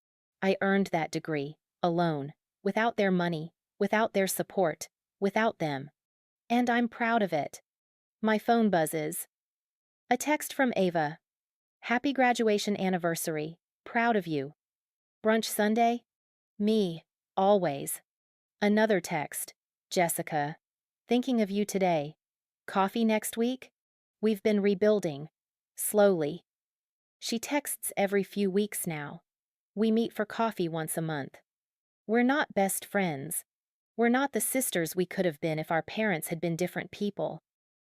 I earned that degree, alone, without their money, without their support, without them. And I'm proud of it. My phone buzzes. A text from Ava. Happy graduation anniversary. Proud of you. Brunch Sunday? Me, always. Another text. Jessica. Thinking of you today. Coffee next week? We've been rebuilding. Slowly. She texts every few weeks now. We meet for coffee once a month. We're not best friends. We're not the sisters we could have been if our parents had been different people.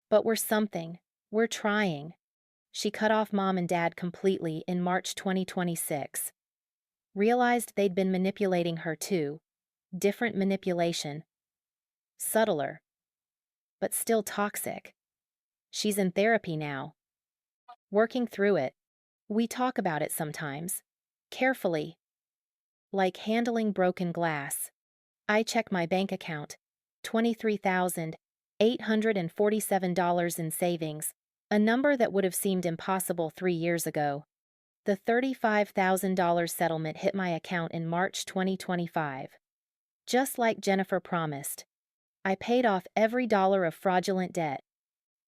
But we're something. We're trying. She cut off Mom and Dad completely in March 2026. Realized they'd been manipulating her too. Different manipulation. Subtler. But still toxic. She's in therapy now, working through it. We talk about it sometimes. Carefully, like handling broken glass. I check my bank account. $23,847 in savings, a number that would have seemed impossible 3 years ago. The $35,000 settlement hit my account in March 2025. Just like Jennifer promised. I paid off every dollar of fraudulent debt.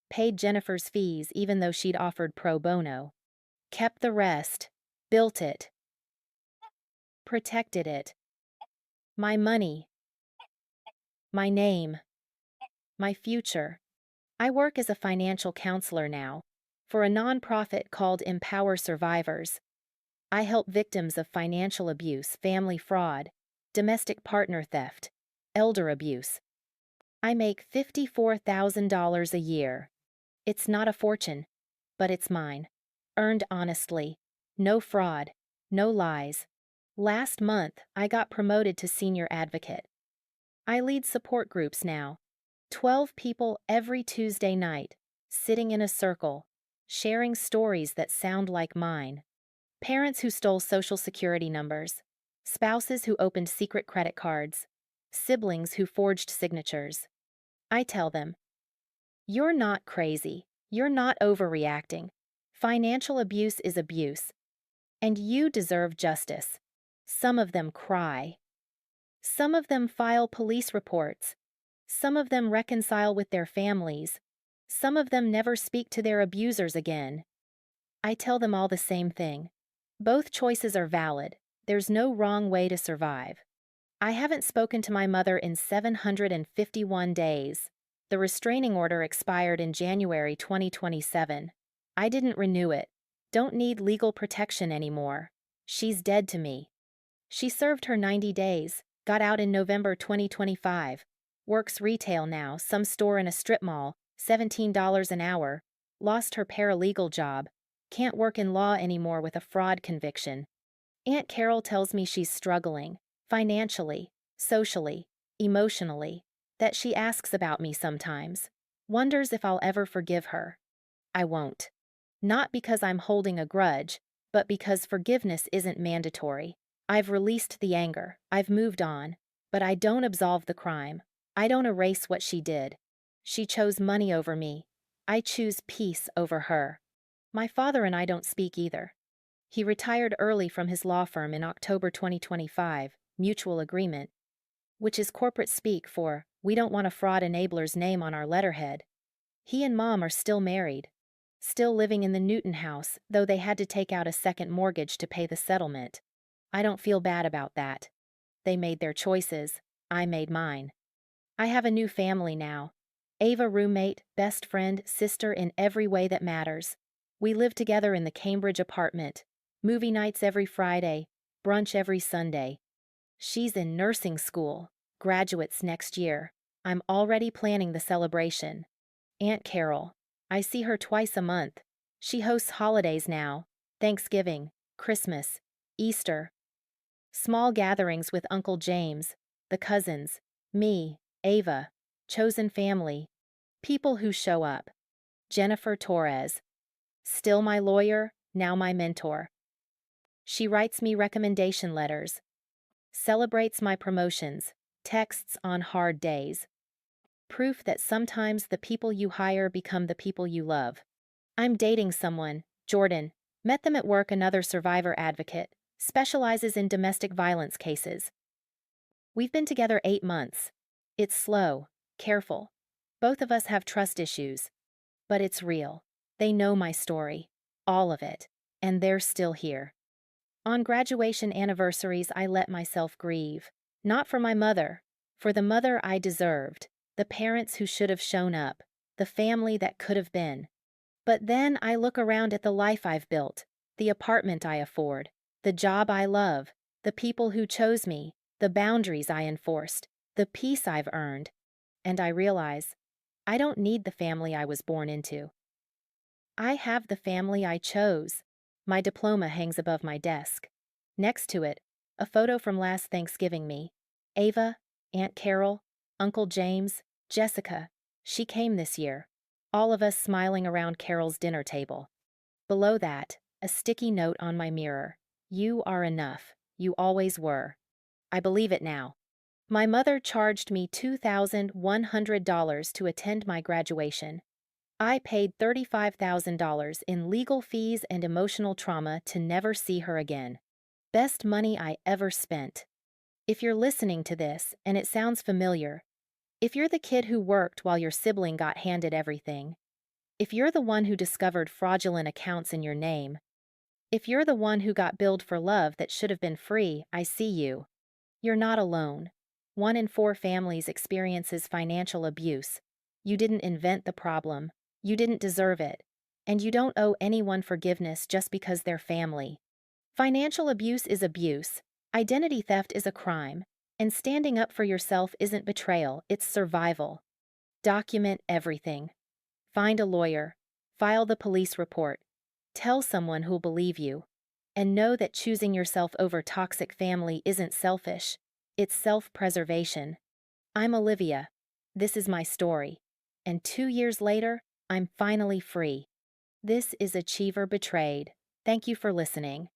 Paid Jennifer's fees even though she'd offered pro bono. Kept the rest. Built it. Protected it. My money. My name. My future. I work as a financial counselor now, for a nonprofit called Empower Survivors. I help victims of financial abuse, family fraud, domestic partner theft, elder abuse. I make $54,000 a year. It's not a fortune, but it's mine. Earned honestly. No fraud. No lies. Last month, I got promoted to senior advocate. I lead support groups now. 12 people every Tuesday night, sitting in a circle, sharing stories that sound like mine. Parents who stole Social Security numbers, spouses who opened secret credit cards, siblings who forged signatures. I tell them, you're not crazy. You're not overreacting. Financial abuse is abuse. And you deserve justice. Some of them cry. Some of them file police reports. Some of them reconcile with their families. Some of them never speak to their abusers again. I tell them all the same thing. Both choices are valid. There's no wrong way to survive. I haven't spoken to my mother in 751 days. The restraining order expired in January 2027. I didn't renew it. Don't need legal protection anymore. She's dead to me. She served her 90 days, got out in November 2025. Works retail now, some store in a strip mall, $17 an hour. Lost her paralegal job. Can't work in law anymore with a fraud conviction. Aunt Carol tells me she's struggling, financially, socially, emotionally, that she asks about me sometimes, wonders if I'll ever forgive her. I won't. Not because I'm holding a grudge, but because forgiveness isn't mandatory. I've released the anger, I've moved on, but I don't absolve the crime. I don't erase what she did. She chose money over me. I choose peace over her. My father and I don't speak either. He retired early from his law firm in October 2025, mutual agreement, which is corporate speak for, we don't want a fraud enabler's name on our letterhead. He and Mom are still married. Still living in the Newton house, though they had to take out a second mortgage to pay the settlement. I don't feel bad about that. They made their choices. I made mine. I have a new family now. Ava roommate, best friend, sister in every way that matters. We live together in the Cambridge apartment. Movie nights every Friday, brunch every Sunday. She's in nursing school, graduates next year. I'm already planning the celebration. Aunt Carol. I see her twice a month. She hosts holidays now. Thanksgiving, Christmas, Easter. Small gatherings with Uncle James, the cousins, me, Ava, chosen family. People who show up. Jennifer Torres. Still my lawyer, now my mentor. She writes me recommendation letters. Celebrates my promotions. Texts on hard days. Proof that sometimes the people you hire become the people you love. I'm dating someone, Jordan. Met them at work, another survivor advocate. Specializes in domestic violence cases. We've been together 8 months. It's slow, careful. Both of us have trust issues. But it's real. They know my story. All of it. And they're still here. On graduation anniversaries, I let myself grieve. Not for my mother. For the mother I deserved. The parents who should have shown up. The family that could have been. But then I look around at the life I've built. The apartment I afford. The job I love. The people who chose me. The boundaries I enforced. The peace I've earned. And I realize, I don't need the family I was born into. I have the family I chose. My diploma hangs above my desk. Next to it, a photo from last Thanksgiving me. Ava, Aunt Carol, Uncle James, Jessica. She came this year. All of us smiling around Carol's dinner table. Below that, a sticky note on my mirror. You are enough. You always were. I believe it now. My mother charged me $2,100 to attend my graduation. I paid $35,000 in legal fees and emotional trauma to never see her again. Best money I ever spent. If you're listening to this and it sounds familiar, if you're the kid who worked while your sibling got handed everything, if you're the one who discovered fraudulent accounts in your name, if you're the one who got billed for love that should have been free, I see you. You're not alone. 1 in 4 families experiences financial abuse. You didn't invent the problem. You didn't deserve it. And you don't owe anyone forgiveness just because they're family. Financial abuse is abuse. Identity theft is a crime. And standing up for yourself isn't betrayal, it's survival. Document everything. Find a lawyer. File the police report. Tell someone who'll believe you. And know that choosing yourself over toxic family isn't selfish. It's self-preservation. I'm Olivia. This is my story. And 2 years later, I'm finally free. This is Achiever Betrayed. Thank you for listening.